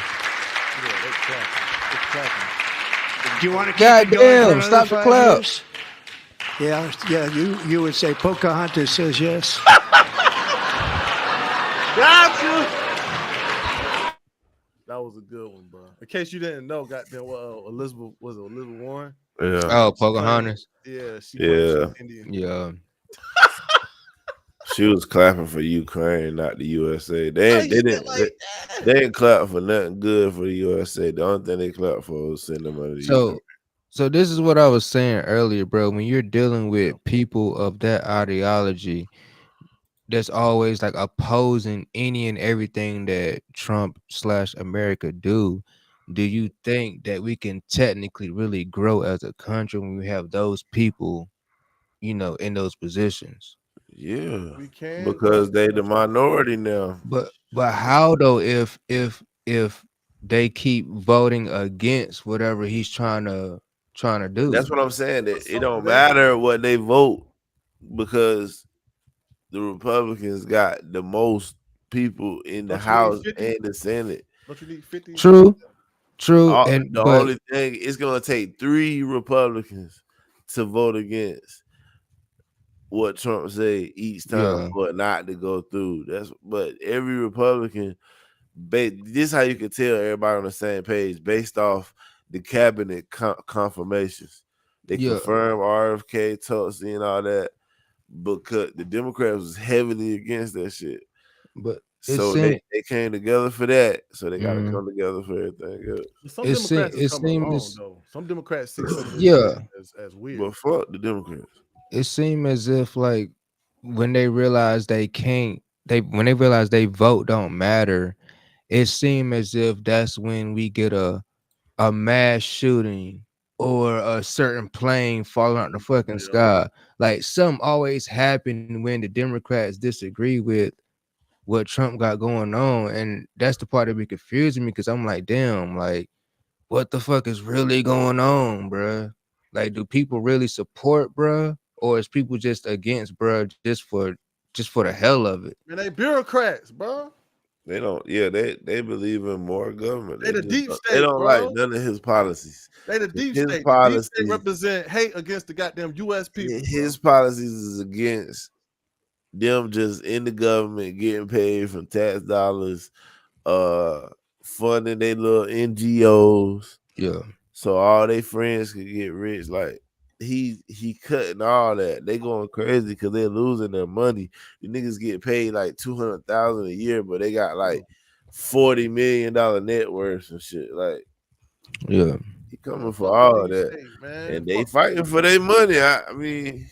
Do you want to keep God it going for damn, stop another the 5 clap. years? Yeah. You would say Pocahontas says yes. Gotcha. That was a good one, bro. In case you didn't know, goddamn, Elizabeth Warren? Yeah. Oh, Pocahontas. Yeah, she Yeah. Indian. Yeah. She was clapping for Ukraine, not the USA. They didn't clap for nothing good for the USA. The only thing they clapped for was sending money to Ukraine. So this is what I was saying earlier, bro. When you're dealing with people of that ideology, that's always like opposing any and everything that Trump/America do. Do you think that we can technically really grow as a country when we have those people, in those positions? Yeah, We can because they the minority now. But how though, if they keep voting against whatever he's trying to do? That's what I'm saying. That it don't matter what they vote because the Republicans got the most people in the House and the Senate. Don't you need 50? True. The only thing, it's gonna take 3 Republicans to vote against what Trump say each time for it not to go through. But every Republican, this is how you can tell everybody on the same page based off the cabinet confirmations. They confirm RFK, Tulsi, and all that, because the Democrats was heavily against that shit. But so they came together for that. So they got to come together for everything else. Some Democrats is coming along, though. Some Democrats see some of this as weird. But fuck the Democrats. It seemed as if, like, when they realize when they realize they vote don't matter, it seemed as if that's when we get a mass shooting or a certain plane falling out the fucking sky. Like, something always happen when the Democrats disagree with what Trump got going on, and that's the part that be confusing me, because I'm like, damn, like, what the fuck is really going on, bruh? Like, do people really support bruh, or is people just against bruh just for the hell of it? Man, they bureaucrats, bro. They don't. Yeah, they believe in more government. They the deep They state, don't like bro. none of his policies. They the deep His state. The deep state policies, represent hate against the goddamn U.S. people, his bro. policies is against them just in the government getting paid from tax dollars, funding their little NGOs, Yeah. so all their friends could get rich. Like he cutting all that. They going crazy because they're losing their money. The niggas get paid like $200,000 a year, but they got like $40 million net worth and shit. Like Yeah. he coming Man, for fuck the all of deep that, state, man. and they Fuck the fighting for their money. I mean,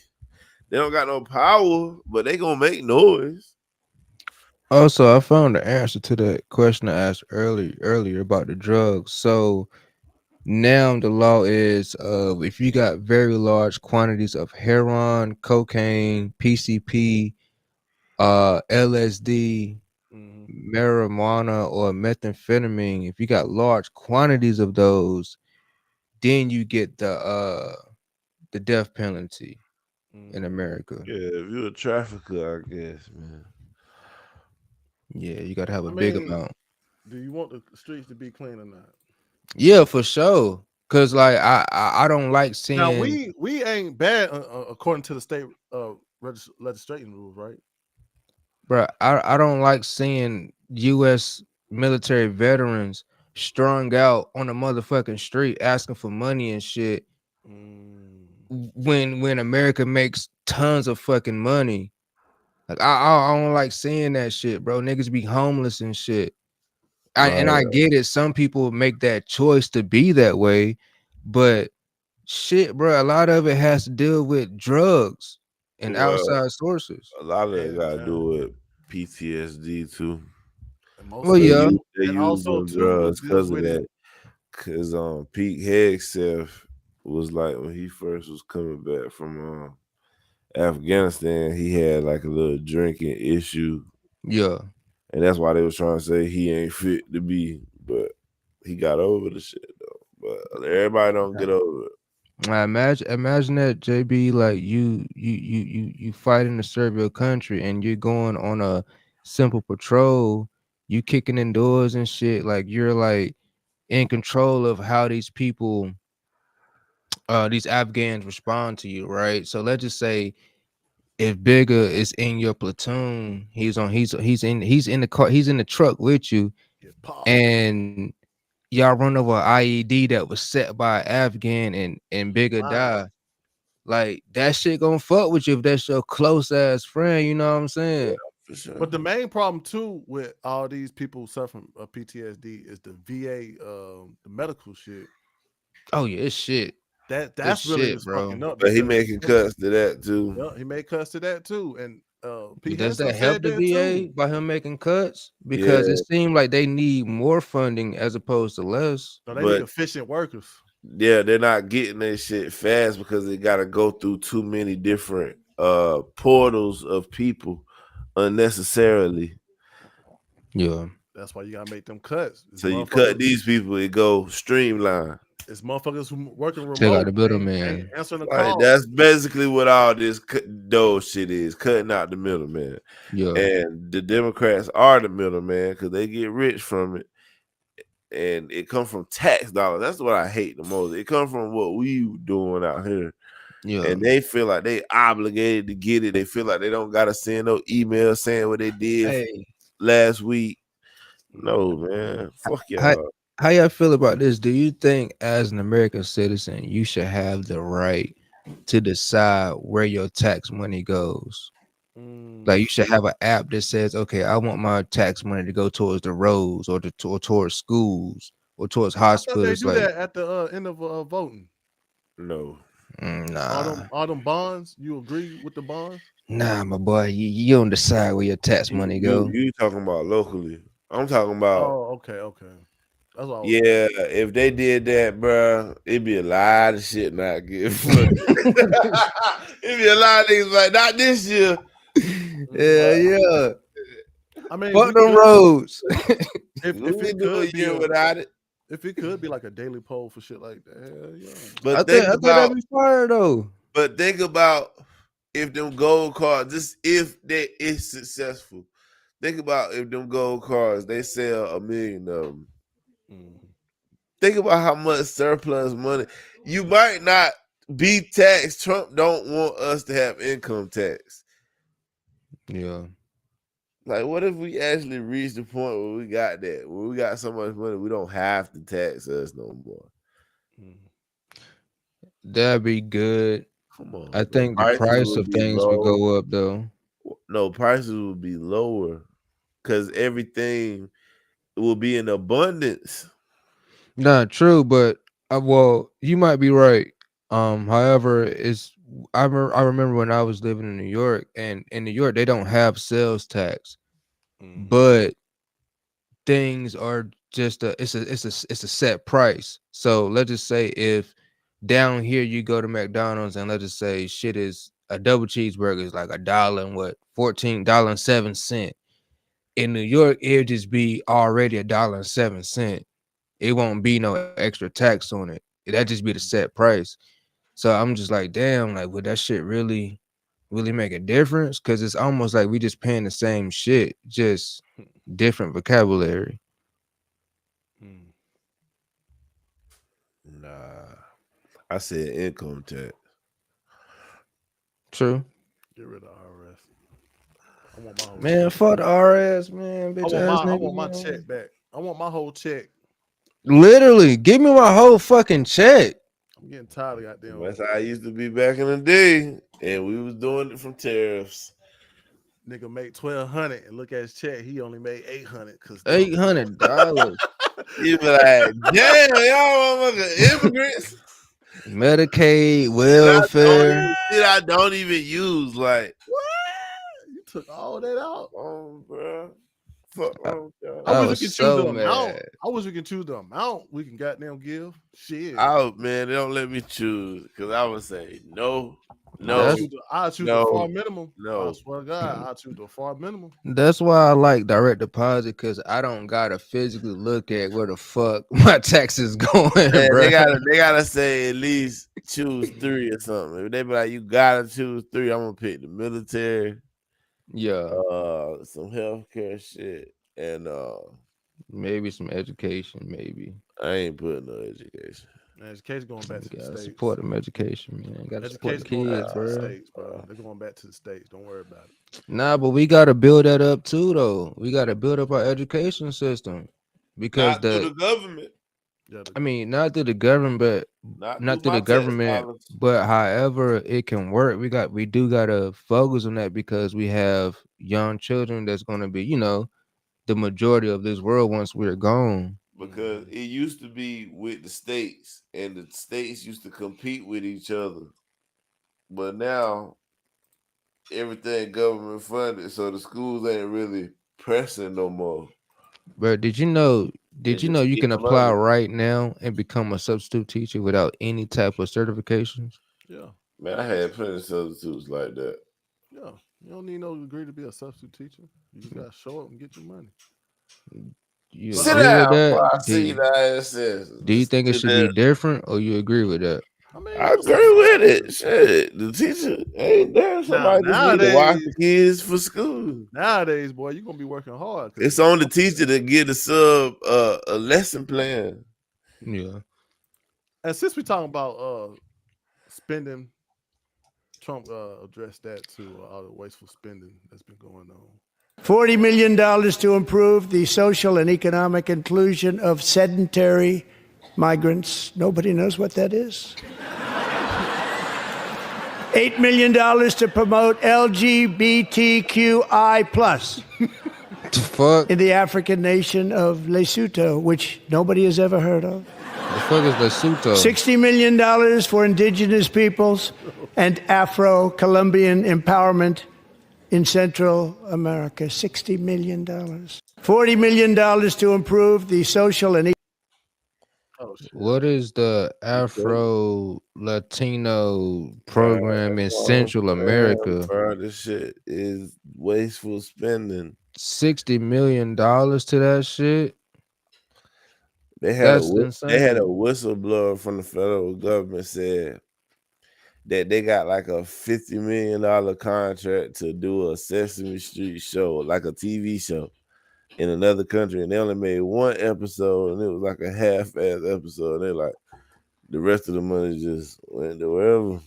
they don't got no power, but they gonna make noise. Also, I found the answer to that question I asked earlier about the drugs. So now the law is if you got very large quantities of heroin, cocaine, PCP, LSD, marijuana, or methamphetamine, if you got large quantities of those, then you get the death penalty in America. Yeah, if you're a trafficker, I guess, man. Yeah, you gotta have a I big mean, amount. do you want the streets to be clean or not? Yeah, for sure. Cause like I don't like Now seeing, we ain't bad according to the state legislating rules, right? bro. I don't like seeing U.S. military veterans strung out on the motherfucking street asking for money and shit. When America makes tons of fucking money, like I don't like seeing that shit, bro. Niggas be homeless and shit. I Right. get it. Some people make that choice to be that way, but shit, bro, a lot of it has to deal with drugs and Well, outside sources. a lot of it Yeah, got to man. do with PTSD too. And most Well, of They it, yeah, they and use also them too, it drugs deals because of with it. that. Cause Pete Hegseth was like when he first was coming back from Afghanistan, he had like a little drinking issue, yeah. and that's why they was trying to say he ain't fit to be. But he got over the shit though. But everybody don't get over it. I imagine that, JB, like you fighting to serve your country and you're going on a simple patrol, you kicking in doors and shit, like you're like in control of how these people these Afghans respond to you, right? So let's just say if Bigger is in your platoon, he's in the car, he's in the truck with you, Get popped. and y'all run over an IED that was set by an Afghan and Bigger Wow. die. Like that shit gonna fuck with you if that's your close ass friend, you know what I'm saying? For sure. But the main problem too with all these people suffering PTSD is the VA, the medical shit. Oh yeah, it's shit. That's really shit, what's bro. fucking up. But he Because making cuts to that too. yeah, he made cuts to that too, and Pete Does Henson that help said the that VA too. by him making cuts? Because Yeah, it seemed like they need more funding as opposed to less. So they need but efficient workers. yeah, they're not getting that shit fast because they got to go through too many different portals of people unnecessarily. Yeah. That's why you gotta make them cuts. It's So you cut motherfuckers. these people, it go streamline. It's motherfuckers who working Take out remote. the Ain't middleman. answering the Like call. that's basically what all this those shit is, cutting out the middleman. Yeah. And the Democrats are the middleman because they get rich from it, and it comes from tax dollars. That's what I hate the most. It comes from what we doing out here. Yeah. And they feel like they obligated to get it. They feel like they don't gotta send no email saying what they did Hey, last week. No, man. Fuck how, y'all. how y'all feel about this? Do you think as an American citizen you should have the right to decide where your tax money goes? Like you should have an app that says, okay, I want my tax money to go towards the roads or towards schools or towards I thought they hospitals. do Like, that at the end of voting. No. nah, All them bonds. You agree with the bonds? nah, my boy, you don't decide where your tax money go. You talking about locally. I'm talking about Oh, okay. That's all. yeah, if they did that, bro, it'd be a lot of shit not getting funded. It'd be a lot of niggas like, not this year. Yeah. I mean, Fuck we them could, roads. if We it do a could be year without it. if it could be like a daily poll for shit like that, hell yeah. But I think that'd be fire though. But think about if them gold cards, just if they is successful, Think about if them gold cars, they sell 1 million of them. Mhm. Think about how much surplus money. You might not be taxed. Trump don't want us to have income tax. Yeah. Like, what if we actually reach the point where we got that, where we got so much money we don't have to tax us no more? That'd be good. Come on, I bro. think the Prices price would of be things would low. go up though. No, prices would be lower because everything will be in abundance. Not true, but well, you might be right. However, I remember when I was living in New York, and in New York they don't have sales tax, but things are just it's a set price. So let's just say if down here you go to McDonald's and let's just say shit is a double cheeseburger is like $1 and what $14.07. In New York, it'll just be already $1.07. It won't be no extra tax on it. That just be the set price. So I'm just like, damn, like would that shit really make a difference? Cause it's almost like we just paying the same shit, just different vocabulary. Nah, I said income tax. True. Get rid of RS. I want my whole Man, check. fuck the RS, man. I Bitch want ass my I nigga. want my Man. check back. I want my whole check. Literally, give me my whole fucking check. I'm getting tired of goddamn. That's how I used to be back in the day, and we was doing it from tariffs. Nigga make 1,200 and look at his check. He only made 800 because $800. You be like, damn, y'all motherfucking immigrants. Medicaid, Shit welfare. I don't even use. Like, what? You took all that out. oh, bro. Fuck wrong with y'all. I I wish we was could choose so the amount. mad. I wish we could choose the amount we can goddamn give. Shit. Oh man, they don't let me choose because I would say no, That's- I'll choose no, the far minimum. no. I swear to God, I'll choose the far minimum. That's why I like direct deposit, because I don't gotta physically look at where the fuck my taxes going, Man, bro. they gotta say at least choose 3 or something. If they be like, you gotta choose 3, I'm gonna pick the military, Yeah, some healthcare shit, and maybe some education, maybe. I ain't putting no education. Man, education going back to the Gotta states. support them education, man. Gotta support the Education going back kids, to the bro. states, bro. They're going back to the states. Don't worry about it. Nah, but we gotta build that up too, though. We gotta build up our education system, because Not through the government. Yeah, I mean, not through the government, but not through my the tax government, dollars. but however it can work, we do gotta focus on that, because we have young children that's gonna be, the majority of this world once we're gone. Because it used to be with the states, and the states used to compete with each other. But now everything government funded, so the schools ain't really pressing no more. But did you know They you just can getting apply money. right now and become a substitute teacher without any type of certifications? Yeah. Man, I had plenty of substitutes like that. Yeah. You don't need no degree to be a substitute teacher. You just gotta show up and get your money. You Sit agree with down that? before I see the asses. Do you think it should be different, or you agree with that? I mean, I agree with it. Shit, the teacher ain't there. Somebody just need to watch the kids for school. Nowadays, boy, you're gonna be working hard. It's on the teacher to get a lesson plan. Yeah. And since we talking about spending, Trump addressed that to all the wasteful spending that's been going on. $40 million to improve the social and economic inclusion of sedentary migrants. Nobody knows what that is. $8 million to promote LGBTQI+ The fuck? in the African nation of Lesotho, which nobody has ever heard of. The fuck is Lesotho? $60 million for indigenous peoples and Afro-Colombian empowerment in Central America. $60 million. $40 million to improve the social and What is the Afro Latino program in Central America? Bro, this shit is wasteful spending. $60 million to that shit? They had That's they had a insane. whistleblower from the federal government said that they got like a $50 million contract to do a Sesame Street show, like a TV show in another country, and they only made one episode, and it was like a half-ass episode. They're like, the rest of the money just went to wherever.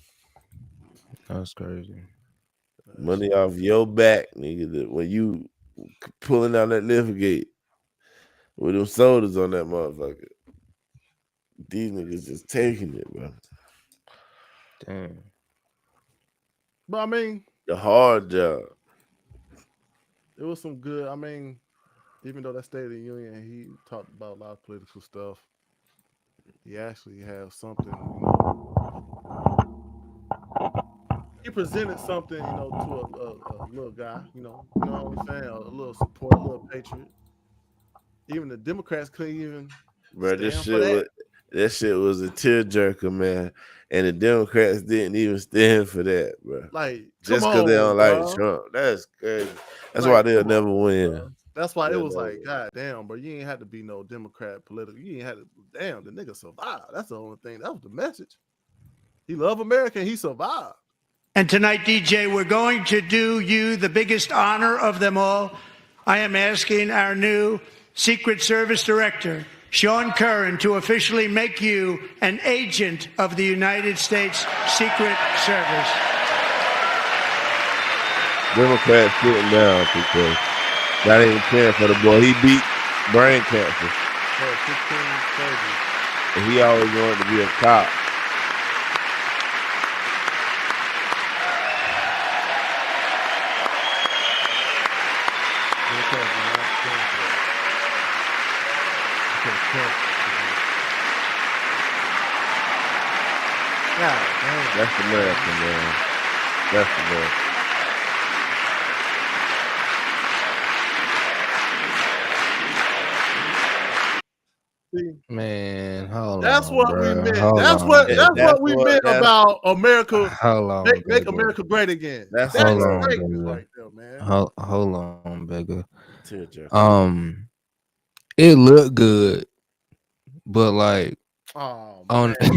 That's crazy. Money off your back, nigga. When you pulling out that lift gate with them sodas on that motherfucker, these niggas just taking it, bro. Damn. But I mean, The hard job. it was some good. I mean, even though that State of the Union, he talked about a lot of political stuff. He actually has something, he presented something, to a little guy, you know what I'm saying, a little support, a little patriot. Even the Democrats couldn't even Bro, stand for that. that shit was a tearjerker, man. And the Democrats didn't even stand for that, bro. Like, Just come because they on, don't bro. like Trump. That's crazy. That's Like, why they'll come on, never win. bro. That's why it They'll was never like, win. God damn, bro, you ain't had to be no Democrat political. You ain't had to, damn, the nigga survived. That's the only thing. That was the message. He loved America and he survived. And tonight, DJ, we're going to do you the biggest honor of them all. I am asking our new Secret Service Director, Sean Curran, to officially make you an agent of the United States Secret Service. Democrats sitting down because not even caring for the boy. He beat brain cancer. For 15 surgeries. And he always wanted to be a cop. That's America, man. That's America. Man, hold That's on, what bro. we meant. Hold That's on, what baby. that's what we meant about America. Hold on, Make baby. America great again. That's That's hold on, greatness baby. right there, man. Hold on, Beggar. Tearjerker. It looked good, but like Oh on man.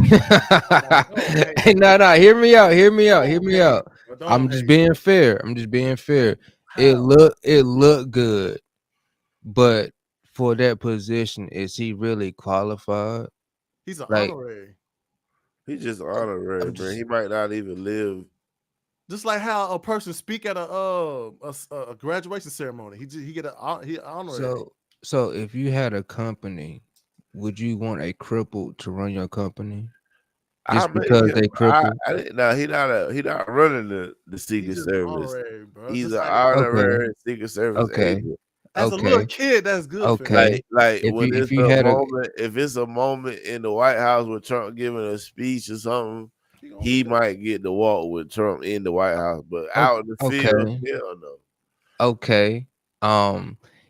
hey, no, hear me out. I'm just being fair. It looked good, but for that position, is he really qualified? He's an Like, honorary. He just honorary, bro. He might not even live. Just like how a person speak at a graduation ceremony, he get he honorary. So if you had a company, would you want a crippled to run your company? Just because they crippled? No, he not running the Secret Service. Honorary, bro. He's Just an like honorary Secret Service Okay. agent. as a little kid, that's good. For him. Okay. Like If when you had if it's a moment in the White House with Trump giving a speech or something, he might get to walk with Trump in the White House, but out in the field, hell no. Okay.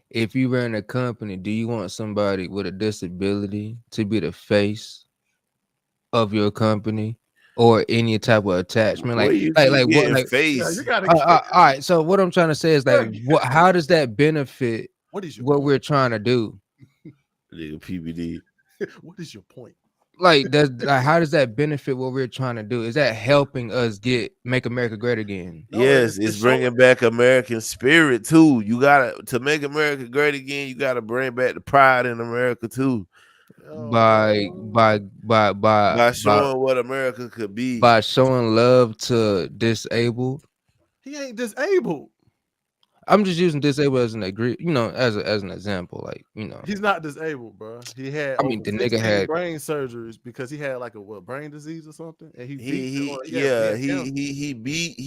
If you ran a company, do you want somebody with a disability to be the face of your company or any type of attachment? Like what? Like, face? Yeah, you gotta all right. So what I'm trying to say is like, how does that benefit what we're trying to do? Nigga, PBD. What is your point? Like, how does that benefit what we're trying to do? Is that helping us make America great again? No, Yes, it's bringing back American spirit too. You to make America great again. You gotta bring back the pride in America too. By showing what America could be. By showing love to disabled. He ain't disabled. I'm just using disabled as an as an example. Like, he's not disabled, bro. He had the nigga had brain surgeries because he had like a brain disease or something, and he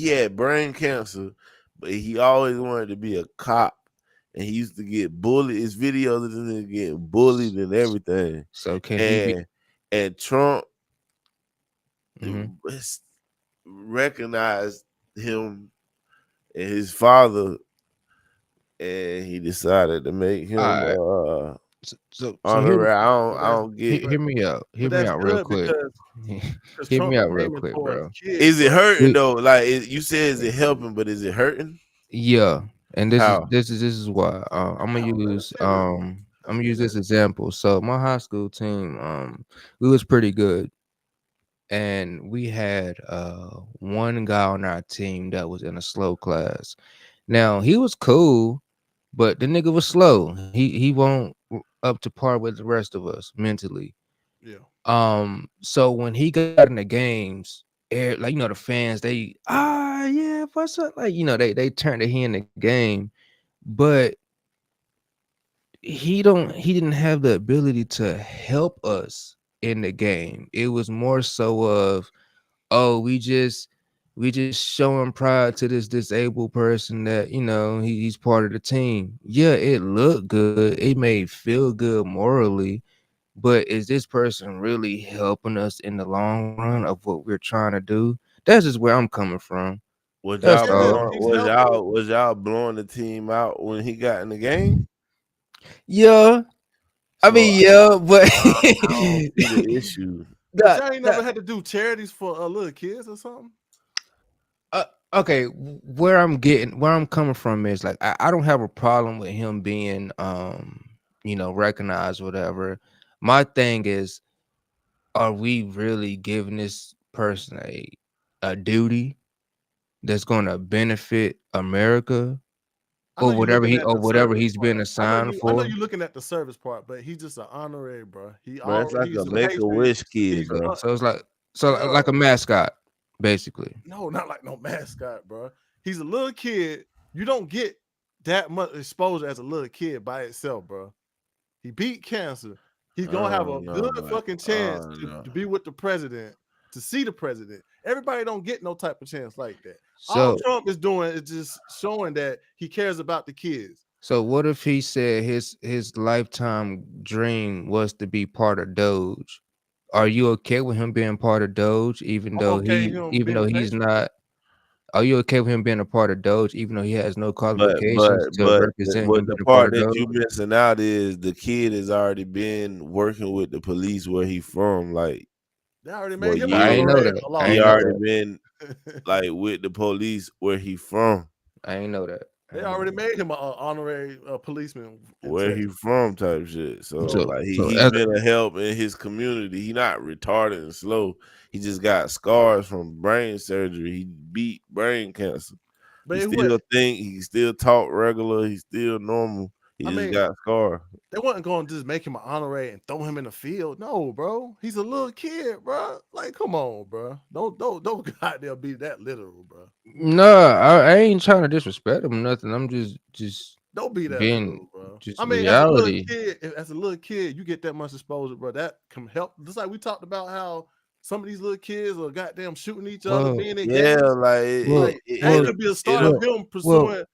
had brain cancer, but he always wanted to be a cop, and he used to get bullied. His videos of him getting bullied and everything. So and Trump recognized him and his father. And he decided to make him honorary. I don't get. Hear me out. Hear me out real quick. Hear me out real quick, bro. Is it hurting though? Like you said, is it helping? But is it hurting? Yeah. And this is why I'm gonna use this example. So my high school team, we was pretty good. and we had one guy on our team that was in a slow class. Now he was cool, but the nigga was slow. He won't up to par with the rest of us mentally. Yeah. So when he got in the games, like the fans, they yeah, what's up? Like they turned to he in the game, but he didn't have the ability to help us in the game. It was more so of, oh, we just showing pride to this disabled person that he's part of the team. Yeah, it looked good, it made feel good morally, but is this person really helping us in the long run of what we're trying to do? That's just where I'm coming from. Was That's y'all Yeah, all. blowing? he's helping. Was y'all blowing the team out when he got in the game? Yeah, I So mean, yeah, but I don't see the issue. But that, y'all ain't never had to do charities for little kids or something? okay, where I'm coming from is like I don't have a problem with him being recognized, whatever. My thing is, are we really giving this person a duty that's gonna benefit America I know you're looking at or the whatever service he's been part. assigned I know for? you're looking at the service part, but he's just an honorary, bro. Bro, it's like He's a a make a patron. wish kid, He's bro. So it's like bro. like a mascot, basically. No, not like no mascot, bro. He's a little kid. You don't get that much exposure as a little kid by itself, bro. He beat cancer. He's gonna have a good No. fucking chance No. to be with the president, to see the president. Everybody don't get no type of chance like that. All So Trump is doing is just showing that he cares about the kids. so what if he said his lifetime dream was to be part of Doge? Are you okay with him being part of Doge, I'm okay him even being though a he's patron. not? Are you okay with him being a part of Doge, even though he has no But qualifications to represent what him the being a part part of that Doge? you missing out is the kid has already been working with the police where he from, like They already for made him an I ain't years. know honorary that. I law He ain't know already that. been enforcement. like with the police where he from. I ain't know that. I They ain't know already that. made him an honorary policeman in Where he Texas. from type shit. So So like So he as been a help in his community. He not retarded and slow. He just got scars from brain surgery. He beat brain cancer. but He it what still think, he still talk regular, he still normal. He I just mean, got scars. they wasn't going to just make him an honorary and throw him in the field. No, bro. He's a little kid, bro. Like, come on, bro. Don't goddamn be that literal, bro. no, I ain't trying to disrespect him or nothing. I'm just Don't be that being literal, bro. just I mean, as a little reality. kid, you get that much exposure, bro. That can help. Just like we talked about how some of these little kids are goddamn shooting each other, Well, being in Yeah, gangs. like well, Like that well, could be a start it'll of well, him well, pursuing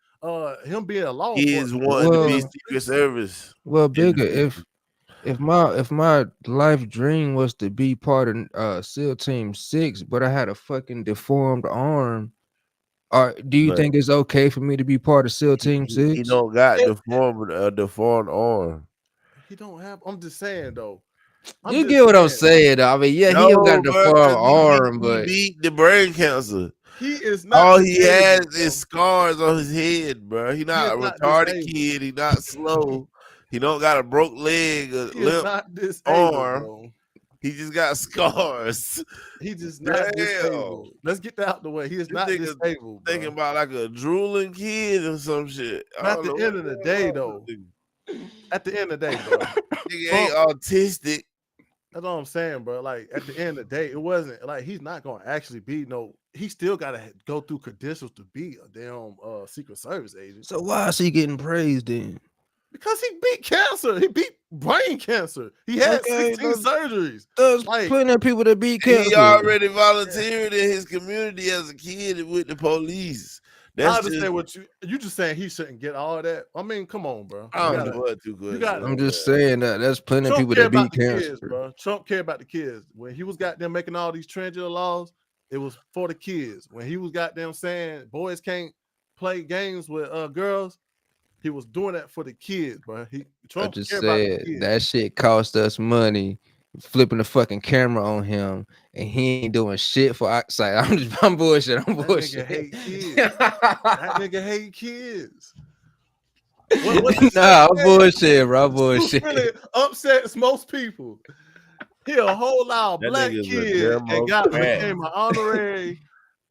him being a law kids enforcement. wanting to be well, Secret Service in the bigger. future. If my life dream was to be part of SEAL Team 6, but I had a fucking deformed arm, do you But think it's okay for me to be part of SEAL Team he 6? don't got the form arm. He don't have. I'm just saying though. I'm You just get what I'm saying. saying, though. I mean, yeah, he don't got No, a bro, deformed because arm, he but beat the brain cancer. He is not All he has disabled, is bro. scars on his head, bro. He He is not a not retarded disabled. kid. He not slow. He don't got a broke leg, a He is limp not disabled, arm. bro. He just got scars. He just not Damn. disabled. Let's get that out the way. He is This not nigga disabled, thinking bro. about like a drooling kid or some shit. I But at don't the know end what's of the going day, on with though, this nigga. at the end of the day, bro, Nigga ain't Trump. autistic. That's all I'm saying, bro. Like at the end of the day, it wasn't like he's not gonna actually be no. He still gotta go through credentials to be a damn Secret Service agent so why is he getting praised then? because he beat cancer. He beat brain cancer. He had Okay, 16 surgeries. there's Like plenty of people that beat He cancer. already volunteered in his community as a kid with the police. I That's just understand what you just saying he shouldn't get all that. I mean, come on, bro. I don't know what too good. gotta- I'm just saying that there's plenty of Trump people care that about beat the cancer. kids, bro. Trump care about the kids. When he was goddamn making all these transgender laws, it was for the kids. When he was goddamn saying boys can't play games with girls, he was doing that for the kids, bro. I Trump just care about the said kids. that shit cost us money, flipping the fucking camera on him, and he ain't doing shit for outside. I'm bullshit. I'm That bullshit. nigga hate kids. That nigga hate kids. What you Nah, I'm say? bullshit, bro. I'm Truth bullshit. really upsets most people. He a whole lot of That black nigga's a kid and Democrat. became an honorary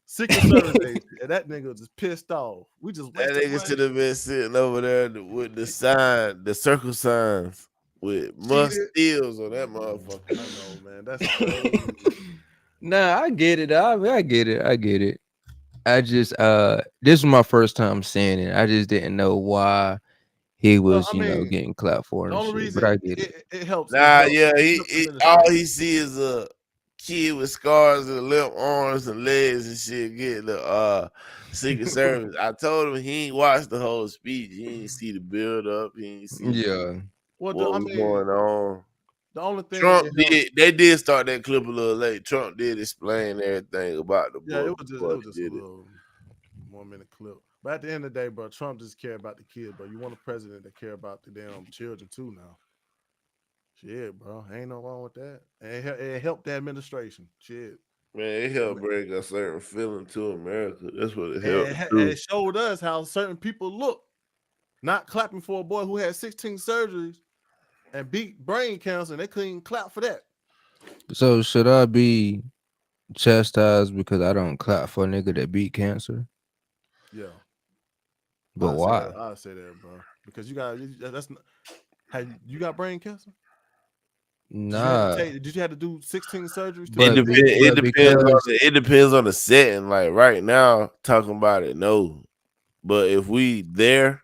Secret Service agent. And that nigga was just pissed off. We just That wasted nigga should money. have been sitting over there with the sign, the circle signs with must Cheated. steals on that motherfucker. I know, man. That's crazy. Nah, I get it. I get it. I get it. I just this was my first time seeing it. I just didn't know why he Well, was, I you know, mean, getting clapped for the and only shit. But reason I get it. it helps. Nah, It yeah, helps the all administration. he see is a kid with scars and limp arms and legs and shit getting the Secret Service. I told him he ain't watched the whole speech. He ain't see the build up. He ain't see Yeah. Well, what I was mean, going on. the only thing Trump it helps. they did start that clip a little late. Trump did explain everything about the Yeah, book. it before was just he a did it. little 1 minute clip. But at the end of the day, bro, Trump just care about the kid, bro. You want a president that care about the damn children too now. Shit, bro. Ain't no wrong with that. And it helped the administration. Shit. Man, it helped bring a certain feeling to America. That's what it And helped it, do. it showed us how certain people look. Not clapping for a boy who had 16 surgeries and beat brain cancer, and they couldn't even clap for that. So should I be chastised because I don't clap for a nigga that beat cancer? Yeah. But why? I say that, bro. Because that's not, you got brain cancer? Nah. Did you have to do 16 surgeries? But It depends on the setting. Like right now, talking about it, no. But if we there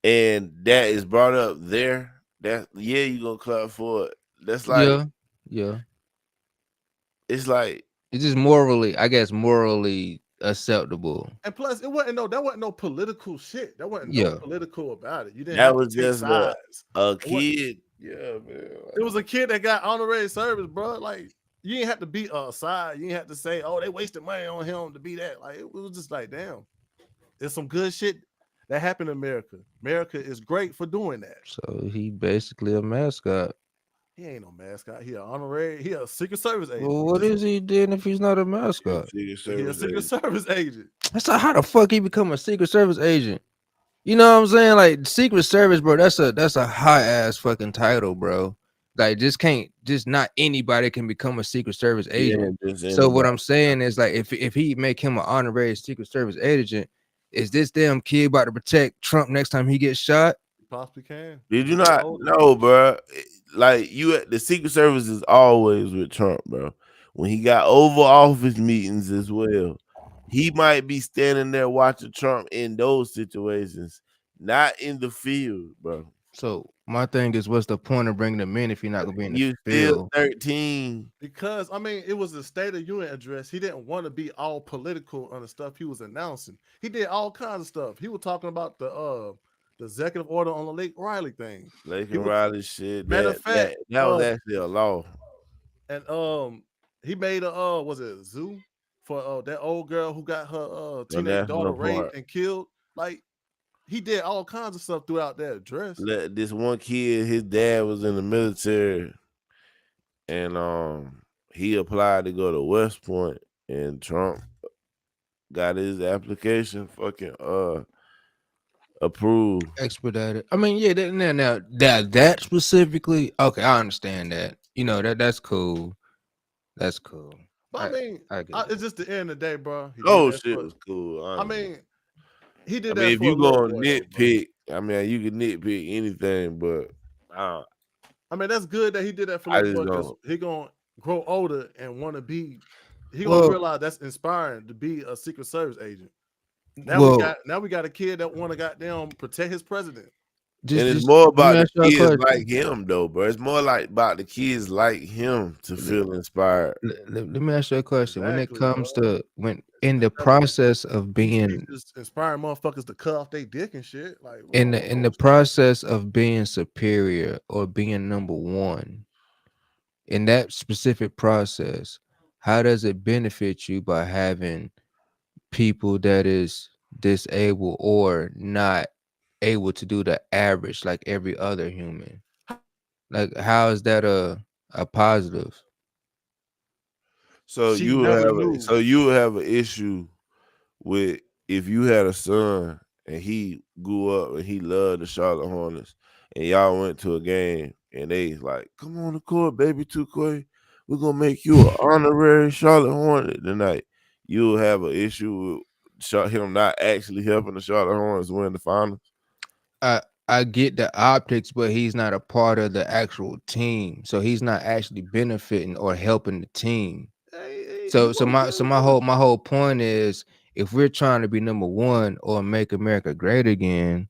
and that is brought up there, that you gonna clap for it. That's like yeah. It's like it's just morally, I guess, morally acceptable. And plus, that wasn't no political shit. That wasn't no political about it. You didn't that have was to take just sides. a kid. Yeah, man. It was a kid that got honorary service, bro. Like you didn't have to be a side. You didn't have to say, "Oh, they wasted money on him to be that." Like it was just like, damn, there's some good shit that happened in America. America is great for doing that. So he basically a mascot. He ain't no mascot. He an honorary. He a Secret Service agent. Well, what is he doing if he's not a mascot? He a Secret Service agent. That's like, how the fuck he become a Secret Service agent? You know what I'm saying? Like Secret Service, bro. That's a high ass fucking title, bro. Like just not anybody can become a Secret Service agent. So what I'm saying is like if he make him an honorary Secret Service agent, is this damn kid about to protect Trump next time he gets shot? Possibly can. Did you not know, bro? Like the Secret Service is always with Trump, bro. When he got Oval Office meetings as well, he might be standing there watching Trump in those situations, not in the field, bro. So my thing is, what's the point of bringing them in if you're not gonna be in the You field? still 13. Because I mean, it was a State of Union address. He didn't want to be all political on the stuff he was announcing. He did all kinds of stuff. He was talking about the executive order on the Lake Riley thing. Lake and Riley shit. Matter of fact, that was actually a law. And he made a was it a zoo for that old girl who got her teenage daughter raped and killed. Like he did all kinds of stuff throughout that address. This one kid, his dad was in the military, and he applied to go to West Point, and Trump got his application fucking approved, expedited. I mean, yeah, that specifically. Okay, I understand that. You know that's cool. That's cool. But I mean, it's just the end of the day, bro. Shit was cool. I mean, he did that. If you gonna nitpick, I mean, you can nitpick anything, but I mean, that's good that he did that for little boy because he gonna grow older and want to be. He gonna realize that's inspiring to be a Secret Service agent. Now we got a kid that want to goddamn protect his president. It's more about the kids like him, though, bro. It's more like about the kids like him to feel inspired. Let me ask you a question. When it comes to in the process of being just inspiring motherfuckers to cut off their dick and shit, like in the process of being superior or being number one, in that specific process, how does it benefit you by having people that is disabled or not able to do the average like every other human? Like how is that a positive? So you would have an issue with if you had a son and he grew up and he loved the Charlotte Hornets, and y'all went to a game and they like, come on the court, baby, Tukwe, we're gonna make you an honorary Charlotte Hornet tonight. You'll have an issue with him not actually helping the Charlotte Hornets win the finals. I get the optics, but he's not a part of the actual team, so he's not actually benefiting or helping the team. So my whole point is, if we're trying to be number one or make America great again,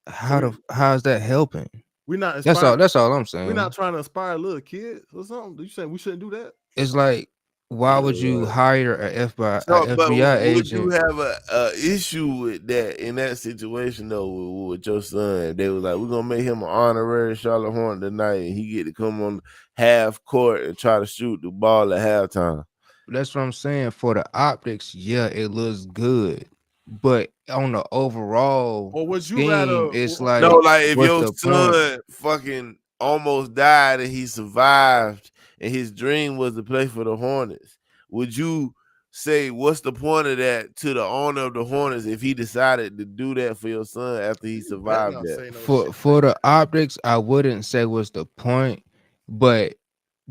how's that helping? We're not. That's all I'm saying. We're not trying to inspire little kids or something. You saying we shouldn't do that? It's like, why would you hire a FBI agent? Would you have a issue with that in that situation though with your son? They was like, we're gonna make him an honorary Charlotte Hornet tonight, and he get to come on half court and try to shoot the ball at halftime. That's what I'm saying. For the optics, yeah, it looks good, but on the overall or would you scheme, rather? It's like, no, like if what's your the son fucking almost died and he survived, and his dream was to play for the Hornets, would you say what's the point of that to the owner of the Hornets if he decided to do that for your son after he survived that? For the optics, I wouldn't say what's the point, but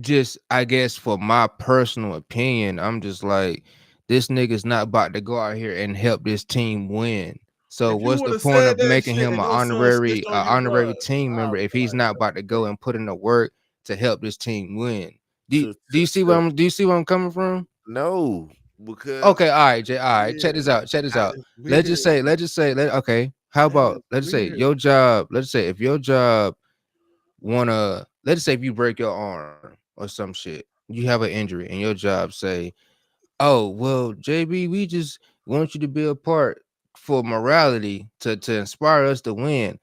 just, I guess, for my personal opinion, I'm just like, this nigga's not about to go out here and help this team win. So what's the point of making him an honorary team member if he's not about to go and put in the work to help this team win? Do you see where I'm coming from? No, because okay, all right, Jay. All right, check this out. Let's just say, okay. How about let's say your job? Let's say if your job let's say if you break your arm or some shit, you have an injury, and your job say, oh well, JB, we just want you to be a part for morality to inspire us to win.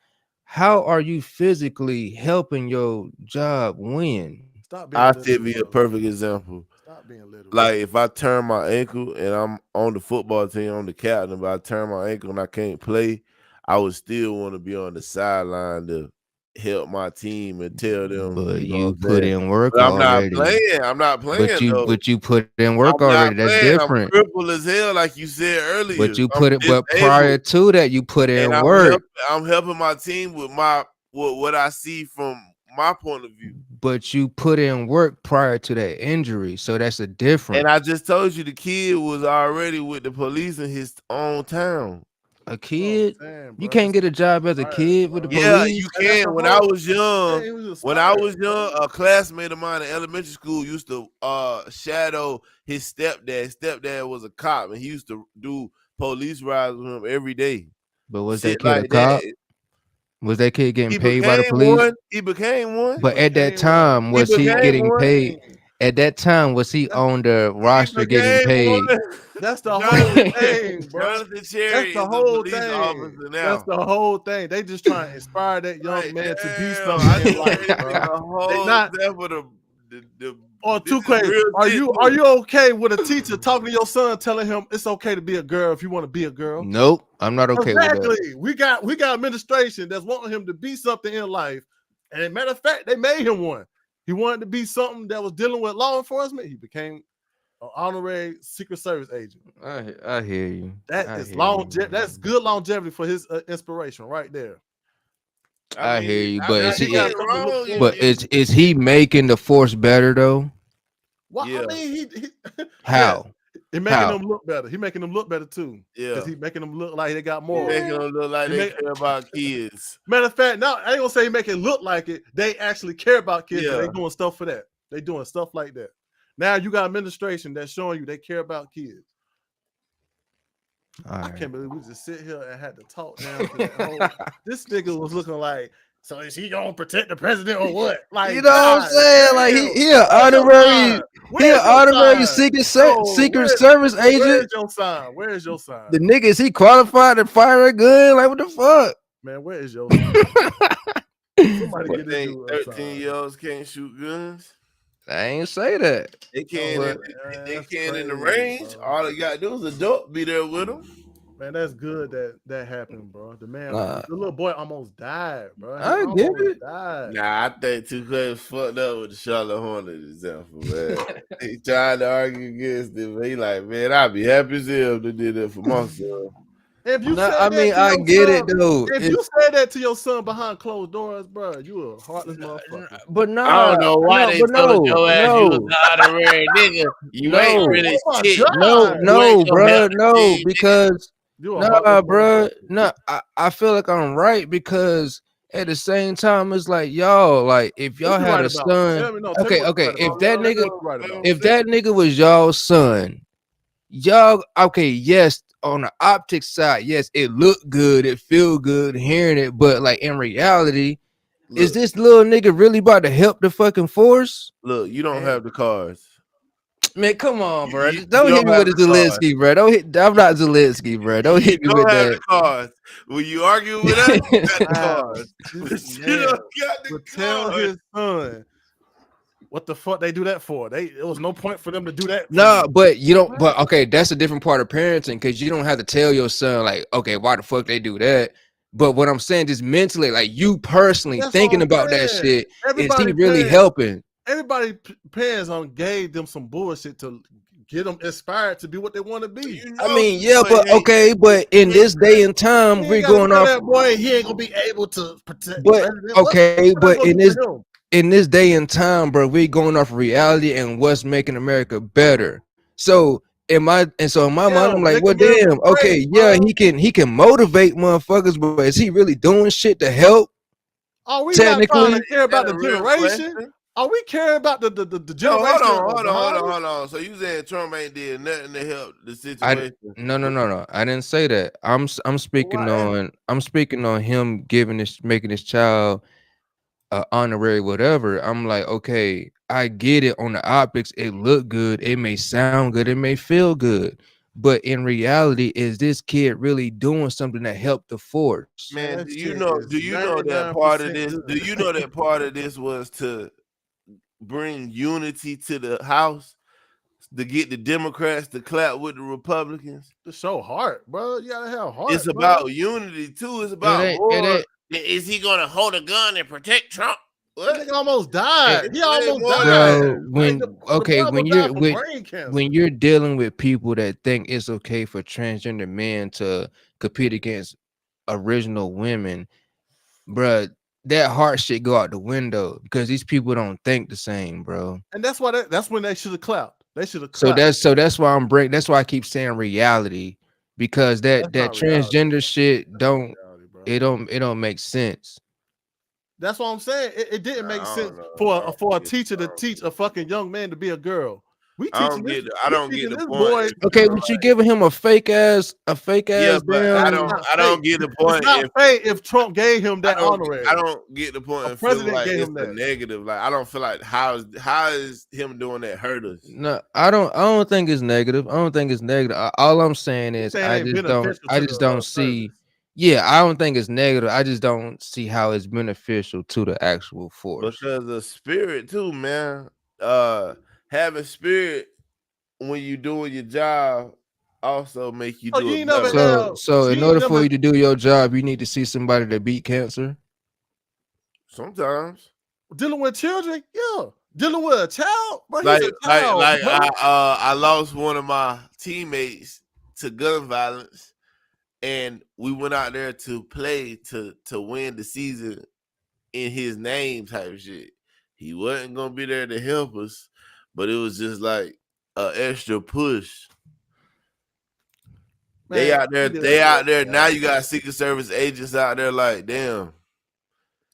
How are you physically helping your job win? I'll give you a perfect example. Stop being literal. Like if I turn my ankle and I'm on the football team, I'm the captain, but I turn my ankle and I can't play, I would still want to be on the sideline to help my team and tell them. But you put in work but I'm already. I'm not playing. But you put in work already. That's different. I'm crippled as hell, like you said earlier. But prior to that, you put in work. I'm helping my team with what I see from my point of view. But you put in work prior to that injury, so that's a difference. And I just told you the kid was already with the police in his own town. A kid? You can't get a job as a kid with the police? Yeah, you can. When I was young, a classmate of mine in elementary school used to shadow his stepdad. Stepdad was a cop, and he used to do police rides with him every day. But was that kid a cop? Was that kid getting paid by the police? He became one. But at that time, was he getting paid? At that time, was he on the roster getting paid? That's the whole thing, bro. That's the whole thing. That's the whole thing. They just trying to inspire that young man to be something in life, bro. They not or too crazy. Are you okay with a teacher talking to your son, telling him it's okay to be a girl if you want to be a girl? Nope, I'm not okay with that. Exactly. We got administration that's wanting him to be something in life. And as a matter of fact, they made him one. He wanted to be something that was dealing with law enforcement. He became an honorary Secret Service agent. I hear you. That's good longevity for his inspiration right there. I hear you, but is he making the force better though? Well, yeah. I mean, how? He making them look better. He making them look better too. Yeah, because he making them look like they got more. Making them look like they care about kids. Matter of fact, now I ain't gonna say he make it look like it. They actually care about kids. Yeah. They doing stuff for that. They doing stuff like that. Now you got administration that's showing you they care about kids. I can't believe we just sit here and had to talk down to that whole. This nigga was looking like, so is he gonna protect the president or what? Like, you know what I'm saying? Like he an honorary Secret Service agent. Where's your sign? Where's your sign? The nigga, is he qualified to fire a gun? Like, what the fuck? Man, where is your sign? Somebody get this dude 13-year-olds can't shoot guns. I ain't say that. They can't. They can't in the range. Bro. All they gotta do is adult be there with them. Man, that's good that happened, bro. The man, the little boy almost died, bro. I get it. Died. Nah, I think Too Crazy fucked up with the Charlotte Hornets example, man. He tried to argue against it, but he like, man, I'd be happy as hell if they did that for myself. If you No, said I that mean to I your get son, it though. if you said that to your son behind closed doors, bro, you a heartless motherfucker. But I don't know why they told your ass you was an honorary nigga. You ain't really Oh my shit. God. You ain't gonna help no, the team, nigga. because You a heartless bro, motherfucker. I feel like I'm right because at the same time it's like y'all, like if y'all What you had right a about? son, Tell me what okay, you right if about. that Tell me nigga, what you right about. if that nigga was y'all's son, y'all, okay, yes, on the optics side, yes, it looked good, it feel good hearing it, but like in reality, is Look, this little nigga really about to help the fucking force? look, you don't have the cards. Man, come on, bro. You Don't hit don't me have with the the cards. Zelensky, bro. Don't hit. I'm not Zelensky, bro. Don't You hit me don't with have the that. cards. When you argue with us, you got the Wow. cards. But This you man don't got the would tell cards. his son what the fuck they do that for. There was no point for them to do that for No, you. but you don't. But okay, that's a different part of parenting because you don't have to tell your son like, okay, why the fuck they do that. But what I'm saying, just mentally, like you personally That's thinking what I'm about that saying. shit, is he really helping? Everybody parents gave them some bullshit to get them inspired to be what they want to be. You I know mean, your yeah, boy but hate okay, but in this day and time, He we're ain't got to going tell off. that boy he ain't gonna be able to protect the But president. okay, What that's but gonna do for him? in this day and time, bro, we going off reality and what's making America better. So in my mind, I'm like, Make well, America damn, okay, great, yeah, bro. he can motivate motherfuckers, but is he really doing shit to help? Are we not trying to Technically, care about that the a real generation? question? Are we caring about the No, generation hold behind us? on. So you saying Trump ain't did nothing to help the I situation? no. I didn't say that. I'm speaking Why? on him making his child honorary whatever. I'm like, okay, I get it on the optics, it look good, it may sound good, it may feel good, but in reality, is this kid really doing something that helped the force? Man, Man, that shit is do you know that part of 99% this? Do good. you know that part of this was to bring unity to the House, to get the Democrats to clap with the Republicans? To show heart, bro. You gotta have heart, It's bro. about unity too. It's It about ain't it more. ain't Is he gonna hold a gun and protect Trump? That What? nigga almost it, died. He Way almost more than died. that. bro, Like the boy when almost died from brain cancer. you're dealing with people that think it's okay for transgender men to compete against original women, bruh, that heart shit go out the window because these people don't think the same, bro. And that's why that's when they should have clapped. They should have So clapped. that's why that's why I keep saying reality because That's that not reality. transgender shit That's not reality, bro. it don't make sense. That's what I'm saying. It didn't make I sense don't know. for a teacher to teach a fucking young man to be a girl. We I teaching don't this. get. I We don't get teaching the this point. boy. If Okay, you but you giving him a fake ass Yeah, but I It's damn. don't. not I don't fake. get the It's point. not If fake if Trump gave him I that don't. I honorary. don't get the point A and feel president like gave it's him a that. negative. Like I don't feel like how is him doing that hurt us? No, I don't think it's negative. I don't think it's negative. All I'm saying You is saying it ain't beneficial I to just the don't service. see. Yeah, I don't think it's negative. I just don't see how it's beneficial to the actual force. Because the spirit too, man. Having spirit when you doing your job also make you Oh, do you it ain't never better. had. So in You ain't order for never you to do your job, you need to see somebody that beat cancer. Sometimes, dealing with children. Yeah, dealing with a child. But he's a like child, like bro. I lost one of my teammates to gun violence, and we went out there to play to win the season in his name type shit. He wasn't gonna be there to help us, but it was just like an extra push. They Man, out there, he did it for a now. child. You got Secret Service agents out there, like, damn,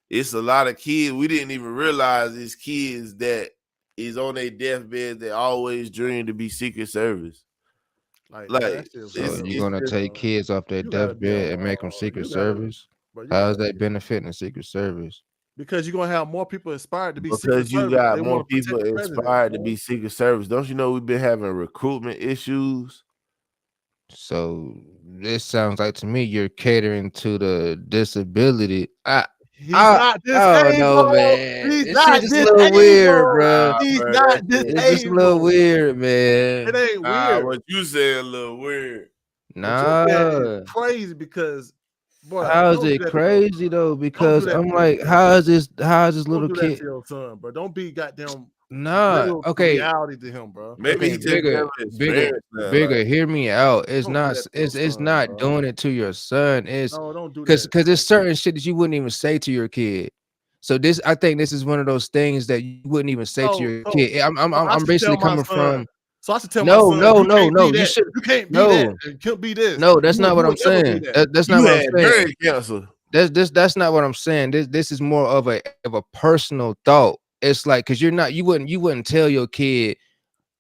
it's a lot of kids. We didn't even realize it's kids that is on their deathbed that always dream to be Secret Service. Like, bro, Like, that shit So real, you're it's gonna bro. just take kids off their You gotta be on. deathbed and make them Secret You gotta, Service. bro. You How is gotta that be benefiting the Secret Service? because you're gonna have more people inspired to be Secret because you Service. got They more want to protect people the president, inspired to bro. be Secret Service. Don't you know we've been having recruitment issues? So this sounds like to me you're catering to the disability. He's not I don't know, disabled. man. He's This shit not just a little weird, disabled. bro. He's Bro, that not shit. It's just a little disabled. weird, It man. ain't weird. What you say a little weird. What you said is Nah. crazy because, boy, How is don't do it that to your son. crazy though? Don't do Because that I'm to your like, son. how is this Don't little do that to kid? your son, bro. Don't be goddamn Nah, Real okay. reality to him, bro. Maybe he Okay, just never experienced that. Like, hear me out. It's Don't do not that to your it's son, not bro. doing it to your son. It's No, don't do because that. there's certain shit that you wouldn't even say to your kid. So this, I think this is one of those things that you wouldn't even say to your kid. So I I'm should basically tell my coming son. from So I should tell my son, you can't be no. You that. should You can't be that. You can't be this. no. That's not You what I'm would never be saying. that. That's you not what I'm had saying. brain cancer. That's not what I'm saying. This is more of a personal thought. It's like because you wouldn't tell your kid,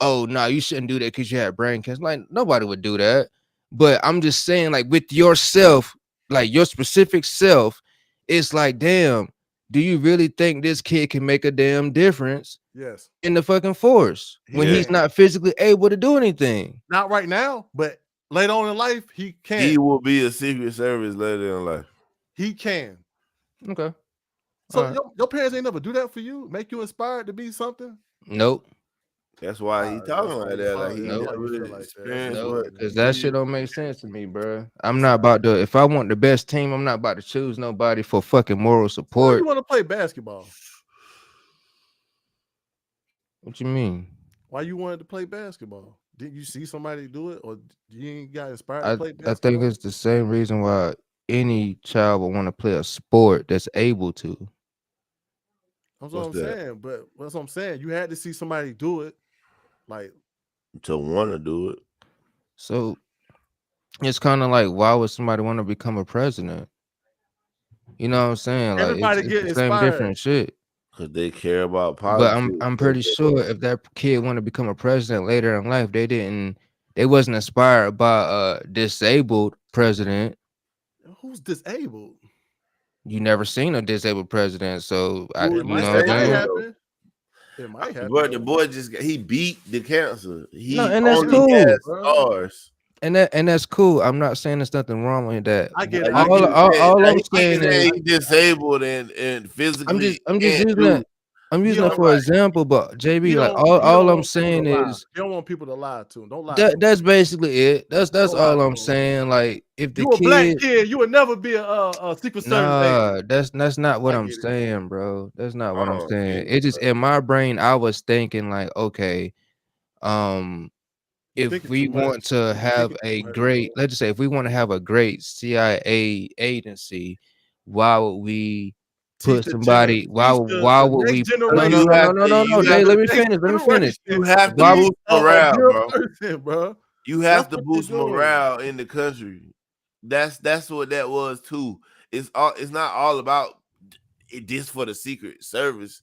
oh no, you shouldn't do that because you had brain cancer. Like nobody would do that. But I'm just saying, like with yourself, like your specific self, it's like, damn, do you really think this kid can make a damn difference Yes. in the fucking force when he's can. not physically able to do anything? Not right now, but later on in life, he can. He will be a Secret Service later in life. He can. Okay. So All right. your parents ain't never do that for you, make you inspired to be something. Nope. That's why he talking like that. Like he Nope. never experienced what. Because that shit don't make sense to me, bro. I'm not about to. If I want the best team, I'm not about to choose nobody for fucking moral Why support. you want to play basketball? What you mean? Why you wanted to play basketball? Did you see somebody do it, or you ain't got inspired to play I basketball? think it's the same reason why any child would want to play a sport that's able to. That's what I'm saying. But that's what I'm saying. You had to see somebody do it, like to want to do it. So it's kind of like, why would somebody want to become a president? You know what I'm saying? Like everybody it's get the same inspired. different shit. Because they care about But politics. I'm pretty sure if that kid want to become a president later in life, they wasn't inspired by a disabled president. Who's disabled? You never seen a disabled president, so It might happen. It might happen. But the boy he beat the cancer. He and that's only cool. has scars. And that's cool. I'm not saying there's nothing wrong with that. I get it. All I'm saying is he's disabled and physically. I'm just using that. I'm using that for example, but JB, like all I'm saying is you don't want people to lie to him. Don't lie. To that's basically it. That's all I'm saying. Like if the you a black kid, you would never be a Secret Service agent. That's not what I'm saying, bro. That's not what I'm saying. It just in my brain, I was thinking like, okay, if we want to have a great, let's just say, if we want to have a great CIA agency, why would we put somebody? Why would we? No, Jay, let me finish. You have to boost morale, bro. You have to boost morale in the country. That's what that was too. It's not all about this for the Secret Service.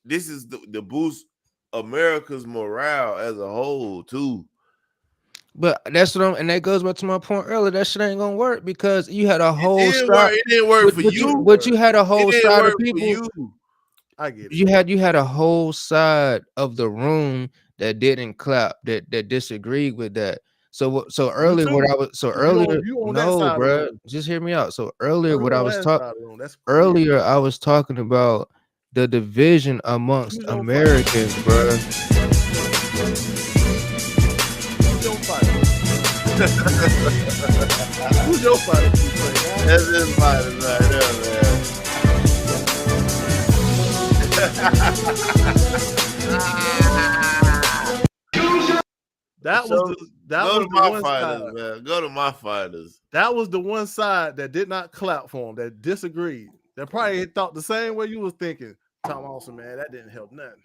This is the boost America's morale as a whole too. But that's what and that goes back to my point earlier. That shit ain't gonna work because you had a whole it didn't work for you. But you had a whole side of people. I get it. You had a whole side of the room that didn't clap, that disagreed with that. So earlier no, bro. Just hear me out. So earlier I was talking about the division amongst Americans, bro. Who's your fighter? That's his fighter right there, man. Go to my fighters, man. Go to my fighters. That was the one side that did not clap for him, that disagreed. That probably thought the same way you was thinking. Tom Austin, man, that didn't help nothing.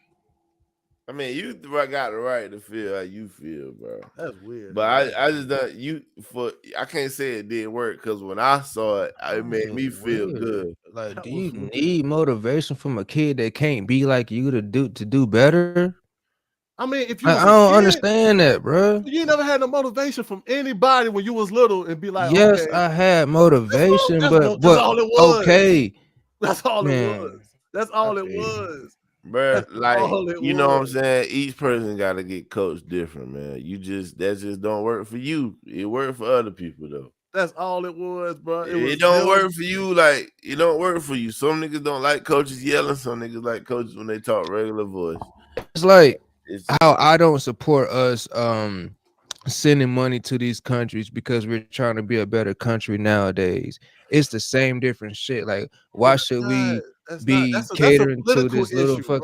I mean, you got the right to feel how you feel, bro. That's weird. But I just don't I can't say it didn't work because when I saw it, it made me feel good. Like, do you need motivation from a kid that can't be like you to do better? I mean, if you I don't understand that, bro. You never had no motivation from anybody when you was little and be like, yes, okay, I had motivation, but all it was. Okay, that's all it was. That's all it was. Bro, like, you know what I'm saying? Each person got to get coached different, man. That just don't work for you. It worked for other people, though. That's all it was, bro. It don't work for you. Like, it don't work for you. Some niggas don't like coaches yelling. Some niggas like coaches when they talk regular voice. It's like how I don't support us sending money to these countries because we're trying to be a better country nowadays. It's the same different shit. Like, why should we be catering to this little fuck?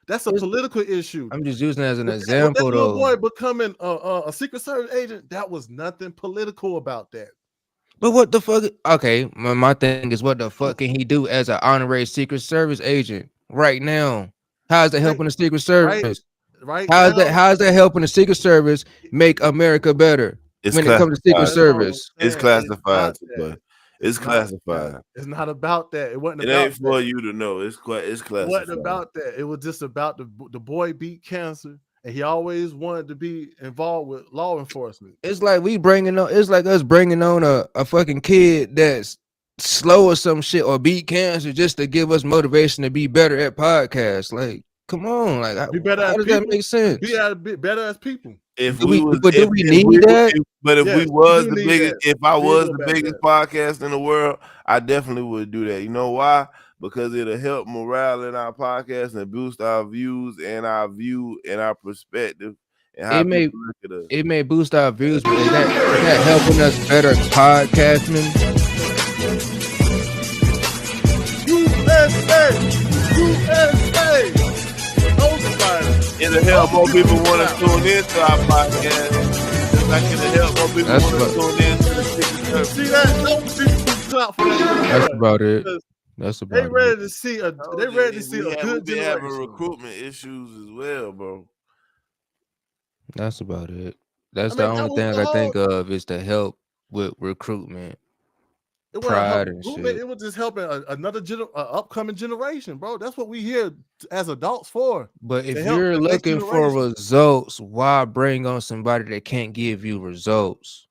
That's a political issue. I'm just using it as an With example, that little though. boy becoming a Secret Service agent, that was nothing political about that. But what the fuck? Okay, my thing is, what the fuck can he do as an honorary Secret Service agent right now? How is that helping the Secret Service? Right How is now, that? How is that helping the Secret Service make America better It's when it comes to Secret classified. Service? It's classified, but it's classified. It's not about that. It wasn't It about ain't for that. you to know. It's classified. It wasn't about that. It was just about the boy beat cancer, and he always wanted to be involved with law enforcement. It's like we bringing on. It's like us bringing on a fucking kid that's slow or some shit or beat cancer just to give us motivation to be better at podcasts. Like, come on, like, Be better how as does people. that make sense? Be better as people. If Do we we- was, but do we need that? But if Yes, we was we the do need biggest, that. if I We was know the about biggest podcast in the world, I definitely would do that. You know why? Because it'll help morale in our podcast and boost our views and our view and our perspective and how It may people look at us. it may boost our views, but is that helping us better podcasting? USA. Those It'll help more people want to tune into our podcast. Just like it'll help more people That's want to tune into the Secret Service. See that? Those people clap for that. That's about it. That's They about ready it. to see a. They ready to see a good We having generation. recruitment issues as well, bro. That's about it. That's I the mean, that only was thing the I think of is to help with recruitment. It wasn't Pride helping and recruitment, shit. it was just helping another upcoming generation, bro. That's what we here as adults for. But if to help you're the next looking for generation. results, why bring on somebody that can't give you results?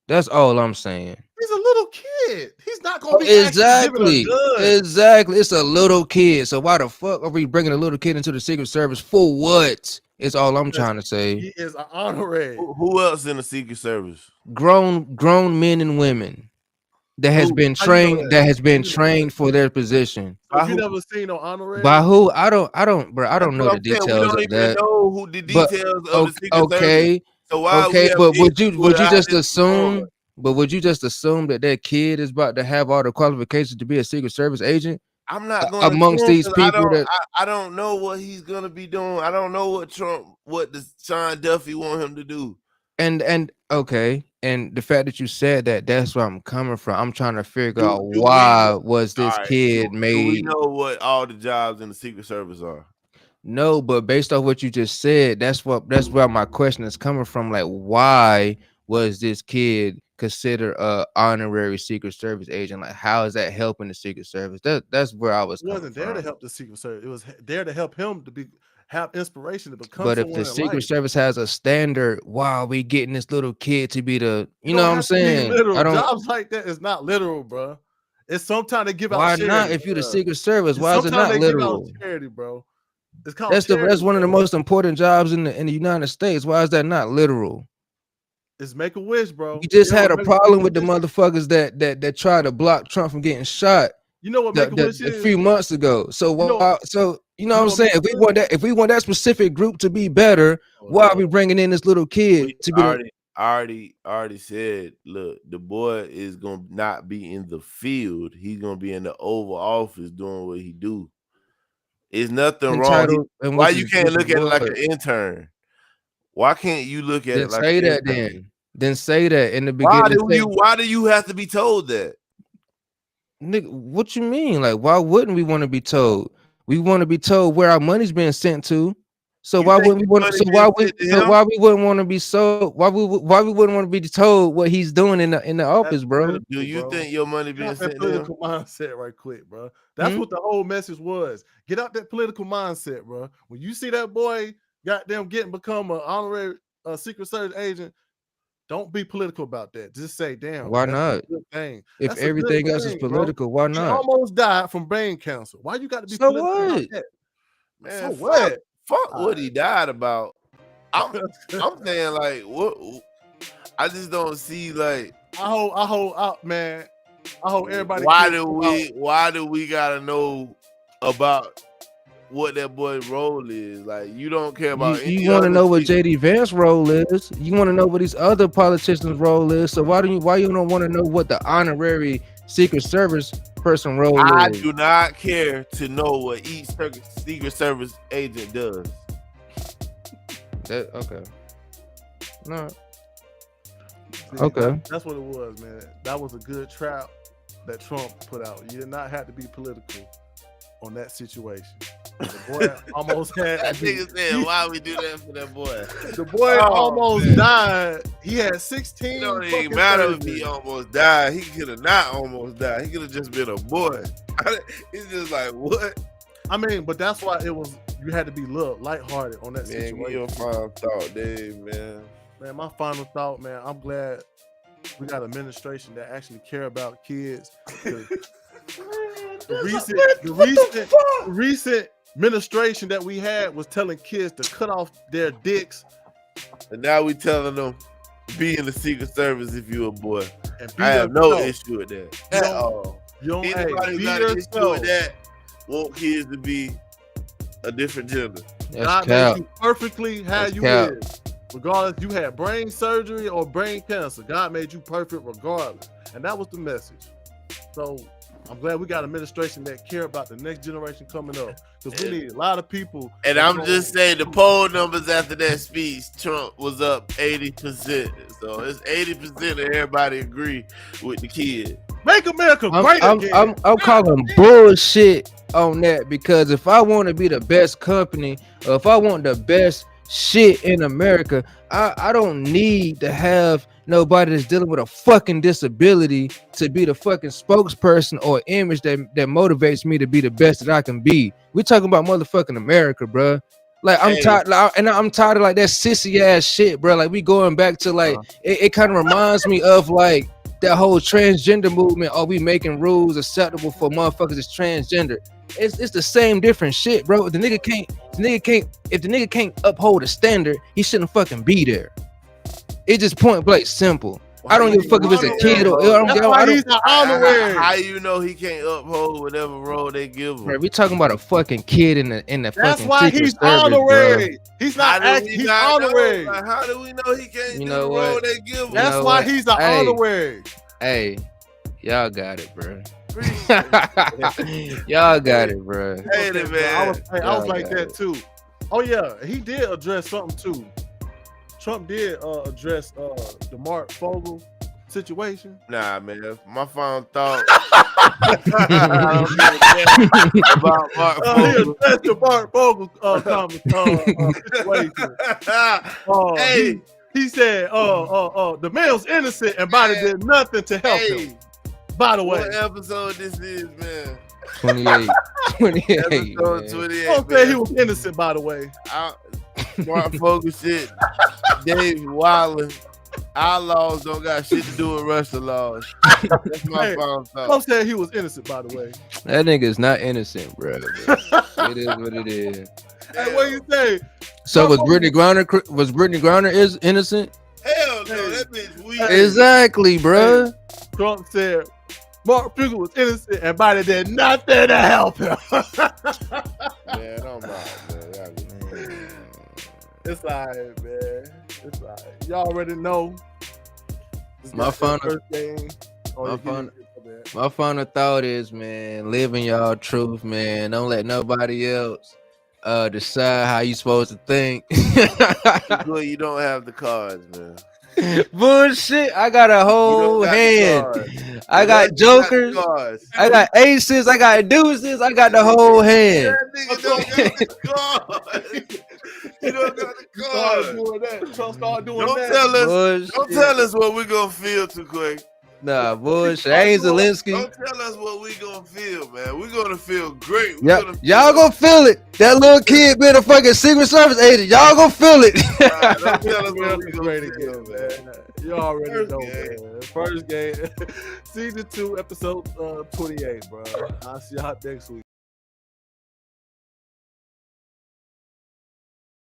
That's all I'm saying. He's a little kid. He's not gonna be Exactly. actually giving a gun. Exactly. It's a little kid. So why the fuck are we bringing a little kid into the Secret Service for what? It's all I'm trying to say. He is an honorary. Who else in the Secret Service? Grown men and women that has Who? been How you know trained that? that has been How you know trained for their position. So you never seen no honorary? By who? I don't, bro. I don't That's know what the I'm saying. We details don't of even that. know who the But details of the Secret Service. okay, So why we okay, have but would issues you with just how this is going? assume? But would you just assume that that kid is about to have all the qualifications to be a Secret Service agent? I'm not going to amongst these people that I don't know what he's gonna be doing. I don't know what the Sean Duffy want him to do. and okay, and the fact that you said that, that's where I'm coming from. I'm trying to figure out why was this kid made. Do we know what all the jobs in the Secret Service are? No, but based off what you just said, that's where my question is coming from. Like, why was this kid considered a honorary Secret Service agent? Like, how is that helping the Secret Service? That's where I was. It wasn't there to help the Secret Service. It was there to help him to have inspiration to become. But if the Secret Service has a standard, why are we getting this little kid to be the? You know what I'm saying? I don't. Jobs like that is not literal, bro. It's sometimes they give out. Why charity, not? If you're the Secret Service, why is it not they literal? Give out charity, bro. It's called that's one of the most important jobs in the United States. Why is that not literal? It's make a wish, bro. You just had a problem with the motherfuckers that tried to block Trump from getting shot. You know what make a wish is? A few months ago. So why? You know what I'm saying? If we want that specific group to be better, why are we bringing in this little kid to be? Already said, look, the boy is gonna not be in the field. He's gonna be in the Oval Office doing what he do. It's nothing wrong. Why you can't look at it like an intern? Why can't you look at it like say that intern? Then say that in the beginning. Why do you have to be told that? Nigga, what you mean? Like, why wouldn't we want to be told? We want to be told where our money's being sent to. So why wouldn't we want? So why we wouldn't want to be so? Why we wouldn't want to be told what he's doing in the office, bro? Do you think your money being sent to political mindset right quick, bro? That's what the whole message was. Get out that political mindset, bro. When you see that boy goddamn become an honorary Secret Service agent, don't be political about that. Just say, damn. Why not? Thing. If everything else is political, why not? He almost died from brain cancer. Why you got to be so political what? about that? Man, so what? Fuck what he died about. I'm saying, like, what? I just don't see, like. I hope man. I hope everybody. Why do we gotta know about what that boy's role is? Like, you don't care about. You want to know what JD Vance's role is. You want to know what these other politicians' role is. So why you don't want to know what the honorary Secret Service person role I is. do not care to know what each Secret Service agent does. Okay. No. See, Okay. That's what it was, man. That was a good trap that Trump put out. You did not have to be political on that situation. The boy almost had. That nigga said, "Why we do that for that boy?" The boy almost died. He had 16. It don't even fucking matter if surgeries. he almost died. He could have not almost died. He could have just been a boy. It's just like, what? I mean, but that's why it was. You had to be lighthearted on that Man, give situation. your final thought, Dave, man. Man, my final thought, man. I'm glad we got an administration that actually care about kids. The recent administration that we had was telling kids to cut off their dicks. And now we telling them, be in the Secret Service if you a boy. And be I have no yourself. issue with that You at don't- all. You don't Anybody who be got an issue yourself. with that want kids to be a different gender. That's God cap. made you perfectly how That's you cap. is. Regardless, you had brain surgery or brain cancer. God made you perfect regardless. And that was the message. So I'm glad we got an administration that care about the next generation coming up. Because we need a lot of people. And I'm just saying the poll numbers after that speech, Trump was up 80%. So it's 80% of everybody agree with the kid. Make America great again. I'm calling bullshit on that, because if I want to be the best company, or if I want the best shit in America, I don't need to have nobody that's dealing with a fucking disability to be the fucking spokesperson or image that motivates me to be the best that I can be. We're talking about motherfucking America, bro. Like I'm tired, I'm tired of like that sissy ass shit, bro. Like we going back to like it kind of reminds me of like that whole transgender movement. Are we making rules acceptable for motherfuckers that's transgender? It's the same different shit, bro. If the nigga can't uphold a standard, he shouldn't fucking be there. It's just point blank simple. I don't give a fuck if it's a kid or How you know he can't uphold whatever role they give him? Bro, we talking about a fucking kid in the That's fucking why Secret he's Service, honorary. bro. He's not acting. He's honorary. Like, how do we know he can't You do know the what? role they give him? That's why he's an honorary. Hey, y'all got it, bro. Y'all got it, bro. Hey, man. I was like that too. Oh yeah, he did address something too. Trump did address the Mark Fogel situation. Nah, man. My final thought about Mark He Fogel. addressed the Mark Fogel situation. Hey. He said, the man's innocent and body did nothing to help him. By the way, What episode this is, man? 28. 28. Episode man. 28. don't say he was innocent. By the way, Mark Fogel shit. Dave Wilder. Outlaws don't got shit to do with Russian laws. That's my Hey, final thought. Trump said he was innocent. By the way, That nigga is not innocent, bro. It is what it is. hey, what you say? So was Brittany Griner is innocent? Hell no, that bitch weak. Exactly, bro. Trump said Mark Fogel was innocent and body did nothing to help him. Man, don't mind, man. It's alright, man. It's alright. Y'all already know. This My got final- their first game. My final thought is, man, live in y'all truth, man. Don't let nobody else decide how you supposed to think. Good, you don't have the cards, man. Bullshit. I got a whole hand. I got jokers. I got aces. I got deuces. I got the whole hand. That nigga don't got the cards. You don't got the cards. Doing that. Trump started doing Don't that. tell us. Bullshit. Don't tell us what we gonna feel too quick. Nah, bullshit. I ain't Zelensky. Don't tell us what we gonna feel, man. We gonna feel great. Yep. Y'all gonna feel it. That little kid being a fucking Secret Service agent. Y'all gonna feel it. Don't tell us what we Great gonna feel, again, man. man. You already First know, game. man. First game. Season 2, episode 28, bro. I'll see y'all next week.